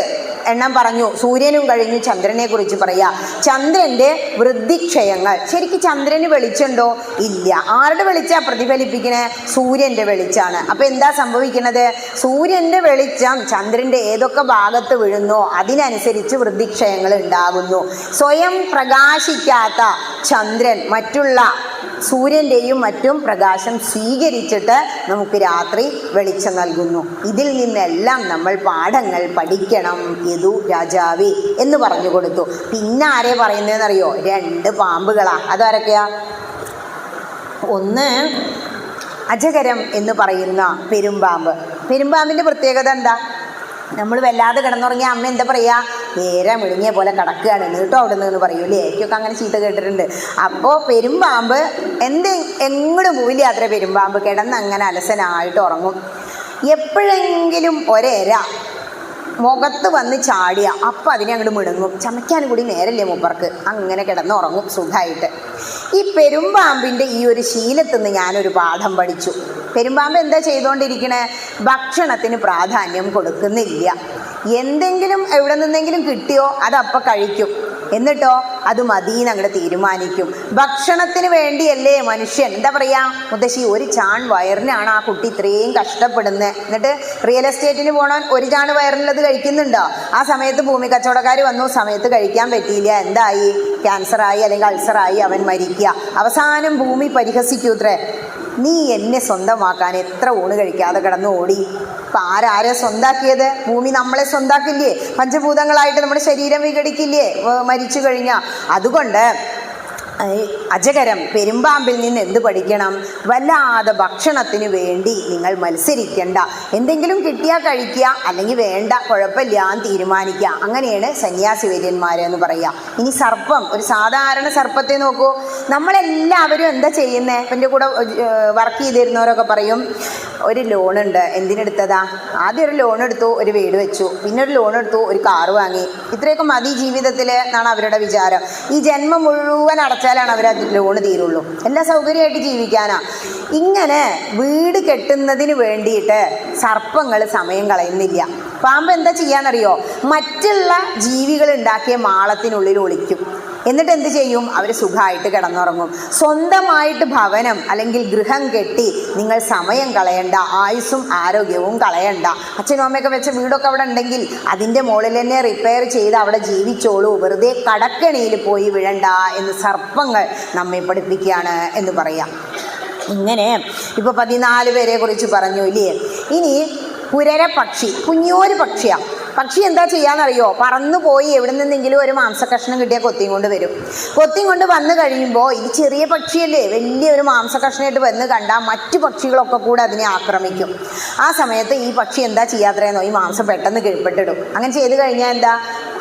എണ്ണം പറഞ്ഞു. സൂര്യനും കഴിഞ്ഞു ചന്ദ്രനെ കുറിച്ച് പറയാ. ചന്ദ്രൻ്റെ വൃദ്ധിക്ഷയങ്ങൾ. ശരിക്കും ചന്ദ്രന് വെളിച്ചമുണ്ടോ? ഇല്ല. ആരുടെ വെളിച്ചാ പ്രതിഫലിപ്പിക്കണേ? സൂര്യൻ്റെ വെളിച്ചാണ്. അപ്പം എന്താ സംഭവിക്കുന്നത്? സൂര്യൻ്റെ വെളിച്ചം ചന്ദ്രൻ്റെ ഏതൊക്കെ ഭാഗത്ത് വീഴുന്നോ അതിനനുസരിച്ച് വൃദ്ധിക്ഷയങ്ങൾ ഉണ്ടാകുന്നു. സ്വയം പ്രകാശിക്കാത്ത ചന്ദ്രൻ മറ്റുള്ള സൂര്യൻ്റെയും മറ്റും പ്രകാശം സ്വീകരിച്ചിട്ട് നമുക്ക് രാത്രി വെളിച്ചം നൽകുന്നു. ഇതിൽ നിന്നെല്ലാം നമ്മൾ പാഠങ്ങൾ പഠിക്കണം യദു രാജാവേ എന്ന് പറഞ്ഞു കൊടുത്തു. പിന്നെ ആരെ പറയുന്നതെന്നറിയോ? 2 പാമ്പുകളാ. അതാരൊക്കെയാ? ഒന്ന് അജഗരം എന്ന് പറയുന്ന പെരുമ്പാമ്പ്. പെരുമ്പാമ്പിൻ്റെ പ്രത്യേകത എന്താ? നമ്മൾ വല്ലാതെ കിടന്നുറങ്ങിയ അമ്മ എന്താ പറയുക? നേരെ മിഴുങ്ങിയ പോലെ കിടക്കുകയാണ് കേട്ടോ അവിടെ നിന്ന് പറയൂലേ. എനിക്കൊക്കെ അങ്ങനെ ചീത്ത കേട്ടിട്ടുണ്ട്. അപ്പോൾ പെരുമ്പാമ്പ് എങ്ങോട്ടും പോവില്ല. അത്ര പെരുമ്പാമ്പ് കിടന്ന് അങ്ങനെ അലസനായിട്ട് ഉറങ്ങും. എപ്പോഴെങ്കിലും ഒരേര മുഖത്ത് വന്ന് ചാടിയ അപ്പം അതിനെ അങ്ങോട്ട് മിടുങ്ങും. ചമയ്ക്കാനും കൂടി നേരല്ലേ മൂപ്പർക്ക്. അങ്ങനെ കിടന്ന് ഉറങ്ങും സുഖമായിട്ട്. ഈ പെരുമ്പാമ്പിൻ്റെ ഈ ഒരു ശീലത്തിൽ നിന്ന് ഞാനൊരു പാഠം പഠിച്ചു. പെരുമ്പാമ്പ് എന്താ ചെയ്തുകൊണ്ടിരിക്കണേ? ഭക്ഷണത്തിന് പ്രാധാന്യം കൊടുക്കുന്നില്ല. എന്തെങ്കിലും എവിടെ നിന്നെങ്കിലും കിട്ടിയോ അതപ്പം കഴിക്കും. എന്നിട്ടോ അത് മതിയെന്ന് അങ്ങോട്ട് തീരുമാനിക്കും. ഭക്ഷണത്തിന് വേണ്ടിയല്ലേ മനുഷ്യൻ. എന്താ പറയുക? മുത്തശ്ശി, ഒരു ചാൺ വയറിനാണ് ആ കുട്ടി ഇത്രയും കഷ്ടപ്പെടുന്നത്. എന്നിട്ട് റിയൽ എസ്റ്റേറ്റിന് പോകണം, ഒരു ചാൺ വയറിനുള്ളത് കഴിക്കുന്നുണ്ടോ? ആ സമയത്ത് ഭൂമി കച്ചവടക്കാർ വന്നു, സമയത്ത് കഴിക്കാൻ പറ്റിയില്ല. എന്തായി? ക്യാൻസറായി അല്ലെങ്കിൽ അൾസറായി അവൻ മരിക്കുക. അവസാനം ഭൂമി പരിഹസിക്കൂത്രേ. നീ എന്നെ സ്വന്തമാക്കാൻ എത്ര ഊണ് കഴിക്കാതെ കിടന്ന് ഓടി. ഇപ്പം ആരാരെ സ്വന്താക്കിയത്? ഭൂമി നമ്മളെ സ്വന്താക്കില്ലേ? പഞ്ചഭൂതങ്ങളായിട്ട് നമ്മുടെ ശരീരം വിഘടിക്കില്ലേ മരിച്ചു കഴിഞ്ഞാൽ? അതുകൊണ്ട് അജകരം പെരുമ്പാമ്പിൽ നിന്ന് എന്ത് പഠിക്കണം? വല്ലാതെ ഭക്ഷണത്തിന് വേണ്ടി നിങ്ങൾ മത്സരിക്കേണ്ട. എന്തെങ്കിലും കിട്ടിയാൽ കഴിക്കുക, അല്ലെങ്കിൽ വേണ്ട, കുഴപ്പമില്ല എന്ന് തീരുമാനിക്കുക. അങ്ങനെയാണ് സന്യാസി വര്യന്മാരെന്ന് പറയുക. ഇനി സർപ്പം, ഒരു സാധാരണ സർപ്പത്തെ നോക്കൂ. നമ്മളെല്ലാവരും എന്താ ചെയ്യുന്നത്? ഇപ്പം എൻ്റെ കൂടെ വർക്ക് ചെയ്തിരുന്നവരൊക്കെ പറയും, ഒരു ലോൺ ഉണ്ട്. എന്തിനെടുത്തതാ? ആദ്യം ഒരു ലോൺ എടുത്തു, ഒരു വീട് വെച്ചു. പിന്നെ ഒരു ലോൺ എടുത്തു, ഒരു കാറ് വാങ്ങി. ഇത്രയൊക്കെ മതി ജീവിതത്തിൽ എന്നാണ് അവരുടെ വിചാരം. ഈ ജന്മം മുഴുവൻ അടച്ചാലാണ് അവർ ലോണ് തീരുള്ളൂ. എല്ലാ സൗകര്യമായിട്ട് ജീവിക്കാനാ. ഇങ്ങനെ വീട് കെട്ടുന്നതിന് വേണ്ടിയിട്ട് സർപ്പങ്ങൾ സമയം കളയുന്നില്ല. പാമ്പ് എന്താ ചെയ്യാന്നറിയോ? മറ്റുള്ള ജീവികൾ ഉണ്ടാക്കിയ മാളത്തിനുള്ളിൽ ഒളിക്കും. എന്നിട്ട് എന്ത് ചെയ്യും? അവർ സുഖമായിട്ട് കിടന്നുറങ്ങും. സ്വന്തമായിട്ട് ഭവനം അല്ലെങ്കിൽ ഗൃഹം കെട്ടി നിങ്ങൾ സമയം കളയണ്ട, ആയുസ്സും ആരോഗ്യവും കളയണ്ട. അച്ഛനും അമ്മയൊക്കെ വെച്ച വീടൊക്കെ അവിടെ ഉണ്ടെങ്കിൽ അതിൻ്റെ മുകളിൽ തന്നെ റിപ്പയർ ചെയ്ത് അവിടെ ജീവിച്ചോളൂ. വെറുതെ കടക്കണിയിൽ പോയി വീഴണ്ട എന്ന് സർപ്പങ്ങൾ നമ്മെ പഠിപ്പിക്കുകയാണ് എന്ന് പറയാം. ഇങ്ങനെ ഇപ്പോൾ 14 പേരെ കുറിച്ച് പറഞ്ഞു ഇല്ലേ? ഇനി പുരര പക്ഷി, കുഞ്ഞോരു പക്ഷിയാണ്. പക്ഷി എന്താ ചെയ്യാന്നറിയോ? പറന്നു പോയി എവിടെ നിന്നെങ്കിലും ഒരു മാംസക്കഷ്ണം കിട്ടിയാൽ കൊത്തിയും കൊണ്ട് വരും. കൊത്തിയും കൊണ്ട് വന്നു കഴിയുമ്പോൾ ഇത് ചെറിയ പക്ഷിയല്ലേ, വലിയൊരു മാംസക്കഷ്ണമായിട്ട് വന്ന് കണ്ടാൽ മറ്റു പക്ഷികളൊക്കെ കൂടെ അതിനെ ആക്രമിക്കും. ആ സമയത്ത് ഈ പക്ഷി എന്താ ചെയ്യാത്രയെന്നോ? ഈ മാംസം പെട്ടെന്ന് കീഴ്പ്പെട്ടിടും. അങ്ങനെ ചെയ്ത് കഴിഞ്ഞാൽ എന്താ?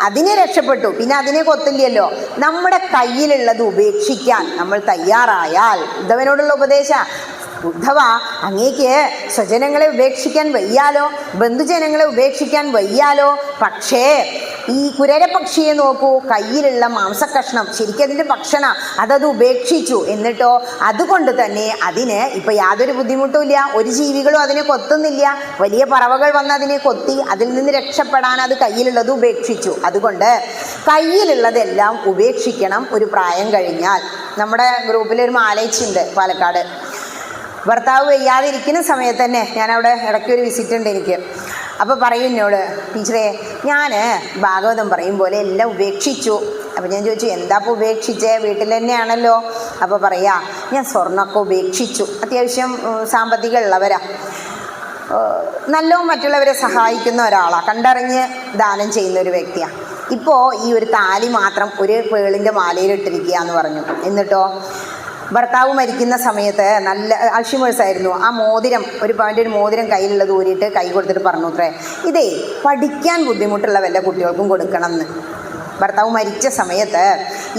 അതിനെ രക്ഷപ്പെട്ടു. പിന്നെ അതിനെ കൊത്തില്ലല്ലോ. നമ്മുടെ കയ്യിലുള്ളത് ഉപേക്ഷിക്കാൻ നമ്മൾ തയ്യാറായാൽ, ഉദ്ധവനോടുള്ള ഉപദേശ, ഉദ്ധവ അങ്ങേക്ക് സ്വജനങ്ങളെ ഉപേക്ഷിക്കാൻ വയ്യാലോ, ബന്ധുജനങ്ങളെ ഉപേക്ഷിക്കാൻ വയ്യാലോ. പക്ഷേ ഈ കുരരപക്ഷിയെ നോക്കൂ, കയ്യിലുള്ള മാംസക്കഷ്ണം ശരിക്കും അതിൻ്റെ ഭക്ഷണ അതത് ഉപേക്ഷിച്ചു. എന്നിട്ടോ അതുകൊണ്ട് തന്നെ അതിന് ഇപ്പം യാതൊരു ബുദ്ധിമുട്ടുമില്ല. ഒരു ജീവികളും അതിനെ കൊത്തുന്നില്ല. വലിയ പറവകൾ വന്ന് അതിനെ കൊത്തി. അതിൽ നിന്ന് രക്ഷപ്പെടാൻ അത് കയ്യിലുള്ളത് ഉപേക്ഷിച്ചു. അതുകൊണ്ട് കയ്യിലുള്ളതെല്ലാം ഉപേക്ഷിക്കണം ഒരു പ്രായം കഴിഞ്ഞാൽ. നമ്മുടെ ഗ്രൂപ്പിലൊരു മാലേച്ചിയുണ്ട് പാലക്കാട്. ഭർത്താവ് വയ്യാതിരിക്കുന്ന സമയത്ത് തന്നെ ഞാനവിടെ ഇടയ്ക്കൊരു വിസിറ്റ് ഉണ്ട് എനിക്ക്. അപ്പോൾ പറയും എന്നോട്, ടീച്ചറേ ഞാൻ ഭാഗവതം പറയും പോലെ എല്ലാം ഉപേക്ഷിച്ചു. അപ്പോൾ ഞാൻ ചോദിച്ചു, എന്താ ഇപ്പോൾ ഉപേക്ഷിച്ചേ? വീട്ടിൽ തന്നെയാണല്ലോ. അപ്പോൾ പറയാ, ഞാൻ സ്വർണ്ണമൊക്കെ ഉപേക്ഷിച്ചു. അത്യാവശ്യം സാമ്പത്തികം ഉള്ളവരാ, നല്ലോണം മറ്റുള്ളവരെ സഹായിക്കുന്ന ഒരാളാണ്, കണ്ടറിഞ്ഞ് ദാനം ചെയ്യുന്ന ഒരു വ്യക്തിയാണ്. ഇപ്പോൾ ഈ ഒരു താലി മാത്രം ഒരു പേളിൻ്റെ മാലയിലിട്ടിരിക്കുക എന്ന് പറഞ്ഞു. എന്നിട്ടോ ഭർത്താവ് മരിക്കുന്ന സമയത്ത് നല്ല അൽഷിമേഴ്സായിരുന്നു. ആ മോതിരം, ഒരു പവൻ്റെ ഒരു മോതിരം കയ്യിലുള്ളത് ഊരിയിട്ട് കൈ കൊടുത്തിട്ട് പറഞ്ഞു അത്രേ, ഇതേ പഠിക്കാൻ ബുദ്ധിമുട്ടുള്ള വല്ല കുട്ടികൾക്കും കൊടുക്കണം എന്ന്. ഭർത്താവ് മരിച്ച സമയത്ത്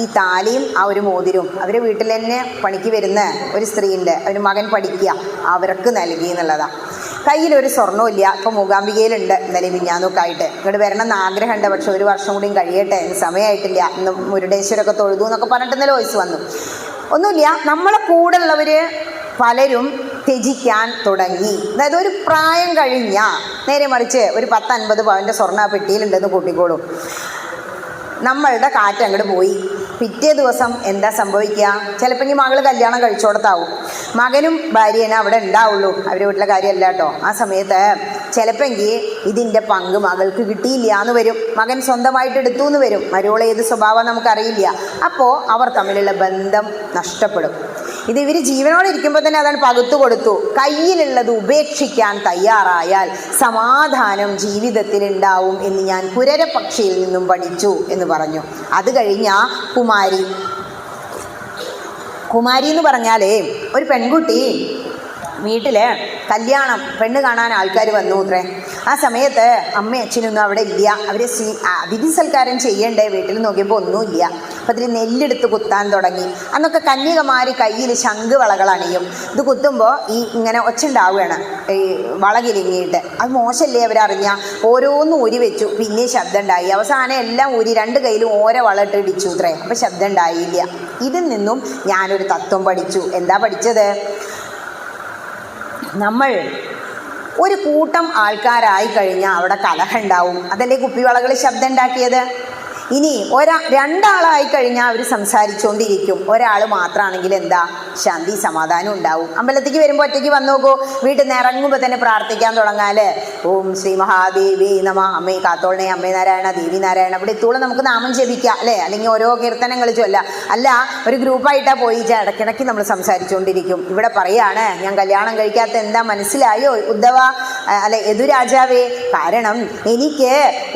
ഈ താലിയും ആ ഒരു മോതിരവും അവരെ വീട്ടിൽ തന്നെ പണിക്ക് വരുന്ന ഒരു സ്ത്രീയുണ്ട്, ഒരു മകൻ പഠിക്കുക, അവർക്ക് നൽകി എന്നുള്ളതാണ്. കയ്യിലൊരു സ്വർണ്ണവും ഇല്ല. ഇപ്പോൾ മൂകാംബികയിലുണ്ട്, ഇന്നലെ മിഞ്ഞാന്നൊക്കെ ആയിട്ട്. ഇങ്ങോട്ട് വരണം എന്ന് ആഗ്രഹമുണ്ട്, പക്ഷെ ഒരു വർഷം കൂടിയും കഴിയട്ടെ, സമയമായിട്ടില്ല, ഇന്ന് മുരുടേശ്വരൊക്കെ തൊഴുതു എന്നൊക്കെ പറഞ്ഞിട്ട് ഇന്നലെ വോയിസ് വന്നു. ഒന്നുമില്ല. നമ്മളെ കൂടെ ഉള്ളവർ പലരും ത്യജിക്കാൻ തുടങ്ങി. അതായത് ഒരു പ്രായം കഴിഞ്ഞാൽ നേരെ മറിച്ച് ഒരു 10-50 പവൻ്റെ സ്വർണ്ണ പെട്ടിയിലുണ്ടെന്ന് കൂട്ടിക്കോളും. നമ്മളുടെ കാറ്റ് അങ്ങോട്ട് പോയി. പിറ്റേ ദിവസം എന്താ സംഭവിക്കുക? ചിലപ്പോൾ ഈ മകൾ കല്യാണം കഴിച്ചോടത്താവും, മകനും ഭാര്യനെ അവിടെ ഉണ്ടാവുള്ളൂ, അവരുടെ വീട്ടിലെ കാര്യമല്ല കേട്ടോ. ആ സമയത്ത് ചിലപ്പോൾ ഇതിൻ്റെ പങ്ക് മകൾക്ക് കിട്ടിയില്ല എന്ന് വരും, മകൻ സ്വന്തമായിട്ട് എടുത്തു എന്ന് വരും. മരുവൾ ഏത് സ്വഭാവം നമുക്കറിയില്ല. അപ്പോൾ അവർ തമ്മിലുള്ള ബന്ധം നഷ്ടപ്പെടും. ഇത് ഇവർ ജീവനോടെ ഇരിക്കുമ്പോൾ തന്നെ അതാണ് പകുത്തു കൊടുത്തു. കയ്യിലുള്ളത് ഉപേക്ഷിക്കാൻ തയ്യാറായാൽ സമാധാനം ജീവിതത്തിൽ ഉണ്ടാവും എന്ന് ഞാൻ കുരരപക്ഷിയിൽ നിന്നും പഠിച്ചു എന്ന് പറഞ്ഞു. അത് കഴിഞ്ഞ കുമാരി എന്ന് പറഞ്ഞാലേ ഒരു പെൺകുട്ടി വീട്ടിൽ കല്യാണം പെണ്ണ് കാണാൻ ആൾക്കാർ വന്നു അത്രേ. ആ സമയത്ത് അമ്മയും അച്ഛനൊന്നും അവിടെ ഇല്ല. അവർ അതിഥി സൽക്കാരം ചെയ്യണ്ടേ? വീട്ടിൽ നോക്കിയപ്പോൾ ഒന്നുമില്ല. അപ്പം അതിൽ നെല്ലെടുത്ത് കുത്താൻ തുടങ്ങി. അന്നൊക്കെ കന്യകമാർ കയ്യിൽ ശംഖ് വളകൾ അണിയും. ഇത് കുത്തുമ്പോൾ ഈ ഇങ്ങനെ ഒച്ച ഉണ്ടാവുകയാണ്, ഈ വളകിലിങ്ങിയിട്ട്. അത് മോശമല്ലേ അവരറിഞ്ഞ? ഓരോന്നും ഊരി വെച്ചു, പിന്നെ ശബ്ദം ഉണ്ടായി. അവസാനം എല്ലാം ഊരി 2 കയ്യിലും ഓരോ വളയിട്ട് ഇടിച്ചു അത്രേ. അപ്പം ശബ്ദം ഉണ്ടായില്ല. ഇതിൽ നിന്നും ഞാനൊരു തത്വം പഠിച്ചു. എന്താ പഠിച്ചത്? നമ്മൾ ഒരു കൂട്ടം ആൾക്കാരായി കഴിഞ്ഞാൽ അവിടെ കലഹം ഉണ്ടാവും. അതല്ലേ കുപ്പിവളകൾ ശബ്ദം ഉണ്ടാക്കിയത്? ഇനി 2 കഴിഞ്ഞാൽ അവർ സംസാരിച്ചുകൊണ്ടിരിക്കും. ഒരാൾ മാത്രമാണെങ്കിൽ എന്താ? ശാന്തി സമാധാനം ഉണ്ടാവും. അമ്പലത്തേക്ക് വരുമ്പോൾ ഒറ്റയ്ക്ക് വന്നു നോക്കൂ, വീട്ടിൽ നിന്ന് ഇറങ്ങുമ്പോൾ തന്നെ പ്രാർത്ഥിക്കാൻ തുടങ്ങാൽ ഓം ശ്രീ മഹാദേവി നമ. അമ്മേ കാത്തോളനെ, അമ്മേ നാരായണ, ദേവി നാരായണ. ഇവിടെ എത്തോളം നമുക്ക് നാമം ജപിക്കാം അല്ലേ, അല്ലെങ്കിൽ ഓരോ കീർത്തനങ്ങൾ ചൊല്ലാം. അല്ല, ഒരു ഗ്രൂപ്പായിട്ടാ പോയി ഇടയ്ക്കിടയ്ക്ക് നമ്മൾ സംസാരിച്ചുകൊണ്ടിരിക്കും. ഇവിടെ പറയാണ്, ഞാൻ കല്യാണം കഴിക്കാത്ത എന്താ മനസ്സിലായോ ഉദ്ധവ, അല്ലെ യദുരാജാവേ? കാരണം എനിക്ക്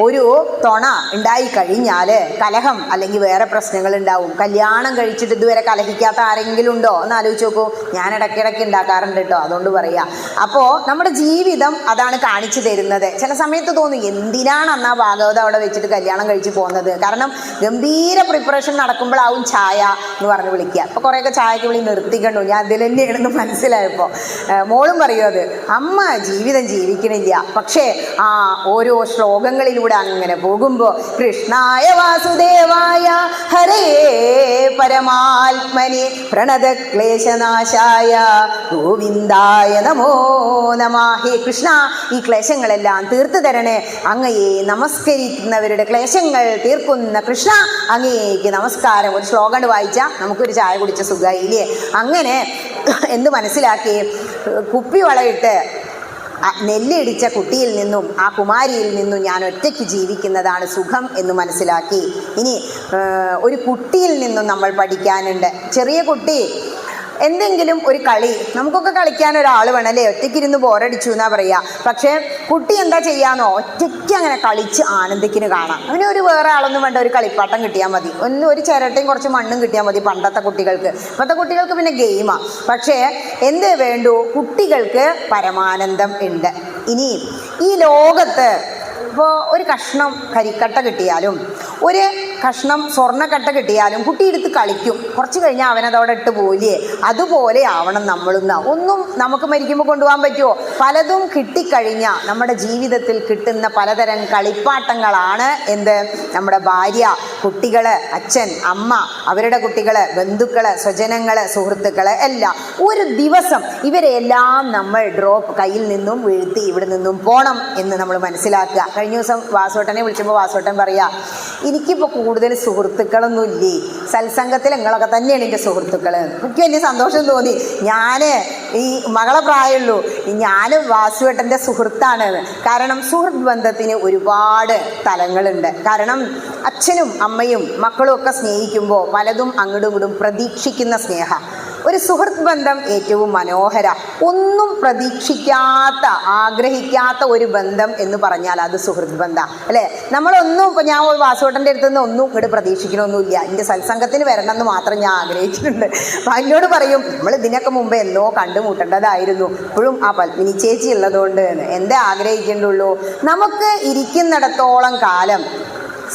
ഒരു തുണ ഉണ്ടായി കഴിഞ്ഞാൽ കലഹം അല്ലെങ്കിൽ വേറെ പ്രശ്നങ്ങൾ ഉണ്ടാവും. കല്യാണം കഴിച്ചിട്ട് ഇതുവരെ കലഹിക്കാത്ത ആരെങ്കിലും ഉണ്ടോ എന്ന് ആലോചിച്ച് നോക്കൂ. ഞാൻ ഇടയ്ക്കിടയ്ക്ക് ഉണ്ടാക്കാറുണ്ട് കേട്ടോ, അതുകൊണ്ട് പറയാ. അപ്പോൾ നമ്മുടെ ജീവിതം അതാണ് കാണിച്ചു തരുന്നത്. ചില സമയത്ത് തോന്നും, എന്തിനാണ് അന്നാ ഭാഗവതം അവിടെ വെച്ചിട്ട് കല്യാണം കഴിച്ച് പോകുന്നത്? കാരണം ഗംഭീര പ്രിപ്പറേഷൻ നടക്കുമ്പോഴാവും ചായ എന്ന് പറഞ്ഞ് വിളിക്കുക. അപ്പോൾ കുറേയൊക്കെ ചായക്ക് വിളി നിർത്തിക്കണ്ടു, ഞാൻ അതിൽ തന്നെയാണെന്ന് മനസ്സിലായപ്പോൾ. മോളും പറയും അത്, അമ്മ ജീവിതം ജീവിക്കണില്ല. പക്ഷേ ഓരോ ശ്ലോകങ്ങളിലൂടെ അങ്ങനെ പോകുമ്പോൾ കൃഷ്ണായ വാസുദേവായ ഹരേ പരമാത്മനെ പ്രണത ക്ലേശനാശായ ഗോവിന്ദായ നമോ നമ. ഹേ കൃഷ്ണ, ഈ ക്ലേശങ്ങളെല്ലാം തീർത്തു തരണേ. അങ്ങയെ നമസ്കരിക്കുന്നവരുടെ ക്ലേശങ്ങൾ തീർക്കുന്ന കൃഷ്ണ, അങ്ങേക്ക് നമസ്കാരം. ഒരു ശ്ലോകം വായിച്ചാൽ നമുക്കൊരു ചായ കുടിച്ച സുഖായില്ലേ? അങ്ങനെ എന്ന് മനസ്സിലാക്കി കുപ്പി വളയിട്ട് നെല്ലിടിച്ച കുട്ടിയിൽ നിന്നും ആ കുമാരിയിൽ നിന്നും ഞാൻ ഒറ്റയ്ക്ക് ജീവിക്കുന്നതാണ് സുഖം എന്ന് മനസ്സിലാക്കി. ഇനി ഒരു കുട്ടിയിൽ നിന്നും നമ്മൾ പഠിക്കാനുണ്ട്. ചെറിയ കുട്ടി എന്തെങ്കിലും ഒരു കളി, നമുക്കൊക്കെ കളിക്കാൻ ഒരാൾ വേണമല്ലേ, ഒറ്റയ്ക്കിരുന്ന് ബോറടിച്ചു എന്നാ പറയുക. പക്ഷേ കുട്ടി എന്താ ചെയ്യാന്നോ, ഒറ്റയ്ക്ക് അങ്ങനെ കളിച്ച് ആനന്ദിക്കിന് കാണാം. അവന് ഒരു വേറെ ആളൊന്നും വേണ്ട, ഒരു കളിപ്പാട്ടം കിട്ടിയാൽ മതി, ഒരു ചിരട്ടയും കുറച്ച് മണ്ണും കിട്ടിയാൽ മതി പണ്ടത്തെ കുട്ടികൾക്ക്. ഇപ്പോഴത്തെ കുട്ടികൾക്ക് പിന്നെ ഗെയിമാണ്. പക്ഷേ എന്ത് വേണ്ടു, കുട്ടികൾക്ക് പരമാനന്ദം ഉണ്ട്. ഇനി ഈ ലോകത്ത് ഇപ്പോൾ ഒരു കഷ്ണം കരിക്കട്ട കിട്ടിയാലും ഒരു കഷ്ണം സ്വർണ്ണക്കട്ട കിട്ടിയാലും കുട്ടി എടുത്ത് കളിക്കും. കുറച്ച് കഴിഞ്ഞാൽ അവനതോടെ ഇട്ട് പോയില്ലേ? അതുപോലെ ആവണം നമ്മളുന്ന. ഒന്നും നമുക്ക് മരിക്കുമ്പോൾ കൊണ്ടുപോകാൻ പറ്റുമോ? പലതും കിട്ടിക്കഴിഞ്ഞാൽ നമ്മുടെ ജീവിതത്തിൽ കിട്ടുന്ന പലതരം കളിപ്പാട്ടങ്ങളാണ് എന്ത്, നമ്മുടെ ഭാര്യ, കുട്ടികൾ, അച്ഛൻ, അമ്മ, അവരുടെ കുട്ടികൾ, ബന്ധുക്കൾ, സ്വജനങ്ങൾ, സുഹൃത്തുക്കൾ എല്ലാം. ഒരു ദിവസം ഇവരെല്ലാം നമ്മൾ കയ്യിൽ നിന്നും വീഴ്ത്തി ഇവിടെ നിന്നും പോകണം എന്ന് നമ്മൾ മനസ്സിലാക്കുക. കഴിഞ്ഞ ദിവസം വാസോട്ടനെ വിളിച്ചപ്പോൾ വാസോട്ടൻ പറയാ, എനിക്കിപ്പോൾ കൂടുതൽ സുഹൃത്തുക്കളൊന്നും ഇല്ലേ, സത്സംഗത്തിൽ നിങ്ങളൊക്കെ തന്നെയാണ് എൻ്റെ സുഹൃത്തുക്കൾ. എനിക്ക് വലിയ സന്തോഷം തോന്നി. ഞാൻ ഈ മകളെ പ്രായമുള്ളൂ, ഞാൻ വാസുവേട്ടൻ്റെ സുഹൃത്താണ്. കാരണം സുഹൃത്ത് ബന്ധത്തിന് ഒരുപാട് തലങ്ങളുണ്ട്. കാരണം അച്ഛനും അമ്മയും മക്കളും ഒക്കെ സ്നേഹിക്കുമ്പോൾ പലതും അങ്ങോട്ടും ഇങ്ങോട്ടും പ്രതീക്ഷിക്കുന്ന സ്നേഹം. ഒരു സുഹൃത്ത് ബന്ധം ഏറ്റവും മനോഹര. ഒന്നും പ്രതീക്ഷിക്കാത്ത, ആഗ്രഹിക്കാത്ത ഒരു ബന്ധം എന്ന് പറഞ്ഞാൽ അത് സുഹൃത്ത് ബന്ധം അല്ലേ. നമ്മളൊന്നും, ഇപ്പോൾ ഞാൻ വാസുവേട്ടൻ്റെ അടുത്ത് നിന്ന് ഒന്നും ഇങ്ങോട്ട് പ്രതീക്ഷിക്കണമൊന്നുമില്ല, എൻ്റെ സത്സംഗത്തിന് വരണം എന്ന് മാത്രം ഞാൻ ആഗ്രഹിച്ചിട്ടുണ്ട്. അപ്പം അതിനോട് പറയും, നമ്മൾ ഇതിനൊക്കെ മുമ്പ് എന്നോ കണ്ടുമുട്ടേണ്ടതായിരുന്നു, ഇപ്പോഴും ആ പത്മിനി ചേച്ചി ഉള്ളതുകൊണ്ട് എന്താ ആഗ്രഹിക്കേണ്ടുള്ളൂ, നമുക്ക് ഇരിക്കുന്നിടത്തോളം കാലം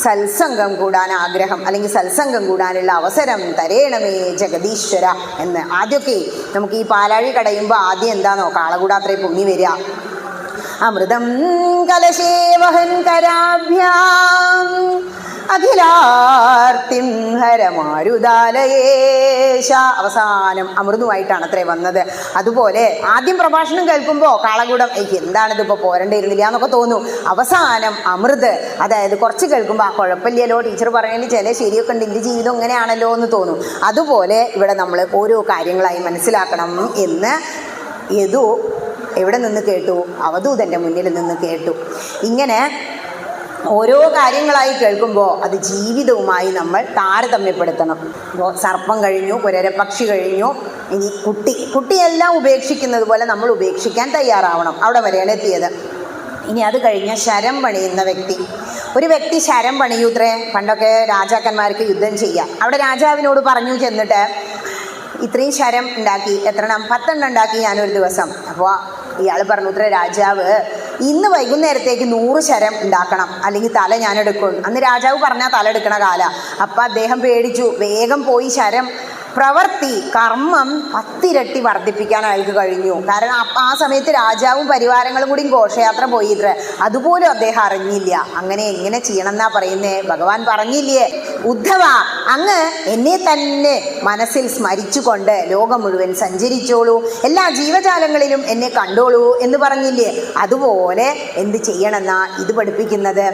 സത്സംഗം കൂടാൻ ആഗ്രഹം, അല്ലെങ്കിൽ സത്സംഗം കൂടാനുള്ള അവസരം തരേണമേ ജഗദീശ്വര എന്ന്. ആദ്യമൊക്കെ നമുക്ക് ഈ പാലാഴി കടയുമ്പോൾ ആദ്യം എന്താണോ കാളകൂടാത്രേ പൊങ്ങി വരിക, അമൃതം കലശേ വഹൻ കരാഭ്യാം അഖിലാർത്തിം ഹരമാരുദാലയേശ. അവസാനം അമൃതുമായിട്ടാണ് അത്രേ വന്നത്. അതുപോലെ ആദ്യം പ്രഭാഷണം കേൾക്കുമ്പോൾ കാളകൂടം എന്താണിതിപ്പോൾ പോരണ്ടിരുന്നില്ല എന്നൊക്കെ തോന്നും. അവസാനം അമൃത്, അതായത് കുറച്ച് കേൾക്കുമ്പോൾ ആ കുഴപ്പമില്ലല്ലോ, ടീച്ചർ പറയുന്നതിൽ ചില ശരിയൊക്കെ ഉണ്ട്, എൻ്റെ ജീവിതം ഇങ്ങനെയാണല്ലോ എന്ന് തോന്നും. അതുപോലെ ഇവിടെ നമ്മൾ ഓരോ കാര്യങ്ങളായി മനസ്സിലാക്കണം എന്ന് യദു എവിടെ നിന്ന് കേട്ടു? അവധൂതൻ്റെ മുന്നിൽ നിന്ന് കേട്ടു. ഇങ്ങനെ ഓരോ കാര്യങ്ങളായി കേൾക്കുമ്പോൾ അത് ജീവിതവുമായി നമ്മൾ താരതമ്യപ്പെടുത്തണം. സർപ്പം കഴിഞ്ഞു, കുരരപ്പക്ഷി കഴിഞ്ഞു, ഇനി കുട്ടിയെല്ലാം ഉപേക്ഷിക്കുന്നത് പോലെ നമ്മൾ ഉപേക്ഷിക്കാൻ തയ്യാറാവണം. അവിടെ വരെയാണ് എത്തിയത്. ഇനി അത് കഴിഞ്ഞ ശരം പണിയുന്ന വ്യക്തി. ഒരു വ്യക്തി ശരം പണിയൂത്രേ. പണ്ടൊക്കെ രാജാക്കന്മാർക്ക് യുദ്ധം ചെയ്യാം. അവിടെ രാജാവിനോട് പറഞ്ഞു ചെന്നിട്ട്, ഇത്രയും ശരം ഉണ്ടാക്കി, എത്രണ്ണം? 10 ഉണ്ടാക്കി ഞാനൊരു ദിവസം. അപ്പോൾ ഇയാൾ പറഞ്ഞു, ഇത്ര രാജാവ് ഇന്ന് വൈകുന്നേരത്തേക്ക് 100 ശരം ഉണ്ടാക്കണം, അല്ലെങ്കിൽ തല ഞാൻ എടുക്കും. അന്ന് രാജാവ് പറഞ്ഞാൽ തല എടുക്കണ കാല. അപ്പം അദ്ദേഹം പേടിച്ചു. വേഗം പോയി ശരം പ്രവൃത്തി കർമ്മം 10 ഇരട്ടി വർദ്ധിപ്പിക്കാൻ അയാൾക്ക് കഴിഞ്ഞു. കാരണം ആ സമയത്ത് രാജാവും പരിവാരങ്ങളും കൂടി ഘോഷയാത്ര പോയിത്രേ. അതുപോലും അദ്ദേഹം അറിഞ്ഞില്ല. അങ്ങനെ എങ്ങനെ ചെയ്യണം എന്നാ പറയുന്നേ? ഭഗവാൻ പറഞ്ഞില്ലേ, ഉദ്ധവ അങ്ങ് എന്നെ തന്നെ മനസ്സിൽ സ്മരിച്ചുകൊണ്ട് ലോകം മുഴുവൻ സഞ്ചരിച്ചോളൂ, എല്ലാ ജീവജാലങ്ങളിലും എന്നെ കണ്ടോളൂ എന്ന് പറഞ്ഞില്ലേ? അതുപോലെ എന്ത് ചെയ്യണമെന്നാ ഇത് പഠിപ്പിക്കുന്നത്.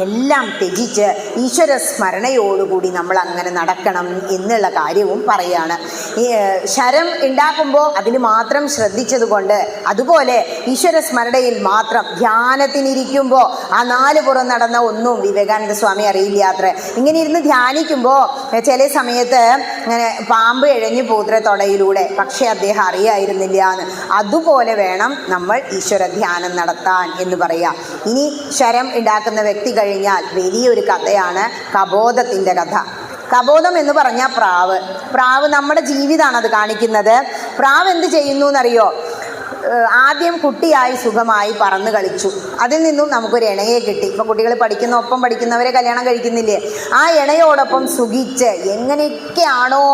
എല്ലാം ത്യജിച്ച് ഈശ്വര സ്മരണയോടുകൂടി നമ്മൾ അങ്ങനെ നടക്കണം എന്നുള്ള കാര്യവും പറയാണ്. ഈ ശരം ഉണ്ടാക്കുമ്പോൾ അതിൽ മാത്രം ശ്രദ്ധിച്ചതുകൊണ്ട്, അതുപോലെ ഈശ്വര സ്മരണയിൽ മാത്രം ധ്യാനത്തിനിരിക്കുമ്പോൾ ആ 4 പുറം നടന്ന ഒന്നും വിവേകാനന്ദ സ്വാമി അറിയില്ല അത്ര. ഇങ്ങനെ ഇരുന്ന് ധ്യാനിക്കുമ്പോൾ ചില സമയത്ത് ഇങ്ങനെ പാമ്പ് ഇഴഞ്ഞു പോത്ര തൊടയിലൂടെ, പക്ഷെ അദ്ദേഹം അറിയായിരുന്നില്ല എന്ന്. അതുപോലെ വേണം നമ്മൾ ഈശ്വര ധ്യാനം നടത്താൻ എന്ന് പറയാം. ഇനി ശരം ഉണ്ടാക്കുന്ന വ്യക്തി കഴിഞ്ഞാൽ വലിയൊരു കഥയാണ് കബോധത്തിൻ്റെ കഥ. കബോധം എന്ന് പറഞ്ഞാൽ പ്രാവ് നമ്മുടെ ജീവിതമാണ് അത് കാണിക്കുന്നത്. പ്രാവ് എന്ത് ചെയ്യുന്നു എന്നറിയോ? ആദ്യം കുട്ടിയായി സുഖമായി പറന്ന് കളിച്ചു. അതിൽ നിന്നും നമുക്കൊരു ഇണയെ കിട്ടി. ഇപ്പോൾ കുട്ടികൾ ഒപ്പം പഠിക്കുന്നവരെ കല്യാണം കഴിക്കുന്നില്ലേ? ആ ഇണയോടൊപ്പം സുഖിച്ച് എങ്ങനെയൊക്കെയാണോ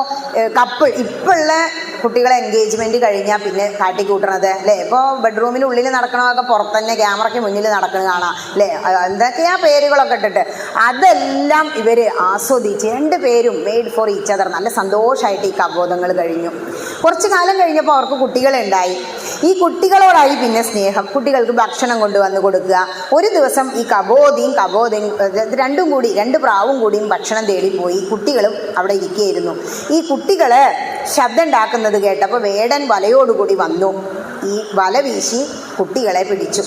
ഇപ്പോഴുള്ള കുട്ടികളെ എൻഗേജ്മെൻറ്റ് കഴിഞ്ഞാൽ പിന്നെ കാട്ടിക്കൂട്ടണത് അല്ലേ? ഇപ്പോൾ ബെഡ്റൂമിനുള്ളിൽ നടക്കണമൊക്കെ പുറത്ത് തന്നെ ക്യാമറയ്ക്ക് മുന്നിൽ നടക്കുന്നത് കാണാം അല്ലേ? എന്തൊക്കെയാ പേരുകളൊക്കെ ഇട്ടിട്ട് അതെല്ലാം ഇവർ ആസ്വദിച്ച് 2 പേരും മെയ്ഡ് ഫോർ ഈച്ച് അതർ നല്ല സന്തോഷമായിട്ട് ഈ കബോധങ്ങൾ കഴിഞ്ഞു. കുറച്ച് കാലം കഴിഞ്ഞപ്പോൾ അവർക്ക് കുട്ടികളുണ്ടായി. ഈ കുട്ടികളോടായി പിന്നെ സ്നേഹം. കുട്ടികൾക്ക് ഭക്ഷണം കൊണ്ടുവന്ന് കൊടുക്കുക. ഒരു ദിവസം ഈ കബോധിയും 2 പ്രാവും കൂടിയും ഭക്ഷണം തേടിപ്പോയി. കുട്ടികളും അവിടെ ഇരിക്കുകയായിരുന്നു. ഈ കുട്ടികൾ ശബ്ദം ഉണ്ടാക്കുന്നത് കേട്ടപ്പോൾ വേടൻ വലയോടുകൂടി വന്നു. ഈ വല വീശി കുട്ടികളെ പിടിച്ചു.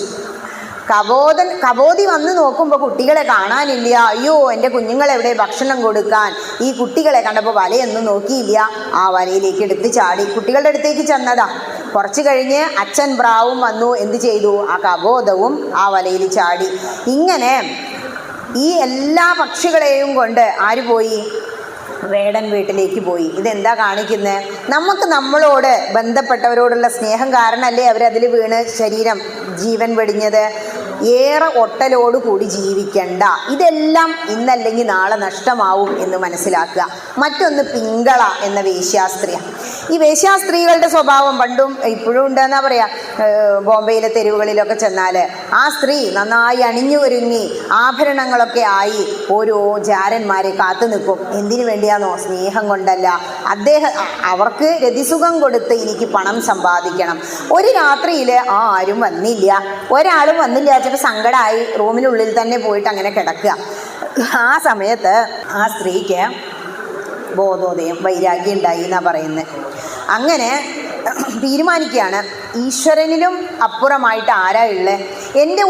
കബോധി വന്ന് നോക്കുമ്പോൾ കുട്ടികളെ കാണാനില്ല. അയ്യോ, എൻ്റെ കുഞ്ഞുങ്ങളെവിടെ ഭക്ഷണം കൊടുക്കാൻ? ഈ കുട്ടികളെ കണ്ടപ്പോൾ വലയൊന്നും നോക്കിയില്ല, ആ വലയിലേക്ക് എടുത്ത് ചാടി. കുട്ടികളുടെ അടുത്തേക്ക് ചെന്നതാ. കുറച്ച് കഴിഞ്ഞ് അച്ഛൻ പ്രാവും വന്നു. എന്ത് ചെയ്തു? ആ കബോധവും ആ വലയിൽ ചാടി. ഇങ്ങനെ ഈ എല്ലാ പക്ഷികളെയും കൊണ്ട് ആര് പോയി? വേടൻ വീട്ടിലേക്ക് പോയി. ഇതെന്താ കാണിക്കുന്നത്? നമുക്ക് നമ്മളോട് ബന്ധപ്പെട്ടവരോടുള്ള സ്നേഹം കാരണമല്ലേ അവരതിൽ വീണ് ജീവൻ വെടിഞ്ഞത്. ഏറെ ഒട്ടലോടുകൂടി ജീവിക്കണ്ട. ഇതെല്ലാം ഇന്നല്ലെങ്കിൽ നാളെ നഷ്ടമാവും എന്ന് മനസ്സിലാക്കുക. മറ്റൊന്ന് പിങ്കള എന്ന വേശ്യാസ്ത്രീയാണ്. ഈ വേശ്യാസ്ത്രീകളുടെ സ്വഭാവം പണ്ടും ഇപ്പോഴും ഉണ്ടെന്നാ പറയാ. ബോംബെയിലെ തെരുവുകളിലൊക്കെ ചെന്നാൽ ആ സ്ത്രീ നന്നായി അണിഞ്ഞൊരുങ്ങി ആഭരണങ്ങളൊക്കെ ആയി ഓരോ ജാരന്മാരെ കാത്തു നിൽക്കും. എന്തിനു വേണ്ടിയാണോ? സ്നേഹം കൊണ്ടല്ല. അവർക്ക് രതിസുഖം കൊടുത്ത് എനിക്ക് പണം സമ്പാദിക്കണം. ഒരു രാത്രിയിൽ ആരും വന്നില്ല, ഒരാളും വന്നില്ല. ചിലപ്പോൾ സങ്കടമായി റൂമിനുള്ളിൽ തന്നെ പോയിട്ട് അങ്ങനെ കിടക്കുക. ആ സമയത്ത് ആ സ്ത്രീക്ക് ബോധോദയം, വൈരാഗ്യം ഉണ്ടായി എന്നാണ് പറയുന്നത്. അങ്ങനെ തീരുമാനിക്കുകയാണ്, ഈശ്വരനിലും അപ്പുറമായിട്ട് ആരാ ഉള്ളത്? എൻ്റെ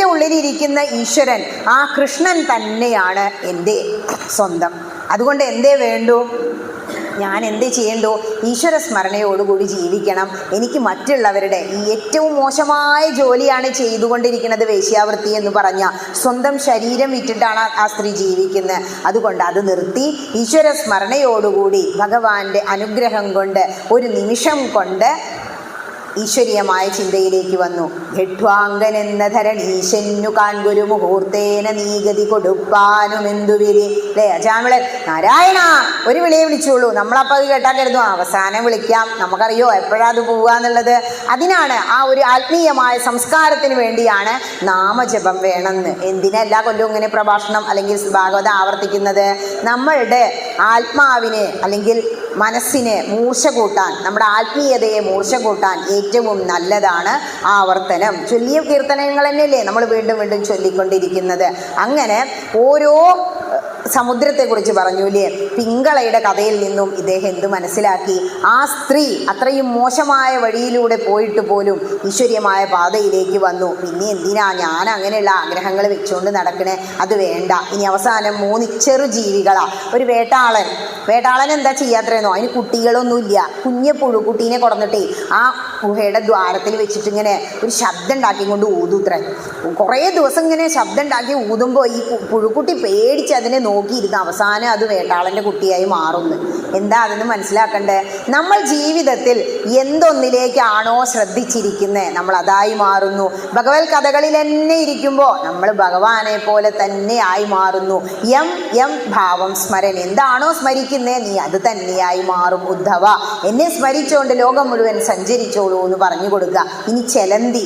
ഉള്ളിലിരിക്കുന്ന ഈശ്വരൻ, ആ കൃഷ്ണൻ തന്നെയാണ് എൻ്റെ സ്വന്തം. അതുകൊണ്ട് എന്തേ വേണ്ടു? ഞാൻ എന്ത് ചെയ്യണ്ടോ? ഈശ്വര സ്മരണയോടുകൂടി ജീവിക്കണം. എനിക്ക് മറ്റുള്ളവരുടെ ഈ ഏറ്റവും മോശമായ ജോലിയാണ് ചെയ്തുകൊണ്ടിരിക്കുന്നത് വേശ്യാവൃത്തി എന്ന് പറഞ്ഞാൽ. സ്വന്തം ശരീരം വിറ്റിട്ടാണ് ആ സ്ത്രീ ജീവിക്കുന്നത്. അതുകൊണ്ട് അത് നിർത്തി ഈശ്വര സ്മരണയോടുകൂടി ഭഗവാന്റെ അനുഗ്രഹം കൊണ്ട് ഒരു നിമിഷം കൊണ്ട് ഈശ്വരീയമായ ചിന്തയിലേക്ക് വന്നു. ഘട്വാങ്കനെന്ന ധരണീശന്നു കാൺകുരു മുഹൂർത്തേന നീഗതി കൊടുപ്പാനുമെന്തു വിളി അല്ലേ? അജാമിളൻ നാരായണ ഒരു വിളിയെ വിളിച്ചോളൂ. നമ്മളപ്പോൾ അത് കേട്ടാൽ കരുതും അവസാനം വിളിക്കാം, നമുക്കറിയോ എപ്പോഴാ അത് പോവുക എന്നുള്ളത്. അതിനാണ് ആ ഒരു ആത്മീയമായ സംസ്കാരത്തിന് വേണ്ടിയാണ് നാമജപം വേണമെന്ന്. എന്തിനാ എല്ലാ കൊല്ലവും ഇങ്ങനെ പ്രഭാഷണം അല്ലെങ്കിൽ ഭാഗവതം ആവർത്തിക്കുന്നത്? നമ്മളുടെ ആത്മാവിനെ അല്ലെങ്കിൽ മനസ്സിനെ മൂർച്ച കൂട്ടാൻ, നമ്മുടെ ആത്മീയതയെ മൂർച്ച കൂട്ടാൻ ഏറ്റവും നല്ലതാണ് ആവർത്തനം. ചൊല്ലിയ കീർത്തനങ്ങൾ തന്നെയല്ലേ നമ്മൾ വീണ്ടും വീണ്ടും ചൊല്ലിക്കൊണ്ടിരിക്കുന്നത്. അങ്ങനെ ഓരോ സമുദ്രത്തെക്കുറിച്ച് പറഞ്ഞൂലേ? പിങ്കളയുടെ കഥയിൽ നിന്നും ഇദ്ദേഹം എന്ത് മനസ്സിലാക്കി? ആ സ്ത്രീ അത്രയും മോശമായ വഴിയിലൂടെ പോയിട്ട് പോലും ഈശ്വര്യമായ പാതയിലേക്ക് വന്നു. പിന്നെ എന്തിനാ ഞാൻ അങ്ങനെയുള്ള ആഗ്രഹങ്ങൾ വെച്ചുകൊണ്ട് നടക്കണേ? അത് വേണ്ട. ഇനി അവസാനം 3 ചെറു ജീവികളാ. ഒരു വേട്ടാളൻ എന്താ ചെയ്യാത്രേന്നോ? അതിന് കുട്ടികളൊന്നുമില്ല. കുഞ്ഞെ പുഴുക്കുട്ടീനെ കൊടുന്നിട്ടേ ആ ഗുഹയുടെ ദ്വാരത്തിൽ വെച്ചിട്ട് ഇങ്ങനെ ഒരു ശബ്ദം ഉണ്ടാക്കിക്കൊണ്ട് ഊതുത്രേ. കുറേ ദിവസം ഇങ്ങനെ ശബ്ദം ഉണ്ടാക്കി ഊതുമ്പോൾ ഈ പുഴുക്കുട്ടി പേടിച്ച് അതിനെ നോക്കിയിരുന്ന് അവസാനം അത് വേട്ടാളൻ്റെ കുട്ടിയായി മാറുന്നു. എന്താ അതെന്ന് മനസ്സിലാക്കണ്ടേ? നമ്മൾ ജീവിതത്തിൽ എന്തൊന്നിലേക്കാണോ ശ്രദ്ധിച്ചിരിക്കുന്നത് നമ്മൾ അതായി മാറുന്നു. ഭഗവത് കഥകളിൽ തന്നെ ഇരിക്കുമ്പോൾ നമ്മൾ ഭഗവാനെ പോലെ തന്നെ ആയി മാറുന്നു. യം ഭാവം സ്മരൻ, എന്താണോ സ്മരിക്കുന്നത് നീ അത് തന്നെയായി മാറും. ഉദ്ധവ, എന്നെ സ്മരിച്ചുകൊണ്ട് ലോകം മുഴുവൻ സഞ്ചരിച്ചോളൂ എന്ന് പറഞ്ഞു കൊടുക്കുക. ഇനി ചെലന്തി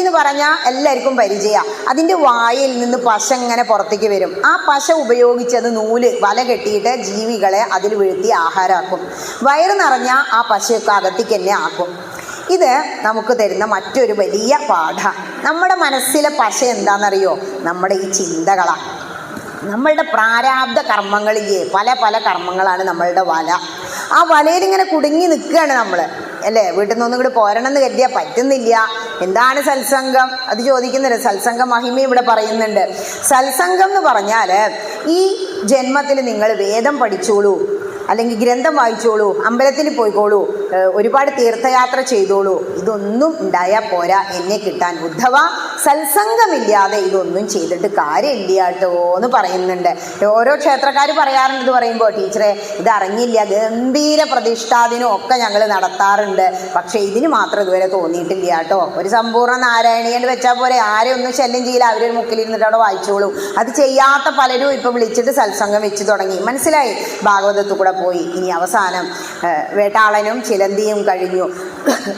എന്ന് പറഞ്ഞാൽ എല്ലാവർക്കും പരിചയമാണ്. അതിൻ്റെ വായിൽ നിന്ന് പശ ഇങ്ങനെ പുറത്തേക്ക് വരും. ആ പശ ഉപയോഗിച്ചത് നൂല് വല കെട്ടിയിട്ട് ജീവികളെ അതിൽ വീഴ്ത്തി ആഹാരമാക്കും. വയറ് നിറഞ്ഞാൽ ആ പശയൊക്കെ അകത്തേക്ക് തന്നെ ആക്കും. ഇത് നമുക്ക് തരുന്ന മറ്റൊരു വലിയ പാഠം. നമ്മുടെ മനസ്സിലെ പശ എന്താണെന്നറിയോ? നമ്മുടെ ഈ ചിന്തകളാണ്. നമ്മളുടെ പ്രാരാബ്ധ കർമ്മങ്ങളില്ലേ, പല പല കർമ്മങ്ങളാണ് നമ്മളുടെ വല. ആ വലയിൽ ഇങ്ങനെ കുടുങ്ങി നിൽക്കുകയാണ് നമ്മൾ, അല്ലേ? വീട്ടിൽ നിന്നൊന്നും കൂടി പോരണം എന്ന് കരുതിയാൽ പറ്റുന്നില്ല. എന്താണ് സത്സംഗം? അത് ചോദിക്കുന്നുണ്ട്. സത്സംഗ മഹിമ ഇവിടെ പറയുന്നുണ്ട്. സത്സംഗം എന്ന് പറഞ്ഞാൽ ഈ ജന്മത്തിൽ നിങ്ങൾ വേദം പഠിച്ചോളൂ, അല്ലെങ്കിൽ ഗ്രന്ഥം വായിച്ചോളൂ, അമ്പലത്തിൽ പോയിക്കോളൂ, ഒരുപാട് തീർത്ഥയാത്ര ചെയ്തോളൂ. ഇതൊന്നും ഉണ്ടായാൽ പോരാ എന്നെ കിട്ടാൻ. ഉദ്ധവ, സത്സംഗമില്ലാതെ ഇതൊന്നും ചെയ്തിട്ട് കാര്യമില്ല കേട്ടോ എന്ന് പറയുന്നുണ്ട്. ഓരോ ക്ഷേത്രക്കാർ പറയാറുണ്ട്. ഇത് പറയുമ്പോൾ, ടീച്ചറെ ഇത് അറിഞ്ഞില്ല, ഗംഭീര പ്രതിഷ്ഠാദിനും ഒക്കെ ഞങ്ങൾ നടത്താറുണ്ട്, പക്ഷേ ഇതിന് മാത്രം ഇതുവരെ തോന്നിയിട്ടില്ല കേട്ടോ. ഒരു സമ്പൂർണ്ണ നാരായണീയൻ വെച്ചാൽ പോലെ ആരെയും ഒന്നും ശല്യം ചെയ്യില്ല, അവരൊരു മുക്കിലിരുന്നിട്ട് അവിടെ വായിച്ചോളൂ. അത് ചെയ്യാത്ത പലരും ഇപ്പം വിളിച്ചിട്ട് സത്സംഗം വെച്ച് തുടങ്ങി. മനസ്സിലായി? ഭാഗവതത്തിൽ കൂടെ പോയി. ഇനി അവസാനം വേട്ടാളനും ചിലന്തിയും കഴിഞ്ഞു.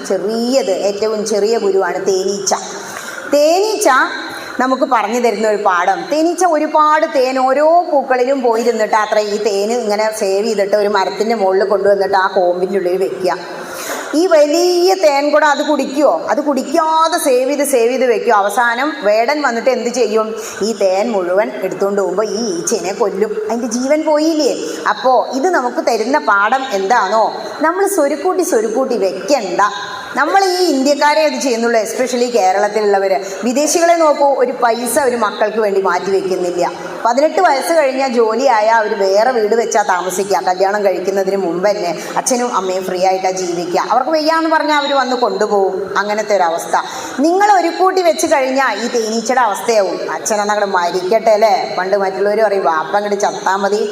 ചെറിയത്, ഏറ്റവും ചെറിയ ഗുരുവാണ് തേനീച്ച. തേനീച്ച നമുക്ക് പറഞ്ഞു തരുന്ന ഒരു പാഠം. തേനീച്ച ഒരുപാട് തേൻ ഓരോ പൂക്കളിലും പോയിരുന്നിട്ട് അത്ര ഈ തേന് ഇങ്ങനെ സേവ് ചെയ്തിട്ട് ഒരു മരത്തിൻ്റെ മുകളിൽ കൊണ്ടുവന്നിട്ട് ആ കോമ്പിൻ്റെ ഉള്ളിൽ വെക്കുക. ഈ വലിയ തേൻ കൂടെ അത് കുടിക്കുമോ? അത് കുടിക്കാതെ സേവ് ചെയ്ത് വെക്കുമോ? അവസാനം വേടൻ വന്നിട്ട് എന്ത് ചെയ്യും? ഈ തേൻ മുഴുവൻ എടുത്തുകൊണ്ട് പോകുമ്പോൾ ഈ ഈച്ചേനെ കൊല്ലും. അതിൻ്റെ ജീവൻ പോയില്ലേ? അപ്പോൾ ഇത് നമുക്ക് തരുന്ന പാഠം എന്താണോ? നമ്മൾ സ്വരുക്കൂട്ടി വെക്കണ്ട. നമ്മൾ ഈ ഇന്ത്യക്കാരെ അത് ചെയ്യുന്നുള്ളൂ, എസ്പെഷ്യലി കേരളത്തിലുള്ളവർ. വിദേശികളെ നോക്കൂ, ഒരു പൈസ ഒരു മക്കൾക്ക് വേണ്ടി മാറ്റി വെക്കുന്നില്ല. 18 വയസ്സ് കഴിഞ്ഞാൽ ജോലിയായാൽ അവർ വേറെ വീട് വെച്ചാൽ താമസിക്കുക. കല്യാണം കഴിക്കുന്നതിന് മുമ്പ് തന്നെ അച്ഛനും അമ്മയും ഫ്രീ ആയിട്ടാണ് ജീവിക്കുക. അവർക്ക് വയ്യാന്ന് പറഞ്ഞാൽ അവർ വന്ന് കൊണ്ടുപോകും. അങ്ങനത്തെ ഒരവസ്ഥ. നിങ്ങൾ ഒരു കൂട്ടി വെച്ച് കഴിഞ്ഞാൽ ഈ തേനീച്ചയുടെ അവസ്ഥയാവും. അച്ഛനങ്ങോട്ട് മരിക്കട്ടെ അല്ലേ? പണ്ട് മറ്റുള്ളവർ പറയും വാപ്പ അങ്ങോട്ട് ചത്താൽ മതി,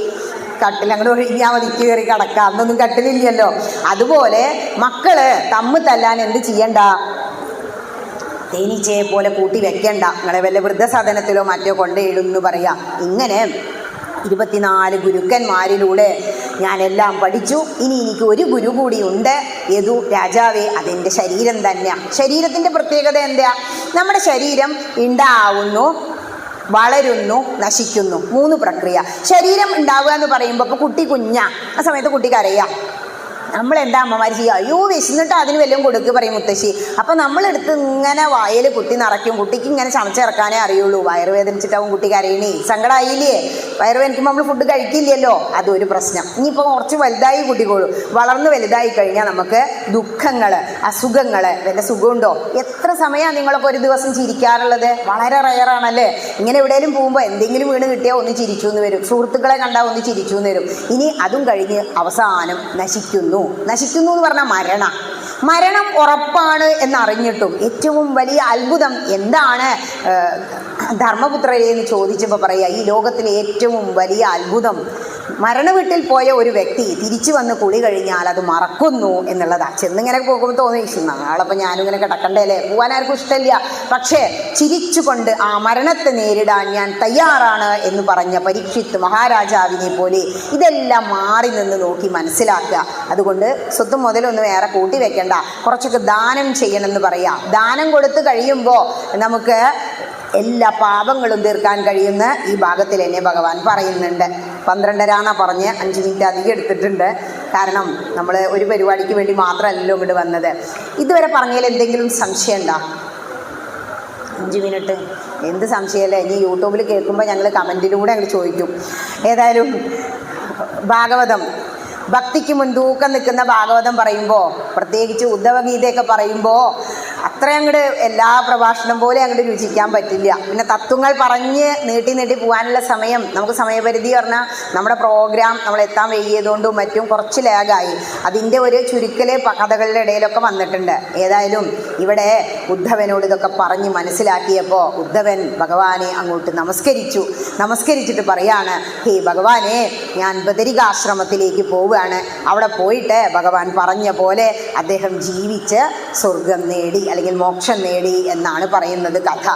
കട്ടിലങ്ങോട്ട് ഒഴിഞ്ഞാൽ മതി, കയറി കിടക്കാം, അന്നൊന്നും കട്ടിലില്ലല്ലോ. അതുപോലെ മക്കള് തമ്മിൽ തല്ലാൻ എന്ത് ചെയ്യണ്ട? തേനീച്ചയെ പോലെ കൂട്ടി വെക്കണ്ട. നിങ്ങളെ വല്ല വൃദ്ധസദനത്തിലോ മറ്റോ കൊണ്ടേയിടുന്നു പറയാം. ഇങ്ങനെ 24 ഗുരുക്കന്മാരിലൂടെ ഞാനെല്ലാം പഠിച്ചു. ഇനി എനിക്ക് ഒരു ഗുരു കൂടി ഉണ്ട്. യദു രാജാവേ, അതെൻ്റെ ശരീരം തന്നെയാണ്. ശരീരത്തിൻ്റെ പ്രത്യേകത എന്താ? നമ്മുടെ ശരീരം ഉണ്ടാവുന്നു, വളരുന്നു, നശിക്കുന്നു. 3 പ്രക്രിയ. ശരീരം ഉണ്ടാവുക എന്ന് പറയുമ്പോൾ ഇപ്പോൾ കുട്ടി കുഞ്ഞാ, ആ സമയത്ത് കുട്ടിക്ക് അറിയാം. നമ്മളെന്താ അമ്മമാർ ചെയ്യുക? അയ്യോ വിശന്നിട്ട് അതിന് വല്ലതും കൊടുക്കുക പറയും മുത്തശ്ശി. അപ്പം നമ്മളെടുത്ത് ഇങ്ങനെ വായിൽ കുത്തി നിറയ്ക്കും. കുട്ടിക്ക് ഇങ്ങനെ ചമച്ചിറക്കാനേ അറിയുള്ളൂ. വയറുവേദനിച്ചിട്ടാവും കുട്ടിക്ക് അറിയണേ. സങ്കടമായില്ലേ? വയറുവേദനിക്കുമ്പോൾ നമ്മൾ ഫുഡ് കഴിക്കില്ലല്ലോ, അതൊരു പ്രശ്നം. ഇനിയിപ്പോൾ കുറച്ച് വലുതായി കുട്ടിക്കോളൂ. വളർന്ന് വലുതായി കഴിഞ്ഞാൽ നമുക്ക് ദുഃഖങ്ങൾ, അസുഖങ്ങൾ, വല്ല സുഖമുണ്ടോ? എത്ര സമയമാണ് നിങ്ങളൊക്കെ ഒരു ദിവസം ചിരിക്കാറുള്ളത്? വളരെ റയറാണല്ലേ. ഇങ്ങനെ എവിടെയെങ്കിലും പോകുമ്പോൾ എന്തെങ്കിലും വീണ് കിട്ടിയാൽ ഒന്ന് ചിരിച്ചു എന്ന് വരും. സുഹൃത്തുക്കളെ കണ്ടാൽ ഒന്ന് ചിരിച്ചു എന്ന് വരും. ഇനി അതും കഴിഞ്ഞ് അവസാനം നശിക്കുന്നു എന്ന് പറഞ്ഞാൽ മരണം ഉറപ്പാണ് എന്നറിഞ്ഞിട്ടും ഏറ്റവും വലിയ അത്ഭുതം എന്താണ് ധർമ്മപുത്രരെ എന്ന് ചോദിച്ചപ്പോൾ പറയുക, ഈ ലോകത്തിലെ ഏറ്റവും വലിയ അത്ഭുതം മരണവീട്ടിൽ പോയ ഒരു വ്യക്തി തിരിച്ചു വന്ന് കുളി കഴിഞ്ഞാൽ അത് മറക്കുന്നു എന്നുള്ളതാണ്. ചെന്നിങ്ങനെ പോകുമ്പോൾ തോന്നി, നാളെപ്പോൾ ഞാനിങ്ങനെ കിടക്കണ്ടേ അല്ലേ? പോകാൻ ആർക്കും ഇഷ്ടമില്ല. പക്ഷേ ചിരിച്ചുകൊണ്ട് ആ മരണത്തെ നേരിടാൻ ഞാൻ തയ്യാറാണ് എന്ന് പറഞ്ഞ പരീക്ഷിത്ത് മഹാരാജാവിനെ പോലെ ഇതെല്ലാം മാറി നിന്ന് നോക്കി മനസ്സിലാക്കുക. അതുകൊണ്ട് സ്വത്തും മുതലൊന്നും വേറെ കൂട്ടി വെക്കണ്ട, കുറച്ചൊക്കെ ദാനം ചെയ്യണമെന്ന് പറയാം. ദാനം കൊടുത്ത് കഴിയുമ്പോൾ നമുക്ക് എല്ലാ പാപങ്ങളും തീർക്കാൻ കഴിയുന്ന ഈ ഭാഗത്തിൽ എന്നെ ഭഗവാൻ പറയുന്നുണ്ട്. 12:30 പറഞ്ഞ് 5 മിനിറ്റ് അധികം എടുത്തിട്ടുണ്ട്. കാരണം നമ്മൾ ഒരു പരിപാടിക്ക് വേണ്ടി മാത്രമല്ലല്ലോ ഇങ്ങോട്ട് വന്നത്. ഇതുവരെ പറഞ്ഞതിൽ എന്തെങ്കിലും സംശയം ഉണ്ടോ? 5 മിനിറ്റ് എന്ത് സംശയമല്ലേ? ഇനി യൂട്യൂബിൽ കേൾക്കുമ്പോൾ ഞങ്ങൾ കമൻറ്റിലൂടെ അങ്ങോട്ട് ചോദിക്കും. ഏതായാലും ഭാഗവതം, ഭക്തിക്ക് മുൻതൂക്കം നിൽക്കുന്ന ഭാഗവതം പറയുമ്പോൾ, പ്രത്യേകിച്ച് ഉദ്ധവഗീതയൊക്കെ പറയുമ്പോൾ അത്ര അങ്ങോട്ട് എല്ലാ പ്രഭാഷണം പോലെ അങ്ങോട്ട് രുചിക്കാൻ പറ്റില്ല. പിന്നെ തത്വങ്ങൾ പറഞ്ഞ് നീട്ടി പോകാനുള്ള സമയം, നമുക്ക് സമയപരിധി പറഞ്ഞാൽ നമ്മുടെ പ്രോഗ്രാം നമ്മൾ എത്താൻ വൈകിയതുകൊണ്ടും മറ്റും കുറച്ച് ലാഗായി. അതിൻ്റെ ഒരു ചുരുക്കല് കഥകളുടെ ഇടയിലൊക്കെ വന്നിട്ടുണ്ട്. ഏതായാലും ഇവിടെ ഉദ്ധവനോട് ഇതൊക്കെ പറഞ്ഞ് മനസ്സിലാക്കിയപ്പോൾ ഉദ്ധവൻ ഭഗവാനെ അങ്ങോട്ട് നമസ്കരിച്ചിട്ട് പറയാണ്, ഹേ ഭഗവാനെ, ഞാൻ ബദരികാശ്രമത്തിലേക്ക് പോവുകയാണ്. അവിടെ പോയിട്ട് ഭഗവാൻ പറഞ്ഞ പോലെ അദ്ദേഹം ജീവിച്ച് സ്വർഗം നേടി, അല്ലെങ്കിൽ മോക്ഷം നേടി എന്നാണ് പറയുന്നത് കഥ.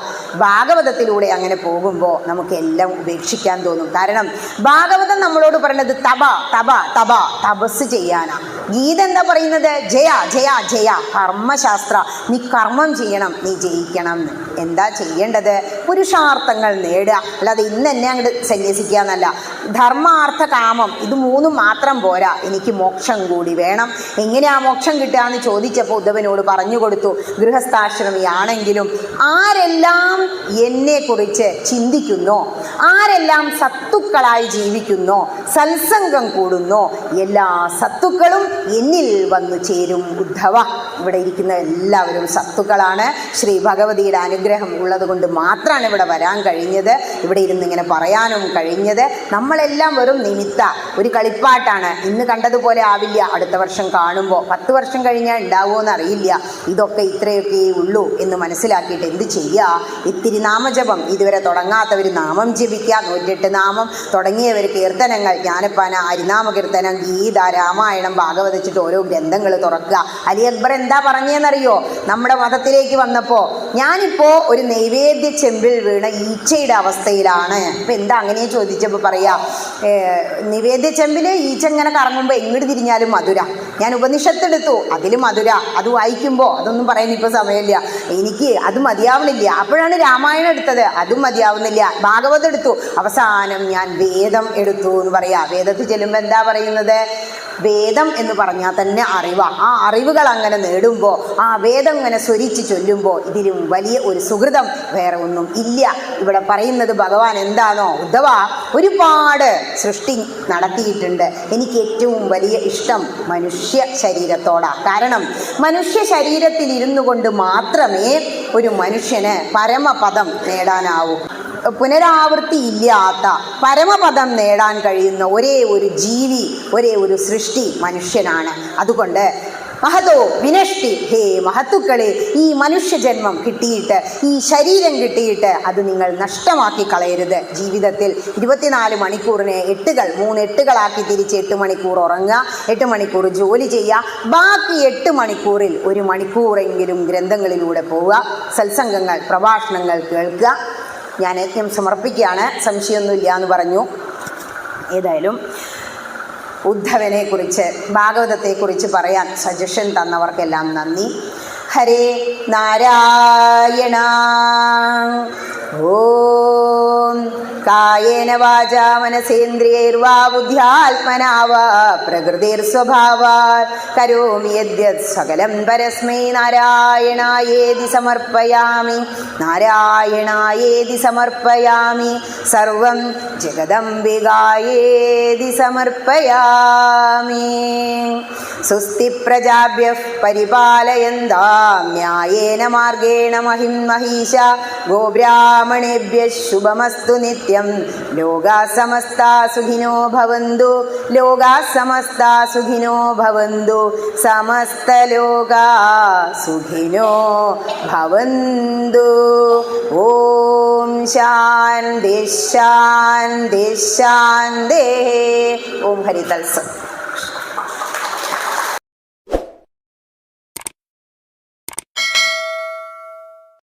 ഭാഗവതത്തിലൂടെ അങ്ങനെ പോകുമ്പോൾ നമുക്ക് എല്ലാം ഉപേക്ഷിക്കാൻ തോന്നും. കാരണം ഭാഗവതം നമ്മളോട് പറയുന്നത് തപ തപ തപ തപസ് ചെയ്യാനാ. ഗീത എന്താ പറയുന്നത്? ജയ ജയ ജയ കർമ്മശാസ്ത്ര, നീ കർമ്മം ചെയ്യണം, നീ ജയിക്കണം. എന്താ ചെയ്യേണ്ടത്? പുരുഷാർത്ഥങ്ങൾ നേടുക, അല്ലാതെ ഇന്ന് എന്നെ അങ്ങോട്ട് സന്യസിക്കുക എന്നല്ല. ധർമാർത്ഥ കാമം ഇത് മൂന്നും മാത്രം പോരാ, എനിക്ക് മോക്ഷം കൂടി വേണം. എങ്ങനെയാ മോക്ഷം കിട്ടുക എന്ന് ചോദിച്ചപ്പോൾ ഉദ്ധവനോട് പറഞ്ഞു കൊടുത്തു. ഗൃഹസ്ഥാശ്രമിയാണെങ്കിലും ആരെല്ലാം എന്നെക്കുറിച്ച് ചിന്തിക്കുന്നോ, ആരെല്ലാം സത്തുക്കളായി ജീവിക്കുന്നോ, സത്സംഗം കൂടുന്നോ, എല്ലാ സത്തുക്കളും എന്നിൽ വന്നു ചേരും ഉദ്ധവ. ഇവിടെ ഇരിക്കുന്ന എല്ലാവരും സത്തുക്കളാണ്. ശ്രീ ഭഗവതിയുടെ അനുഗ്രഹം ഉള്ളത് കൊണ്ട് മാത്രമാണ് ഇവിടെ വരാൻ കഴിഞ്ഞത്, ഇവിടെ ഇരുന്ന് ഇങ്ങനെ പറയാനും കഴിഞ്ഞത്. നമ്മളെല്ലാം വെറും നിമിത്ത, ഒരു കളിപ്പാട്ടാണ്. ഇന്ന് കണ്ടതുപോലെ ആവില്ല അടുത്ത വർഷം കാണുമ്പോൾ. 10 വർഷം കഴിഞ്ഞാൽ ഉണ്ടാവുമോ എന്നറിയില്ല. ഇതൊക്കെ ഇത്രയൊക്കെ ഉള്ളൂ എന്ന് മനസ്സിലാക്കിയിട്ട് എന്ത് ചെയ്യുക? ഇത്തിരി നാമജപം. ഇതുവരെ തുടങ്ങാത്തവർ നാമം ജപിക്കുക. 108 നാമം തുടങ്ങിയവർ കീർത്തനങ്ങൾ, ജ്ഞാനപ്പാന, ഹരിനാമ കീർത്തനം, ഗീത, രാമായണം, ഭാഗവതിച്ചിട്ട് ഓരോ ഗ്രന്ഥങ്ങൾ തുറക്കുക. അലി അക്ബർ എന്താ പറഞ്ഞതെന്നറിയോ? നമ്മുടെ മതത്തിലേക്ക് വന്നപ്പോൾ, ഞാനിപ്പോൾ ഒരു നൈവേദ്യ ചെമ്പിൽ വീണ ഈച്ചയുടെ അവസ്ഥയിലാണ്. അപ്പം എന്താ അങ്ങനെ ചോദിച്ചപ്പോൾ പറയാ, നിവേദ്യ ചെമ്പിൽ ഈച്ച ഇങ്ങനെ കറങ്ങുമ്പോൾ എങ്ങോട്ട് തിരിഞ്ഞാലും മധുര. ഞാൻ ഉപനിഷത്തെടുത്തു, അതിൽ മധുര. അത് വായിക്കുമ്പോൾ അതൊന്നും പറയാൻ ഇപ്പോൾ സമയമില്ല, എനിക്ക് അത് മതിയാവണില്ല. അപ്പോഴാണ് രാമായണം എടുത്തത്, അതും മതിയാവുന്നില്ല. ഭാഗവതം എടുത്തു, അവസാനം ഞാൻ വേദം എടുത്തു എന്ന് പറയാ. വേദത്തിൽ ചെല്ലുമ്പോൾ എന്താ പറയുന്നത്? വേദം എന്ന് പറഞ്ഞാൽ തന്നെ അറിവാണ്. ആ അറിവുകൾ അങ്ങനെ നേടുമ്പോൾ, ആ വേദം ഇങ്ങനെ സ്വരിച്ച് ചൊല്ലുമ്പോൾ ഇതിലും വലിയ ഒരു സുഹൃതം വേറെ ഒന്നും ഇല്ല. ഇവിടെ പറയുന്നത് ഭഗവാൻ എന്താണോ, ഉദ്ധവ ഒരുപാട് സൃഷ്ടി നടത്തിയിട്ടുണ്ട്. എനിക്ക് ഏറ്റവും വലിയ ഇഷ്ടം മനുഷ്യ ശരീരത്തോടാണ്. കാരണം മനുഷ്യ ശരീരത്തിൽ ഇരുന്നു കൊണ്ട് മാത്രമേ ഒരു മനുഷ്യന് പരമപദം നേടാനാവൂ. പുനരാവൃത്തി ഇല്ലാത്ത പരമപദം നേടാൻ കഴിയുന്ന ഒരേ ഒരു ജീവി, ഒരേ ഒരു സൃഷ്ടി മനുഷ്യനാണ്. അതുകൊണ്ട് മഹതോ വിനഷ്ടി, ഹേ മഹത്തുക്കളെ, ഈ മനുഷ്യജന്മം കിട്ടിയിട്ട്, ഈ ശരീരം കിട്ടിയിട്ട് അത് നിങ്ങൾ നഷ്ടമാക്കി കളയരുത്. ജീവിതത്തിൽ 24 മണിക്കൂറിനെ 3 എട്ടുകളാക്കി തിരിച്ച് 8 മണിക്കൂർ ഉറങ്ങുക, 8 മണിക്കൂർ ജോലി ചെയ്യുക, ബാക്കി 8 മണിക്കൂറിൽ 1 മണിക്കൂറെങ്കിലും ഗ്രന്ഥങ്ങളിലൂടെ പോവുക, സത്സംഗങ്ങൾ, പ്രഭാഷണങ്ങൾ കേൾക്കുക. ഞാൻ യജ്ഞം സമർപ്പിക്കുകയാണ്, സംശയമൊന്നുമില്ല എന്ന് പറഞ്ഞു. ഏതായാലും ഉദ്ധവനെക്കുറിച്ച്, ഭാഗവതത്തെക്കുറിച്ച് പറയാൻ സജഷൻ തന്നവർക്കെല്ലാം നന്ദി. ഹരേ നാരായണ. ഓം കായേന വാചാ മനസേന്ദ്രിയൈർവാ ബുദ്ധ്യാത്മനാ വാ പ്രകൃതിർസ്വഭാവാത് കരോമി യദ്യത് സകലം പരസ്മൈ നാരായണായേതി സമർപ്പയാമി. നാരായണായേതി സമർപ്പയാമി. സർവം ജഗദംബികായേതി സമർപ്പയാമി. സ്വസ്തി പ്രജാഭ്യഃ പരിപാലയന്താം ന്യായേന മാർഗേണ മഹിം മഹീഷാ. ഗോബ്രാഹ്മണേഭ്യഃ ശുഭമസ്തു നിത്യം. ലോകാ സമസ്താ സുഖിനോ ഭവന്തു. ലോകാ സമസ്താ സുഖിനോ ഭവന്തു. സമസ്തലോകാ സുഖിനോ ഭവന്തു. ഓം ശാന്തി ശാന്തി ശാന്തി. ഓം ഹരി തത്സത്.